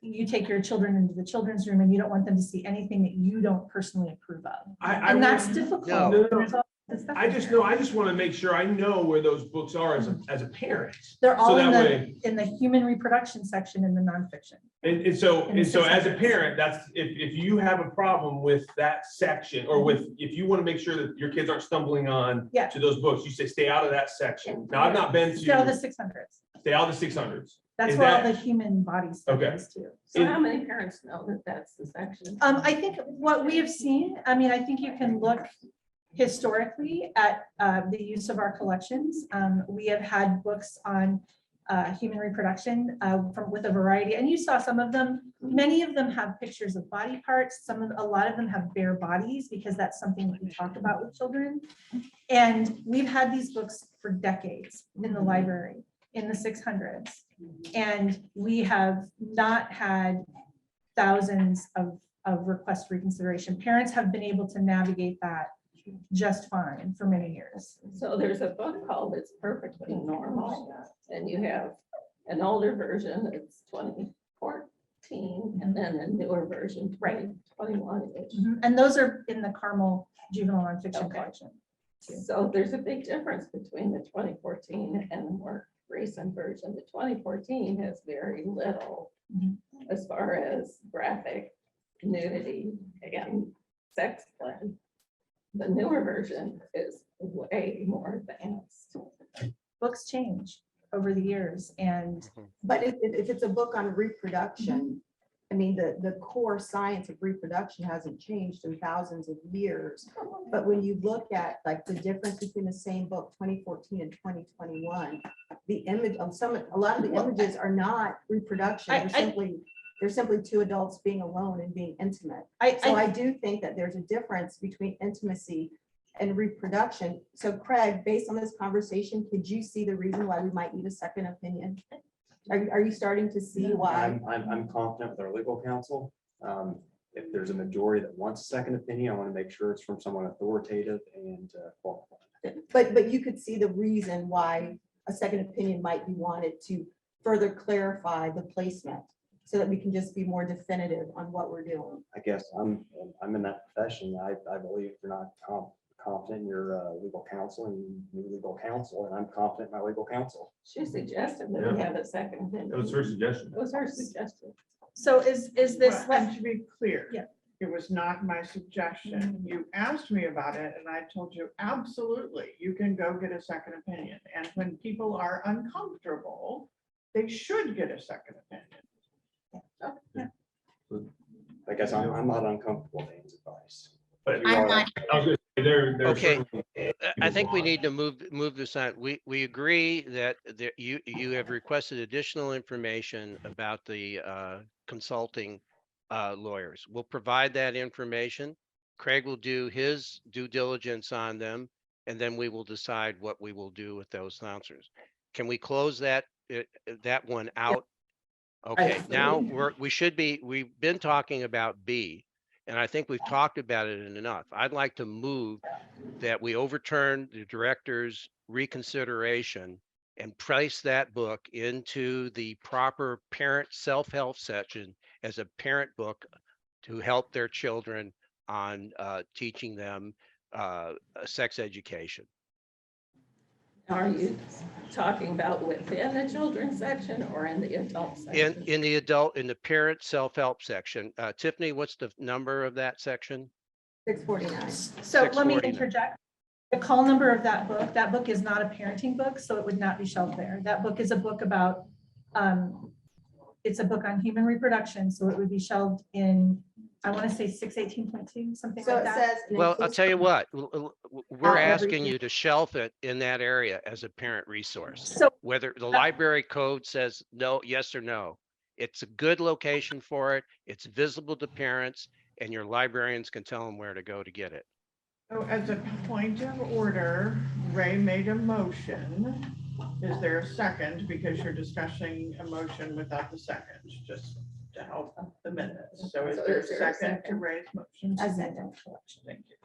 you take your children into the children's room and you don't want them to see anything that you don't personally approve of. And that's difficult. No. There's all this stuff I in just there. know, I just want to make sure I know where those books are as a parent. They're So all in that the, way- in the human reproduction section in the nonfiction. And so, In the as a 600s. parent, that's, if you have a problem with that section, or if you want to make sure that your kids aren't stumbling on Yeah. to those books, you say, stay out of that section. Now, I've not been So the to, 600s. stay out of the 600s. That's Is where all that- the human body stuff Okay. is too. So how many parents know that that's the section? I think what we have seen, I mean, I think you can look historically at the use of our collections. We have had books on human reproduction with a variety, and you saw some of them. Many of them have pictures of body parts. A lot of them have bare bodies because that's something that we talk about with children. And we've had these books for decades in the library in the 600s, and we have not had thousands of requests for reconsideration. Parents have been able to navigate that just fine for many years. So there's a book called It's Perfectly Normal, and you have an older version, it's 2014, and then a newer version, Right. 2021. And those are in the Carmel Juvenile Nonfiction Okay. Collection. So there's a big difference between the 2014 and the more recent version. The 2014 has very little as far as graphic nudity and sex play. The newer version is way more advanced. Books change over the years, and But if it's a book on reproduction, I mean, the core science of reproduction hasn't changed in thousands of years. But when you look at like the difference between the same book, 2014 and 2021, the image of a lot of the images are not reproduction. They're simply two adults being alone and being intimate. So I do think that there's a difference between intimacy and reproduction. So Craig, based on this conversation, could you see the reason why we might need a second opinion? Are you starting to see why? I'm confident with our legal counsel. If there's a majority that wants a second opinion, I want to make sure it's from someone authoritative and qualified. But you could see the reason why a second opinion might be wanted to further clarify the placement so that we can just be more definitive on what we're doing. I guess I'm in that profession. I believe you're not confident in your legal counsel and new legal counsel, and I'm confident in my legal counsel. She suggested that we have a second opinion. That was her suggestion. That was her suggestion. so is this, Well, and to be clear. Yeah. It was not my suggestion. You asked me about it and I told you, absolutely, you can go get a second opinion. And when people are uncomfortable, they should get a second opinion. I guess I'm not uncomfortable with Dan's advice. But I'm not. I was gonna say, there Okay. certainly- I think we need to move this on. We agree that you have requested additional information about the consulting lawyers. We'll provide that information. Craig will do his due diligence on them, and then we will decide what we will do with those answers. Can we close that one out? Okay, now we've been talking about B, and I think we've talked about it enough. I'd like to move that we overturn the director's reconsideration and place that book into the proper parent self-help section as a parent book to help their children on teaching them sex education. Are you talking about within the children's section or in the adult section? In the parent self-help section. Tiffany, what's the number of that section? 649. so let me 649. interject. The call number of that book is not a parenting book, so it would not be shelved there. That book is a book about, it's a book on human reproduction, so it would be shelved in, I want to say 618.2, something So like it that. says. and Well, I'll includes- tell you what, we're asking everything. you to shelf it in that area as a parent resource. So Whether the library code says no, yes or no, it's a good location for it. It's visible to parents, and your librarians can tell them where to go to get it. So as a point of order, Ray made a motion. Is there a second? Because you're discussing a motion without the second, just to help the minutes. So is So there a is there a second to second? Ray's motion? As an adult collection. Thank you.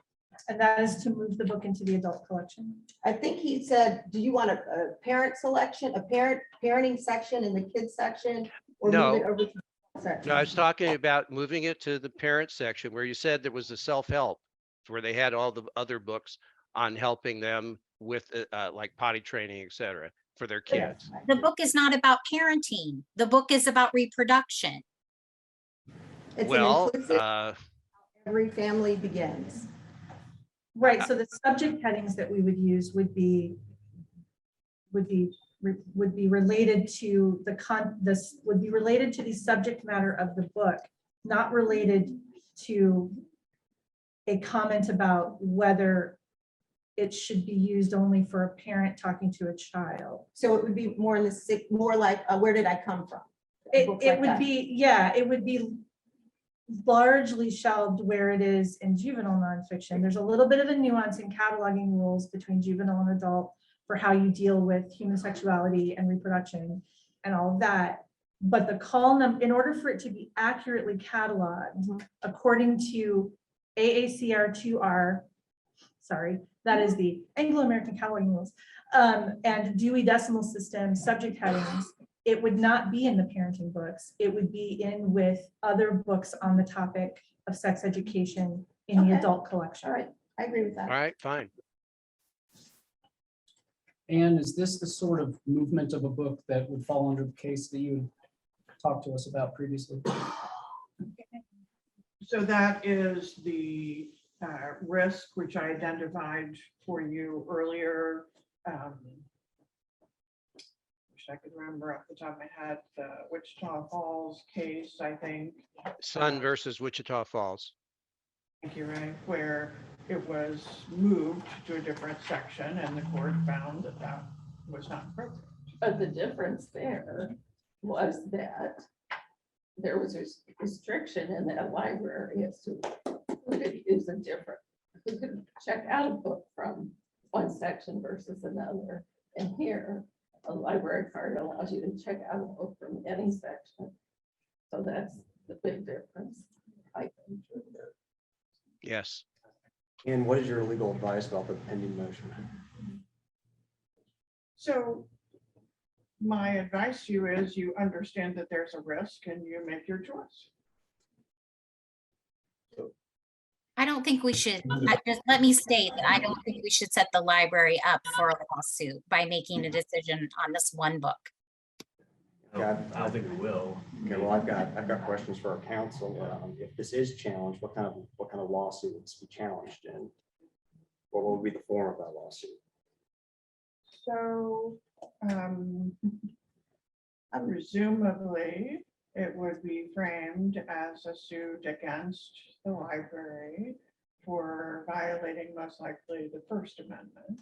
And that is to move the book into the adult collection. I think he said, do you want a parent selection, a parenting section in the kids section? Or move it No. over to the section? No, I was talking about moving it to the parent section where you said there was a self-help where they had all the other books on helping them with like potty training, et cetera, for their kids. The book is not about parenting. The book is about reproduction. It's an Well, inclusive, every family begins. Right, so the subject headings that we would use would be related to would be related to the subject matter of the book, not related to a comment about whether it should be used only for a parent talking to a child. So it would be more in the sick, more like, where did I come from? Books It like would that. be, yeah, it would be largely shelved where it is in juvenile nonfiction. There's a little bit of a nuance in cataloging rules between juvenile and adult for how you deal with human sexuality and reproduction and all of that. But the call number, in order for it to be accurately cataloged, according to AACR2R, sorry, that is the Anglo-American cataloging rules, and Dewey Decimal System subject headings, it would not be in the parenting books. It would be in with other books on the topic of sex education in the Okay. adult collection. All right, I agree with All that. right, fine. And is this the sort of movement of a book that would fall under the case that you talked to us about previously? So that is the risk which I identified for you earlier. Wish I could remember off the top of my head, the Wichita Falls case, I think. Sun versus Wichita Falls. Thank you, Ray, where it was moved to a different section and the court found that that was not appropriate. But the difference there was that there was a restriction in that library as to who could use a different, who could check out a book from one section versus another. And here, a library card allows you to check out a book from any section. So that's the big difference, I think. Yes. And what is your legal advice about the pending motion? So my advice to you is you understand that there's a risk and you make your choice. I don't think we should, let me state that I don't think we should set the library up for a lawsuit by making a decision on this one book. I don't think we will. Okay, well, I've got questions for our counsel. If this is challenged, what kind of lawsuit would this be challenged in? What would be the form of that lawsuit? So presumably it would be framed as a suit against the library for violating most likely the First Amendment.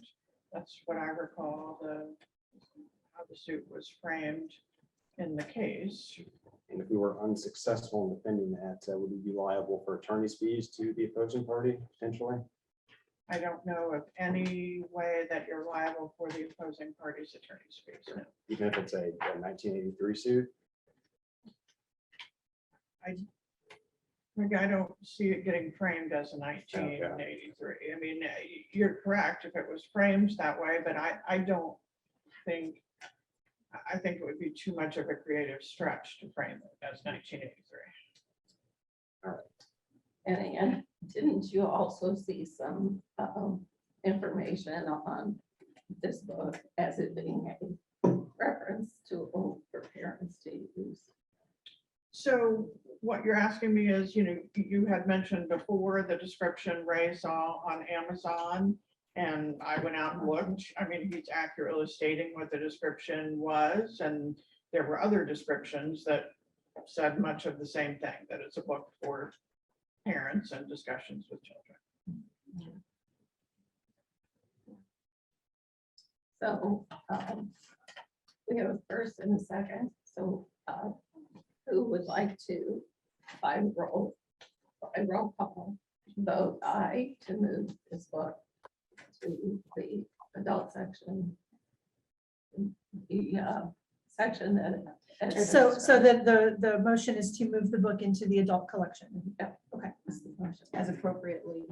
That's what I recall how the suit was framed in the case. And if we were unsuccessful in defending that, would we be liable for attorney's fees to the opposing party potentially? I don't know of any way that you're liable for the opposing party's attorney's fees. No. Even if it's a 1983 suit? I don't see it getting framed as a 1983. I mean, you're correct if it was framed that way, but I don't think, I think it would be too much of a creative stretch to frame it as 1983. All right. And didn't you also see some information on this book as it being a reference to for parents to use? So what you're asking me is, you had mentioned before the description Ray saw on Amazon, and I went out and looked. I mean, he's accurately stating what the description was, and there were other descriptions that said much of the same thing, that it's a book for parents and discussions with children. So we have a first and a second. So who would like to by roll call vote aye to move this book to the adult section? The section that. So the motion is to move the book into the adult collection. Yeah, okay. As appropriately,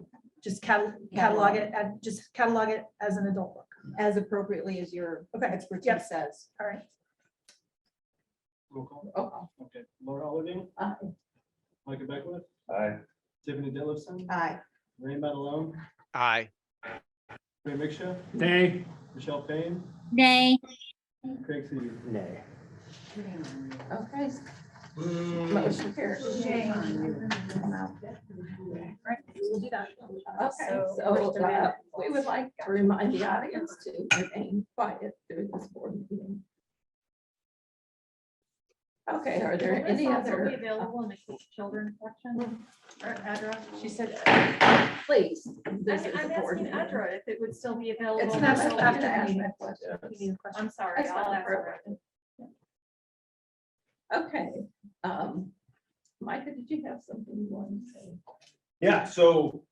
Just catalog it, just catalog it as an adult book. as appropriately as your expertise Yep. says. All right. Roll call. Oh, Okay, Laura Olivine, aye. Micah Beckwith, Aye. Tiffany Dillison, Aye. Ray Matalone, Aye. Ray Miksha, Nay. Michelle Payne, Nay. Craig Seaver. Nay. Okay. Motion carries. Right, we will do that. Okay, so we would like to remind the audience to remain quiet through this board meeting. Okay, are there Will this any also other? be available in the children section or Edra? She said. Please. this is I'm a board asking meeting. Edra if it would still be available. It's in not the my children's job to ask meeting. that question. You need a question. I'm sorry. That's I'll fine. ask her. Okay, Micah, did you have something you wanted to say? Yeah, so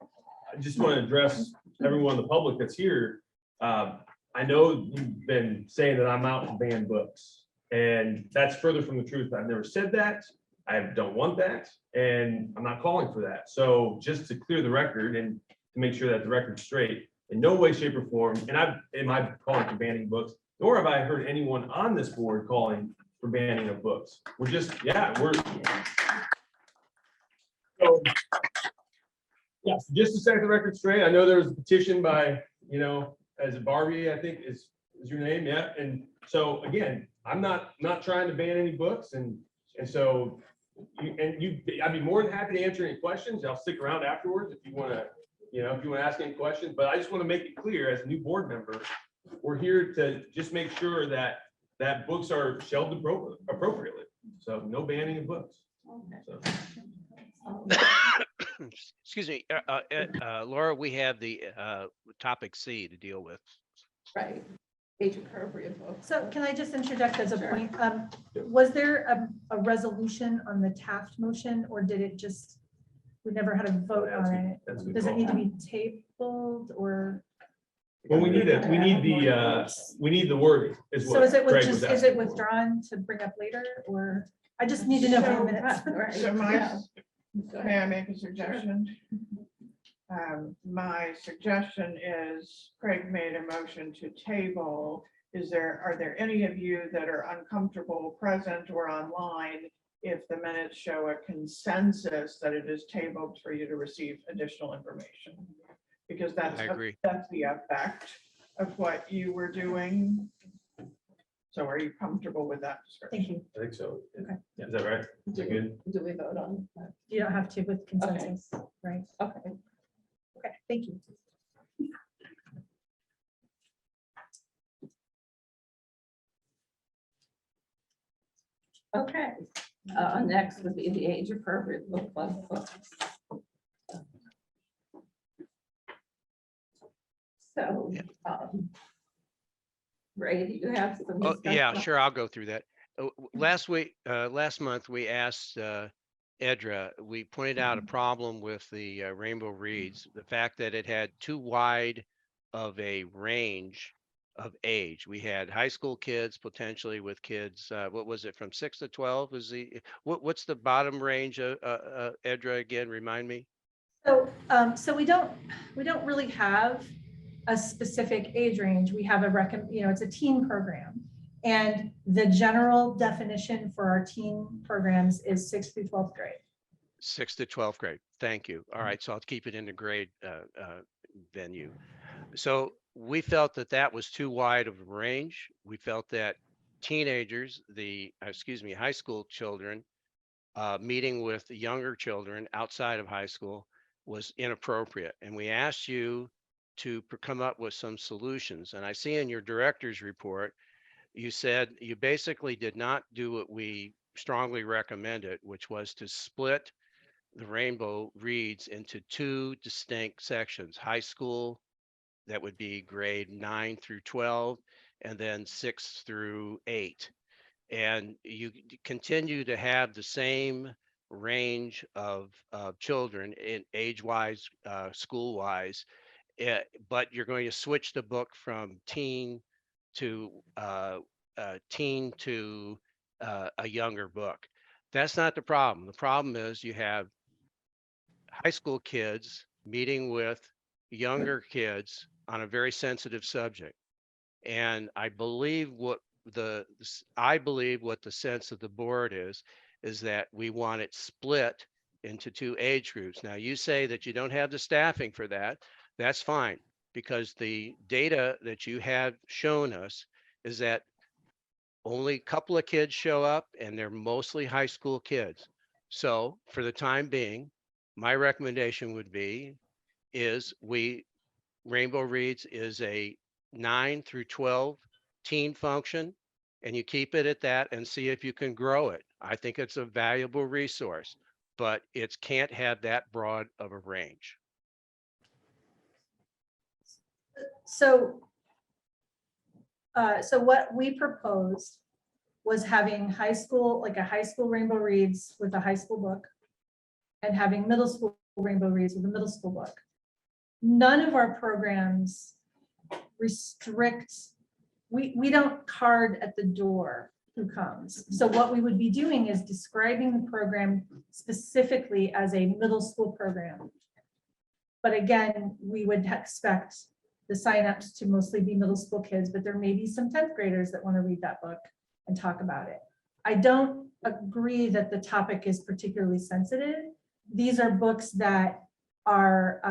I just want to address everyone in the public that's here. I know you've been saying that I'm out to ban books, and that's further from the truth. I've never said that. I don't want that, and I'm not calling for that. So just to clear the record and to make sure that the record's straight, in no way, shape, or form, and am I calling for banning books, nor have I heard anyone on this board calling for banning of books. We're just, so, yes, just to set the record straight, I know there was a petition by, as a Barbie, I think is your name, yeah. And so again, I'm not trying to ban any books, and so I'd be more than happy to answer any questions. I'll stick around afterwards if you want to, if you want to ask any questions. But I just want to make it clear as a new board member, we're here to just make sure that books are shelved appropriately. So no banning of books. So. Excuse me, Laura, we have the topic C to deal with. Right, age appropriate books. So can I just interject as a Sure. point? Was there a resolution on the Taft motion, or did it just, we never had a vote on it? That's a good Does it call. need to be tabled or? Well, we need the wording is what. So is it Craig was is it asking for. withdrawn to bring up later, or I just need to know for the minutes. Right, So yeah. Go may I ahead. make a suggestion? My suggestion is Craig made a motion to table. Are there any of you that are uncomfortable present or online if the minutes show a consensus that it is tabled for you to receive additional information? Because that's I agree. that's the effect of what you were doing. So are you comfortable with that description? Thank you. I think so. Okay. Is that right? Is that good? Do we vote on that? You don't have to with consensus, right? Okay. Okay, thank you. Okay, next would be the age appropriate book club books. So, Ray, do you have some? Oh, yeah, discussion? sure. I'll go through that. Last month, we asked Edra, we pointed out a problem with the Rainbow Reads, the fact that it had too wide of a range of age. We had high school kids, potentially with kids, what was it, from 6 to 12? What's the bottom range of Edra again? Remind me. So we don't really have a specific age range. We have it's a teen program. And the general definition for our teen programs is 6th through 12th grade. 6th to 12th grade. Thank you. All right, so I'll keep it in the grade venue. So we felt that was too wide of a range. We felt that teenagers, high school children, meeting with the younger children outside of high school was inappropriate. And we asked you to come up with some solutions. And I see in your director's report, you said you basically did not do what we strongly recommended, which was to split the Rainbow Reads into two distinct sections: high school, that would be grade 9 through 12, and then 6 through 8. And you continue to have the same range of children in age-wise, school-wise, but you're going to switch the book from teen to a younger book. That's not the problem. The problem is you have high school kids meeting with younger kids on a very sensitive subject. And I believe what the sense of the board is that we want it split into two age groups. Now, you say that you don't have the staffing for that. That's fine, because the data that you have shown us is that only a couple of kids show up, and they're mostly high school kids. So for the time being, my recommendation would be Rainbow Reads is a 9 through 12 teen function, and you keep it at that and see if you can grow it. I think it's a valuable resource, but it can't have that broad of a range. So, so what we proposed was having high school, like a high school Rainbow Reads with a high school book, and having middle school Rainbow Reads with a middle school book. None of our programs restrict, we don't card at the door who comes. So what we would be doing is describing the program specifically as a middle school program. But again, we would expect the signups to mostly be middle school kids, but there may be some 10th graders that want to read that book and talk about it. I don't agree that the topic is particularly sensitive. These are books that are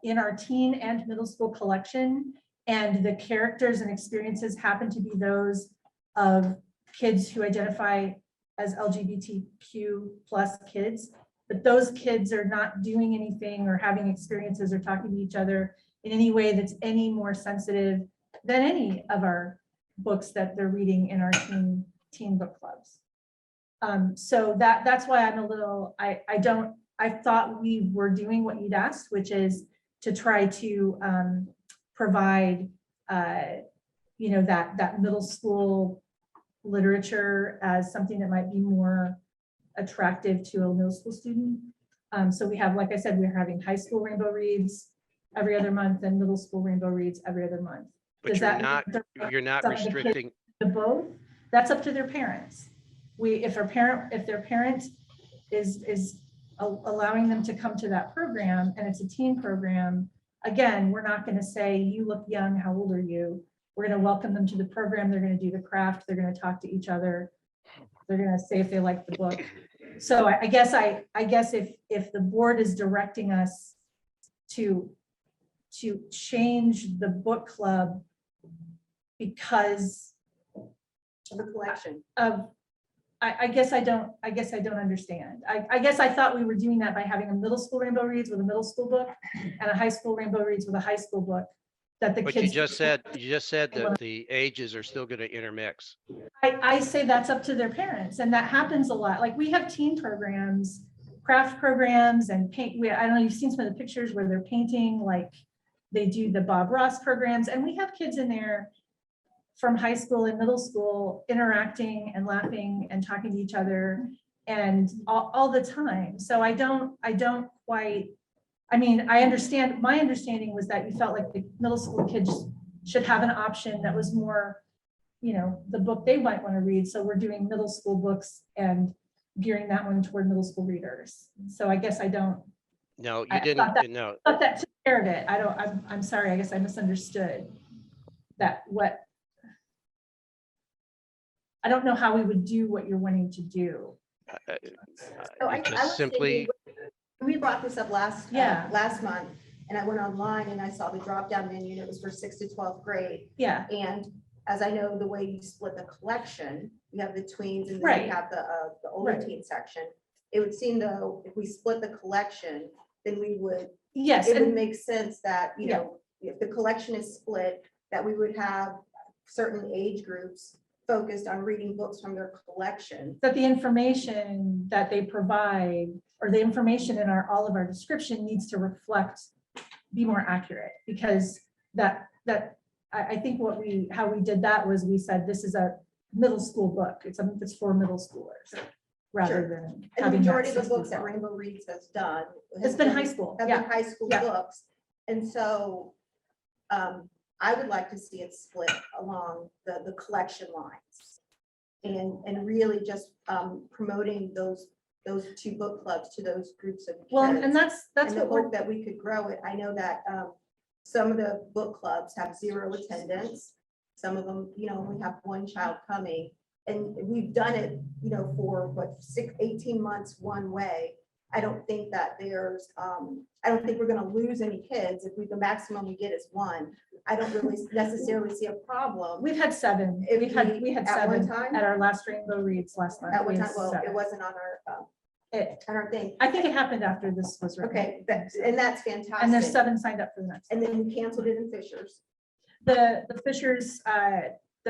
in our teen and middle school collection, and the characters and experiences happen to be those of kids who identify as LGBTQ plus kids, but those kids are not doing anything or having experiences or talking to each other in any way that's any more sensitive than any of our books that they're reading in our teen book clubs. So that's why I'm a little, I thought we were doing what you'd asked, which is to try to provide, you know, that middle school literature as something that might be more attractive to a middle school student. So we have, like I said, we're having high school Rainbow Reads every other month and middle school Rainbow Reads every other month. But Does that mean you're not some of the kids restricting. to both? That's up to their parents. If their parent is allowing them to come to that program and it's a teen program, again, we're not going to say, you look young, how old are you? We're going to welcome them to the program. They're going to do the craft. They're going to talk to each other. They're going to say if they like the book. So I guess if the board is directing us to change the book club because of the collection of, I guess I don't understand. I guess I thought we were doing that by having a middle school Rainbow Reads with a middle school book and a high school Rainbow Reads with a high school book. That the But kids. you just said that the ages are still going to intermix. I say that's up to their parents, and that happens a lot. Like we have teen programs, craft programs, and paint. I don't know, you've seen some of the pictures where they're painting, like they do the Bob Ross programs, and we have kids in there from high school and middle school interacting and laughing and talking to each other and all the time. So I don't quite, I mean, my understanding was that you felt like the middle school kids should have an option that was more, you know, the book they might want to read. So we're doing middle school books and gearing that one toward middle school readers. So I guess I don't. No, you didn't. No. I thought that took care of it. I'm sorry. I guess I misunderstood that what. I don't know how we would do what you're wanting to do. So I Just was simply. thinking, we brought this up last month, and I went online and I saw the drop-down menu, and it was for 6th to 12th grade. Yeah. And as I know, the way you split the collection, you have the tweens and then Right. you have the older Right. teen section. It would seem though, if we split the collection, then we would, Yes. it would And make sense that, you Yeah. know, if the collection is split, that we would have certain age groups focused on reading books from their collection. that the information that they provide or the information in all of our description needs to reflect, be more accurate, because I think how we did that was we said, this is a middle school book. It's for middle schoolers rather Sure. than And the having. majority of that the books that 6-12. Rainbow Reads has done. It's been high school. Have Yeah. been high school Yeah. books. And so I would like to see it split along the collection lines. And really just promoting those two book clubs to those groups of kids. Well, and that's And the what we're, hope that we could grow it. I know that some of the book clubs have 0 attendance. Some of them, you know, we have one child coming, and we've done it, you know, for 18 months one way. I don't think that I don't think we're gonna lose any kids if the maximum we get is 1. I don't really necessarily see a problem. we've had 7. If We had at one 7 time? at our last Rainbow Reads last month. At one We had time, well, 7. it wasn't on our thing. I think it happened after this was written. Okay, and that's fantastic. And there's 7 signed up for the next. And then we canceled it in Fishers. The Fishers,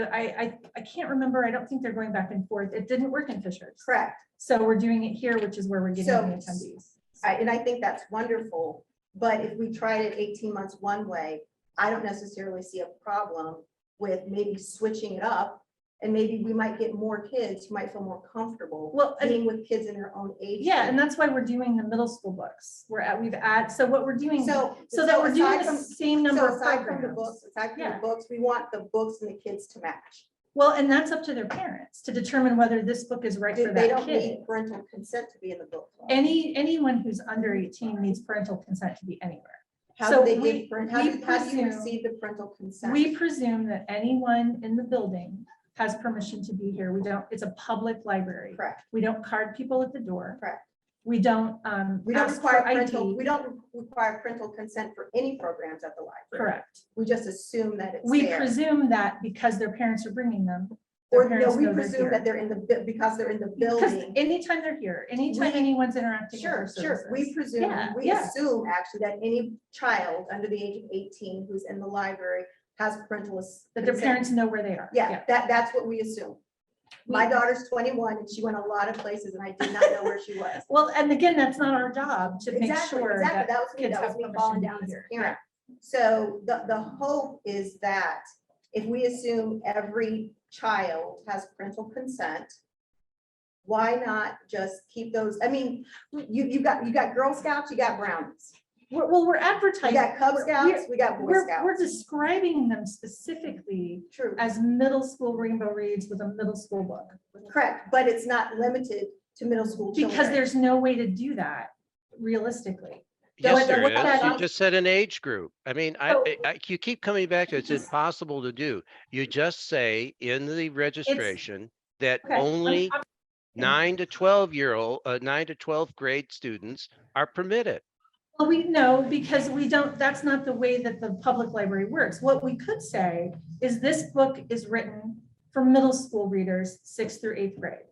I can't remember, I don't think they're going back and forth. It didn't work in Fishers. Correct. So we're doing it here, which is where we're getting the attendees. And I think that's wonderful, but if we tried it 18 months one way, I don't necessarily see a problem with maybe switching it up. And maybe we might get more kids who might feel more comfortable being with kids in their own age. Yeah, group. and that's why we're doing the middle school books. We've added, so what we're doing, So that we're doing aside the from- same number of aside from the programs. books, aside from Yeah. the books, we want the books and the kids to match. Well, and that's up to their parents to determine whether this book is right for They that don't kid. need parental consent to be in the book club. Anyone who's under 18 needs parental consent to be anywhere. How So do they we- get, how we do you presume- receive the parental consent? We presume that anyone in the building has permission to be here. We don't, it's a public library. Correct. We don't card people at the door. Correct. We don't We don't ask require for parental, ID. we don't require parental consent for any programs at the library. Correct. We just assume that it's We there. presume that because their parents are bringing them. their Or, no, parents we know they're presume here. that they're in the, because they're in the Because building. anytime they're here, anytime We- anyone's interacting with Sure, our sure. We services. presume, Yeah, we yeah. assume actually that any child under the age of 18 who's in the library has parental. That their consent. parents know where they are. Yeah, that's what we assume. My daughter's 21 and she went a lot of places and I did not know where she was. Well, and again, that's not our job to make Exactly, sure exactly. that That was me, kids that have was me permission falling to down be as a here. parent. So the hope is that if we assume every child has parental consent, why not just keep those? I mean, you got Girl Scouts, you got Brownies. Well, we're advertising. We got Cub Scouts, we got Boy We're Scouts. describing them specifically True. as middle school rainbow reads with a middle school book. Correct, but it's not limited to middle school children. Because there's no way to do that realistically. Yes, So there what is. that You is- just said an age group. I mean, So- you keep coming back to it's impossible to do. You just say in the registration that Okay, I'm- only I'm- 9 to 12-year-old, 9 to 12th grade students are permitted. Well, we know because we don't, that's not the way that the public library works. What we could say is this book is written for middle school readers, 6th through 8th grade.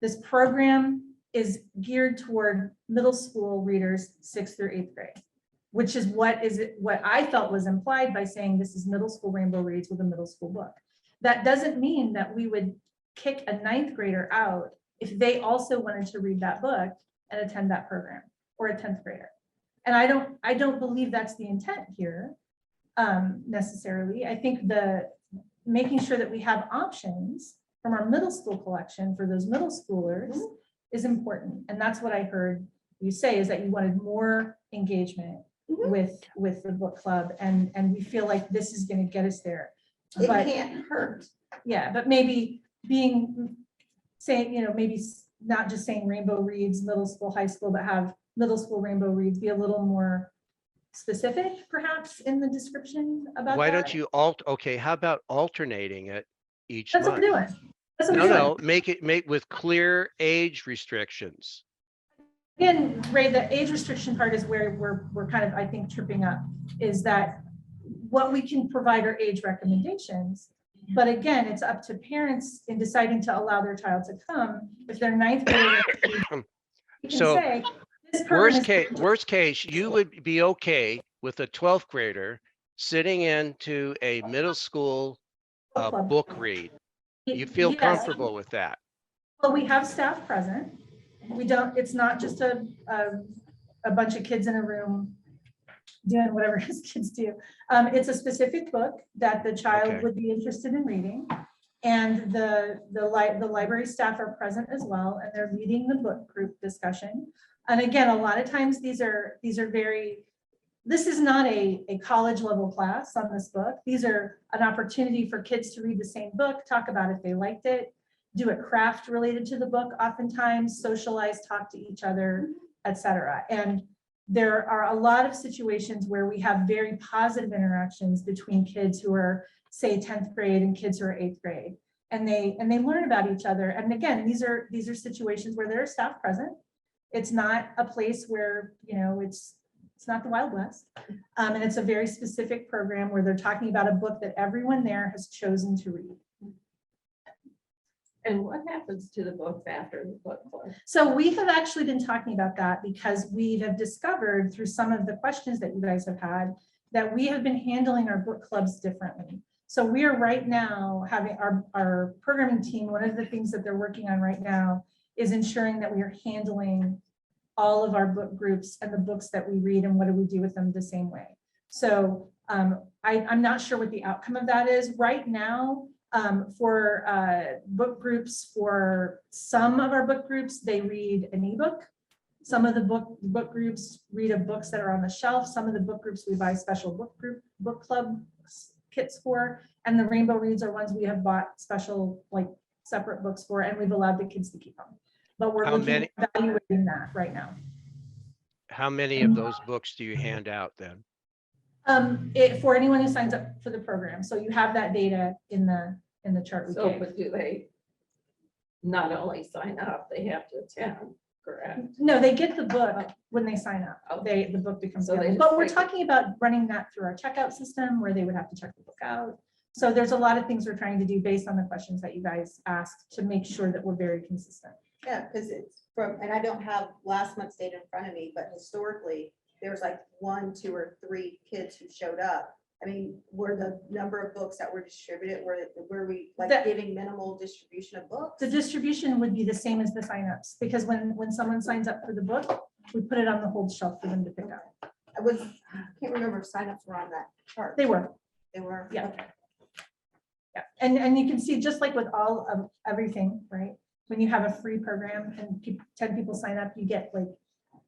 This program is geared toward middle school readers, 6th through 8th grade, which is what I felt was implied by saying this is middle school rainbow reads with a middle school book. That doesn't mean that we would kick a 9th grader out if they also wanted to read that book and attend that program, or a 10th grader. And I don't believe that's the intent here necessarily. I think making sure that we have options from our middle school collection for those middle schoolers is important. And that's what I heard you say, is that you wanted more engagement with the book club. And we feel like this is going to get us there. It But can't hurt. yeah, but maybe saying, maybe not just saying rainbow reads middle school, high school, but have middle school rainbow reads be a little more specific perhaps in the description about Why that. don't you okay, how about alternating it each That's what month? we're doing. That's what No, we're no, doing. make with clear age restrictions. Again, Ray, the age restriction part is where we're kind of, I think, tripping up, is that what we can provide are age recommendations. But again, it's up to parents in deciding to allow their child to come. If they're 9th grade, you can So, say, this program Worst case, you would be okay with a 12th grader sitting into a middle school Book club. book read. You feel Yes. comfortable with that? Well, we have staff present. It's not just a bunch of kids in a room doing whatever his kids do. It's a specific book that the child Okay. would be interested in reading. And the library staff are present as well, and they're leading the book group discussion. And again, a lot of times this is not a college level class on this book. These are an opportunity for kids to read the same book, talk about if they liked it, do a craft related to the book, oftentimes socialize, talk to each other, etc. And there are a lot of situations where we have very positive interactions between kids who are, say, 10th grade and kids who are 8th grade. And they learn about each other. And again, these are situations where there are staff present. It's not a place where, it's not the Wild West. And it's a very specific program where they're talking about a book that everyone there has chosen to read. And what happens to the books after the book club? So we have actually been talking about that because we have discovered through some of the questions that you guys have had that we have been handling our book clubs differently. So we are right now having our programming team, one of the things that they're working on right now is ensuring that we are handling all of our book groups and the books that we read and what do we do with them the same way. So I'm not sure what the outcome of that is. Right now, for book groups, for some of our book groups, they read an ebook. Some of the book groups read of books that are on the shelf. Some of the book groups we buy special book club kits for, and the Rainbow Reads are ones we have bought special, like separate books for, and we've allowed the kids to keep them. But we're evaluating that right now. How many of those books do you hand out then? For anyone who signs up for the program. So you have that data in the chart. So, but do they not only sign up, they have to attend, correct? No, they get the book when they sign up. The book becomes available. But we're talking about running that through our checkout system where they would have to check the book out. So there's a lot of things we're trying to do based on the questions that you guys asked to make sure that we're very consistent. Yeah, because it's from, and I don't have last month's data in front of me, but historically, there's like 1, 2, or 3 kids who showed up. I mean, were the number of books that were distributed, were we like giving minimal distribution of books? The distribution would be the same as the signups, because when someone signs up for the book, we put it on the hold shelf for them to pick up. I can't remember if signups were on that chart. They were. They were? Yeah. Okay. Yeah, and you can see, just like with all of everything, right? When you have a free program and 10 people sign up, you get like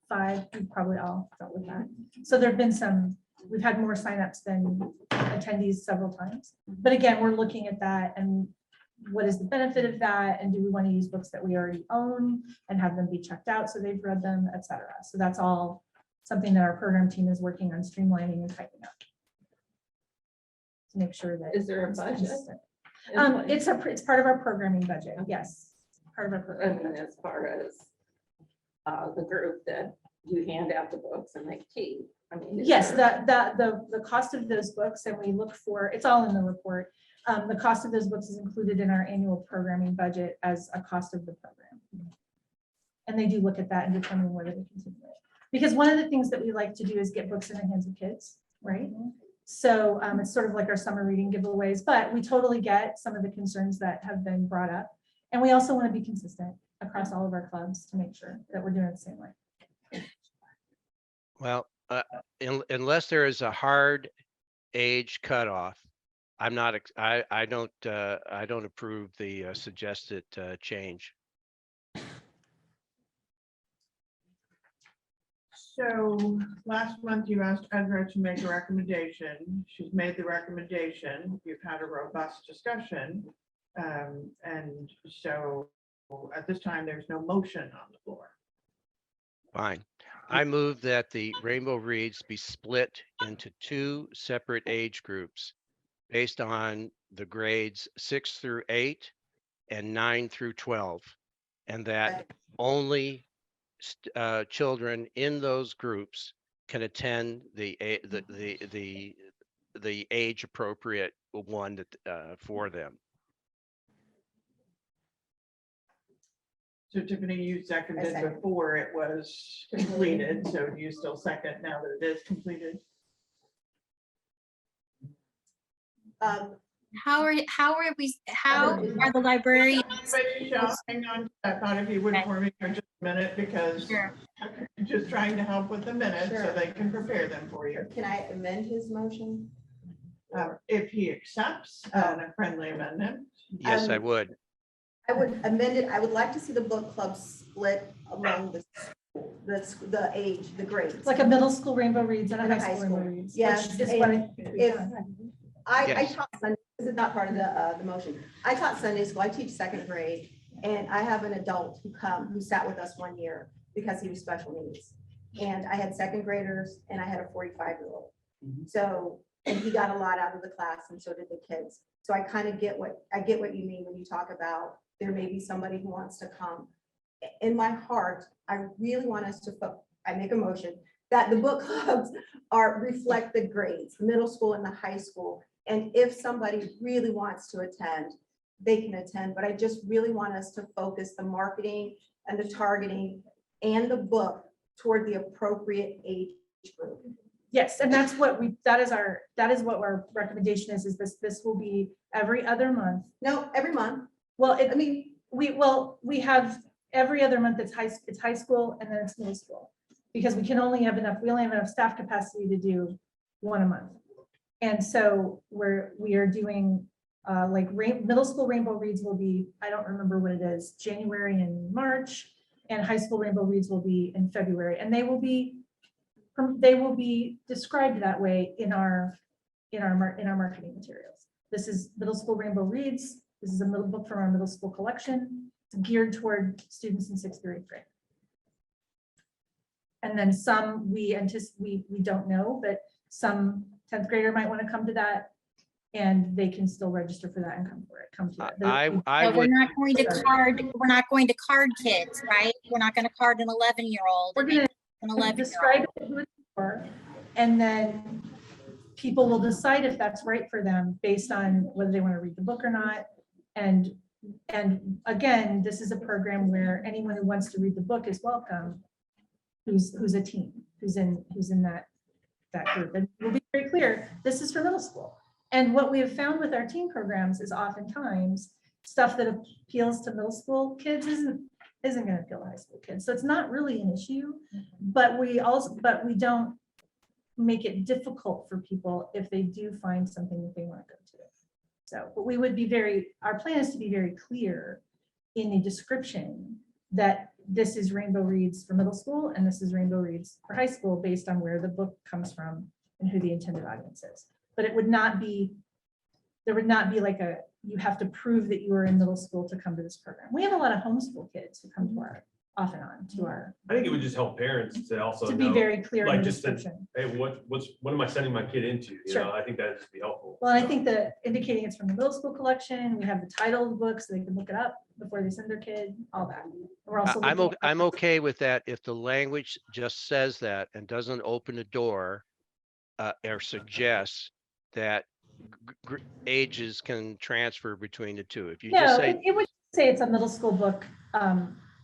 5, you probably all dealt with that. So there've been we've had more signups than attendees several times. But again, we're looking at that and what is the benefit of that? And do we want to use books that we already own and have them be checked out so they've read them, et cetera. So that's all something that our program team is working on streamlining and tightening up. To make sure that. Is there a budget? It's part of our programming budget. Yes. Part of our program. And then as far as the group that you hand out the books and they keep. I mean, yes, the cost of those books, and we look for, it's all in the report. The cost of those books is included in our annual programming budget as a cost of the program. And they do look at that and determine whether they continue it. Because one of the things that we like to do is get books in the hands of kids, right? So it's sort of like our summer reading giveaways, but we totally get some of the concerns that have been brought up. And we also want to be consistent across all of our clubs to make sure that we're doing it the same way. Well, unless there is a hard age cutoff, I don't approve the suggested change. So last month you asked Edra to make a recommendation. She's made the recommendation. You've had a robust discussion. And so at this time, there's no motion on the floor. Fine. I move that the Rainbow Reads be split into 2 separate age groups based on the grades 6 through 8 and 9 through 12, and that only children in those groups can attend the age appropriate one that for them. So Tiffany, you seconded before it was completed, so do you still second now that it is completed? How are the librarians? Hang on, I thought if you would for me for just a minute, because I'm just trying to help with the minutes so they can prepare them for you. Can I amend his motion? If he accepts a friendly amendment. Yes, I would. I would amend it. I would like to see the book club split among the age, the grades. Like a middle school Rainbow Reads and a high school Rainbow Reads. Yes. Which is what I taught Sunday, this is not part of the motion. I taught Sunday school. I teach 2nd grade, and I have an adult who sat with us 1 year because he was special needs. And I had 2nd graders and I had a 45-year-old. So, and he got a lot out of the class, and so did the kids. So I kind of get what you mean when you talk about there may be somebody who wants to come. In my heart, I really want us to, I make a motion that the book clubs reflect the grades, middle school and the high school. And if somebody really wants to attend, they can attend, but I just really want us to focus the marketing and the targeting and the book toward the appropriate age group. Yes, and that's what that is what our recommendation is this will be every other month. No, every month. Well, I mean, we have every other month, it's high school and then it's middle school. Because we only have enough staff capacity to do one a month. And so we are doing like middle school Rainbow Reads will be, I don't remember what it is, January and March, and high school Rainbow Reads will be in February, and they will be described that way in our marketing materials. This is middle school Rainbow Reads. This is a middle book from our middle school collection. It's geared toward students in 6th through 8th grade. And then some we don't know, but some 10th grader might want to come to that, and they can still register for that and come to it. I We're would, not going to card kids, right? We're not going to card an 11-year-old. We're going An to 11-year-old. describe it who it's for, and then people will decide if that's right for them based on whether they want to read the book or not. And again, this is a program where anyone who wants to read the book is welcome, who's a teen, who's in that group. And we'll be very clear, this is for middle school. And what we have found with our teen programs is oftentimes stuff that appeals to middle school kids isn't going to appeal to high school kids. So it's not really an issue, but we don't make it difficult for people if they do find something that they want to go to. So, but our plan is to be very clear in the description that this is Rainbow Reads for middle school and this is Rainbow Reads for high school based on where the book comes from and who the intended audience is. But there would not be like you have to prove that you are in middle school to come to this program. We have a lot of homeschool kids who come to our off and on to our. I think it would just help parents to also To be know, very clear in like the just to, description. hey, what am I sending my kid into? You Sure. know, I think that'd just be helpful. Well, I think that indicating it's from the middle school collection, we have the title of the book so they can look it up before they send their kid, all that. We're also I'm okay with that if the language just says that and doesn't open the door or suggests that ages can transfer between the two. If you just say it would say it's a middle school book.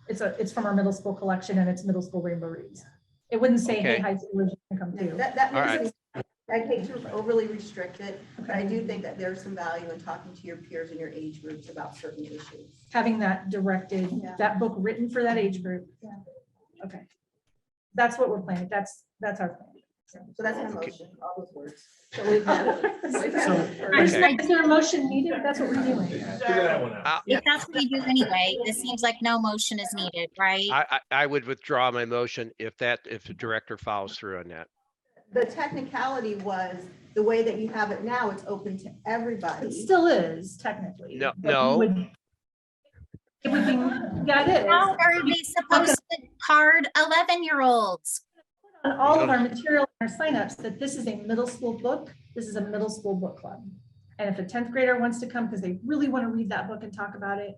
It's from our middle school collection and it's middle school Rainbow Reads. It wouldn't say, hey, Okay. high schoolers can come too. That All makes sense. I'd hate to overly restrict it, but I do think that there's some value in talking to your peers and your age groups about certain issues. Having that directed, Yeah. that book written for that age group. Yeah. Okay. That's what we're planning. That's our plan. So that's my motion, all those words. So we've had Is there a motion needed? That's what we're doing. Figure that one out. If that's what you do anyway, this seems like no motion is needed, right? I would withdraw my motion if the director follows through on that. The technicality was the way that you have it now, it's open to everybody. It still is technically. No, but no. It would be, yeah, it is. How are we supposed to card 11-year-olds? On all of our material, our signups, that this is a middle school book. This is a middle school book club. And if a 10th grader wants to come because they really want to read that book and talk about it,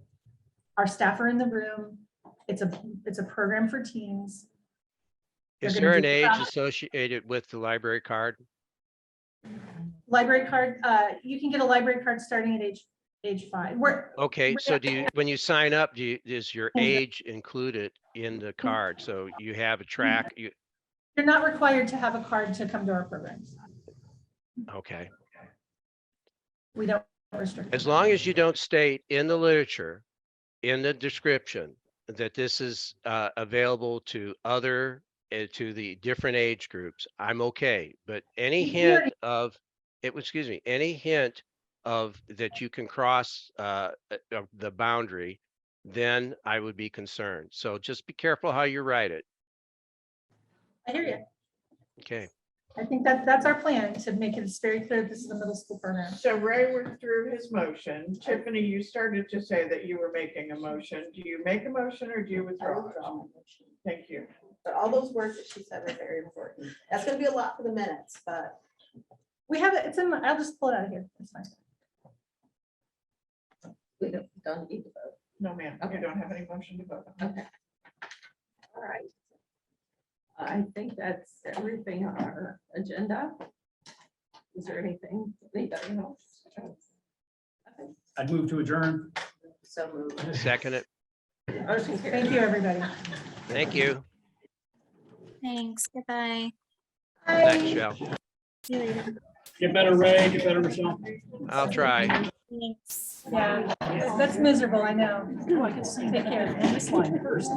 our staff are in the room. It's a program for teens. Is They're there gonna an do age craft. associated with the library card? Library card, you can get a library card starting at age 5. Okay, so when you sign up, is your age included in the card? So you have a track, You're not required to have a card to come to our programs. okay. We don't restrict. As long as you don't state in the literature, in the description, that this is available to to the different age groups, I'm okay. But any hint of any hint of that you can cross the boundary, then I would be concerned. So just be careful how you write it. I hear you. Okay. I think that's our plan, to make it very clear this is a middle school program. So Ray withdrew his motion. Tiffany, you started to say that you were making a motion. Do you make a motion or do you withdraw? Thank you. But all those words that she said are very important. That's gonna be a lot for the minutes, but. We have it, I'll just pull it out of here. It's fine. We don't need to vote. No, ma'am, you don't have any motion to vote on. Okay. All right. I think that's everything on our agenda. Is there anything, anybody else? Okay. I'd move to adjourn. So moved. Second it. Motion carried. Thank you, everybody. Thank you. Thanks, goodbye. Thanks, Michelle. Get better, Ray, get better, Michelle. I'll try. Yeah, that's miserable, I know. Take care. This line first.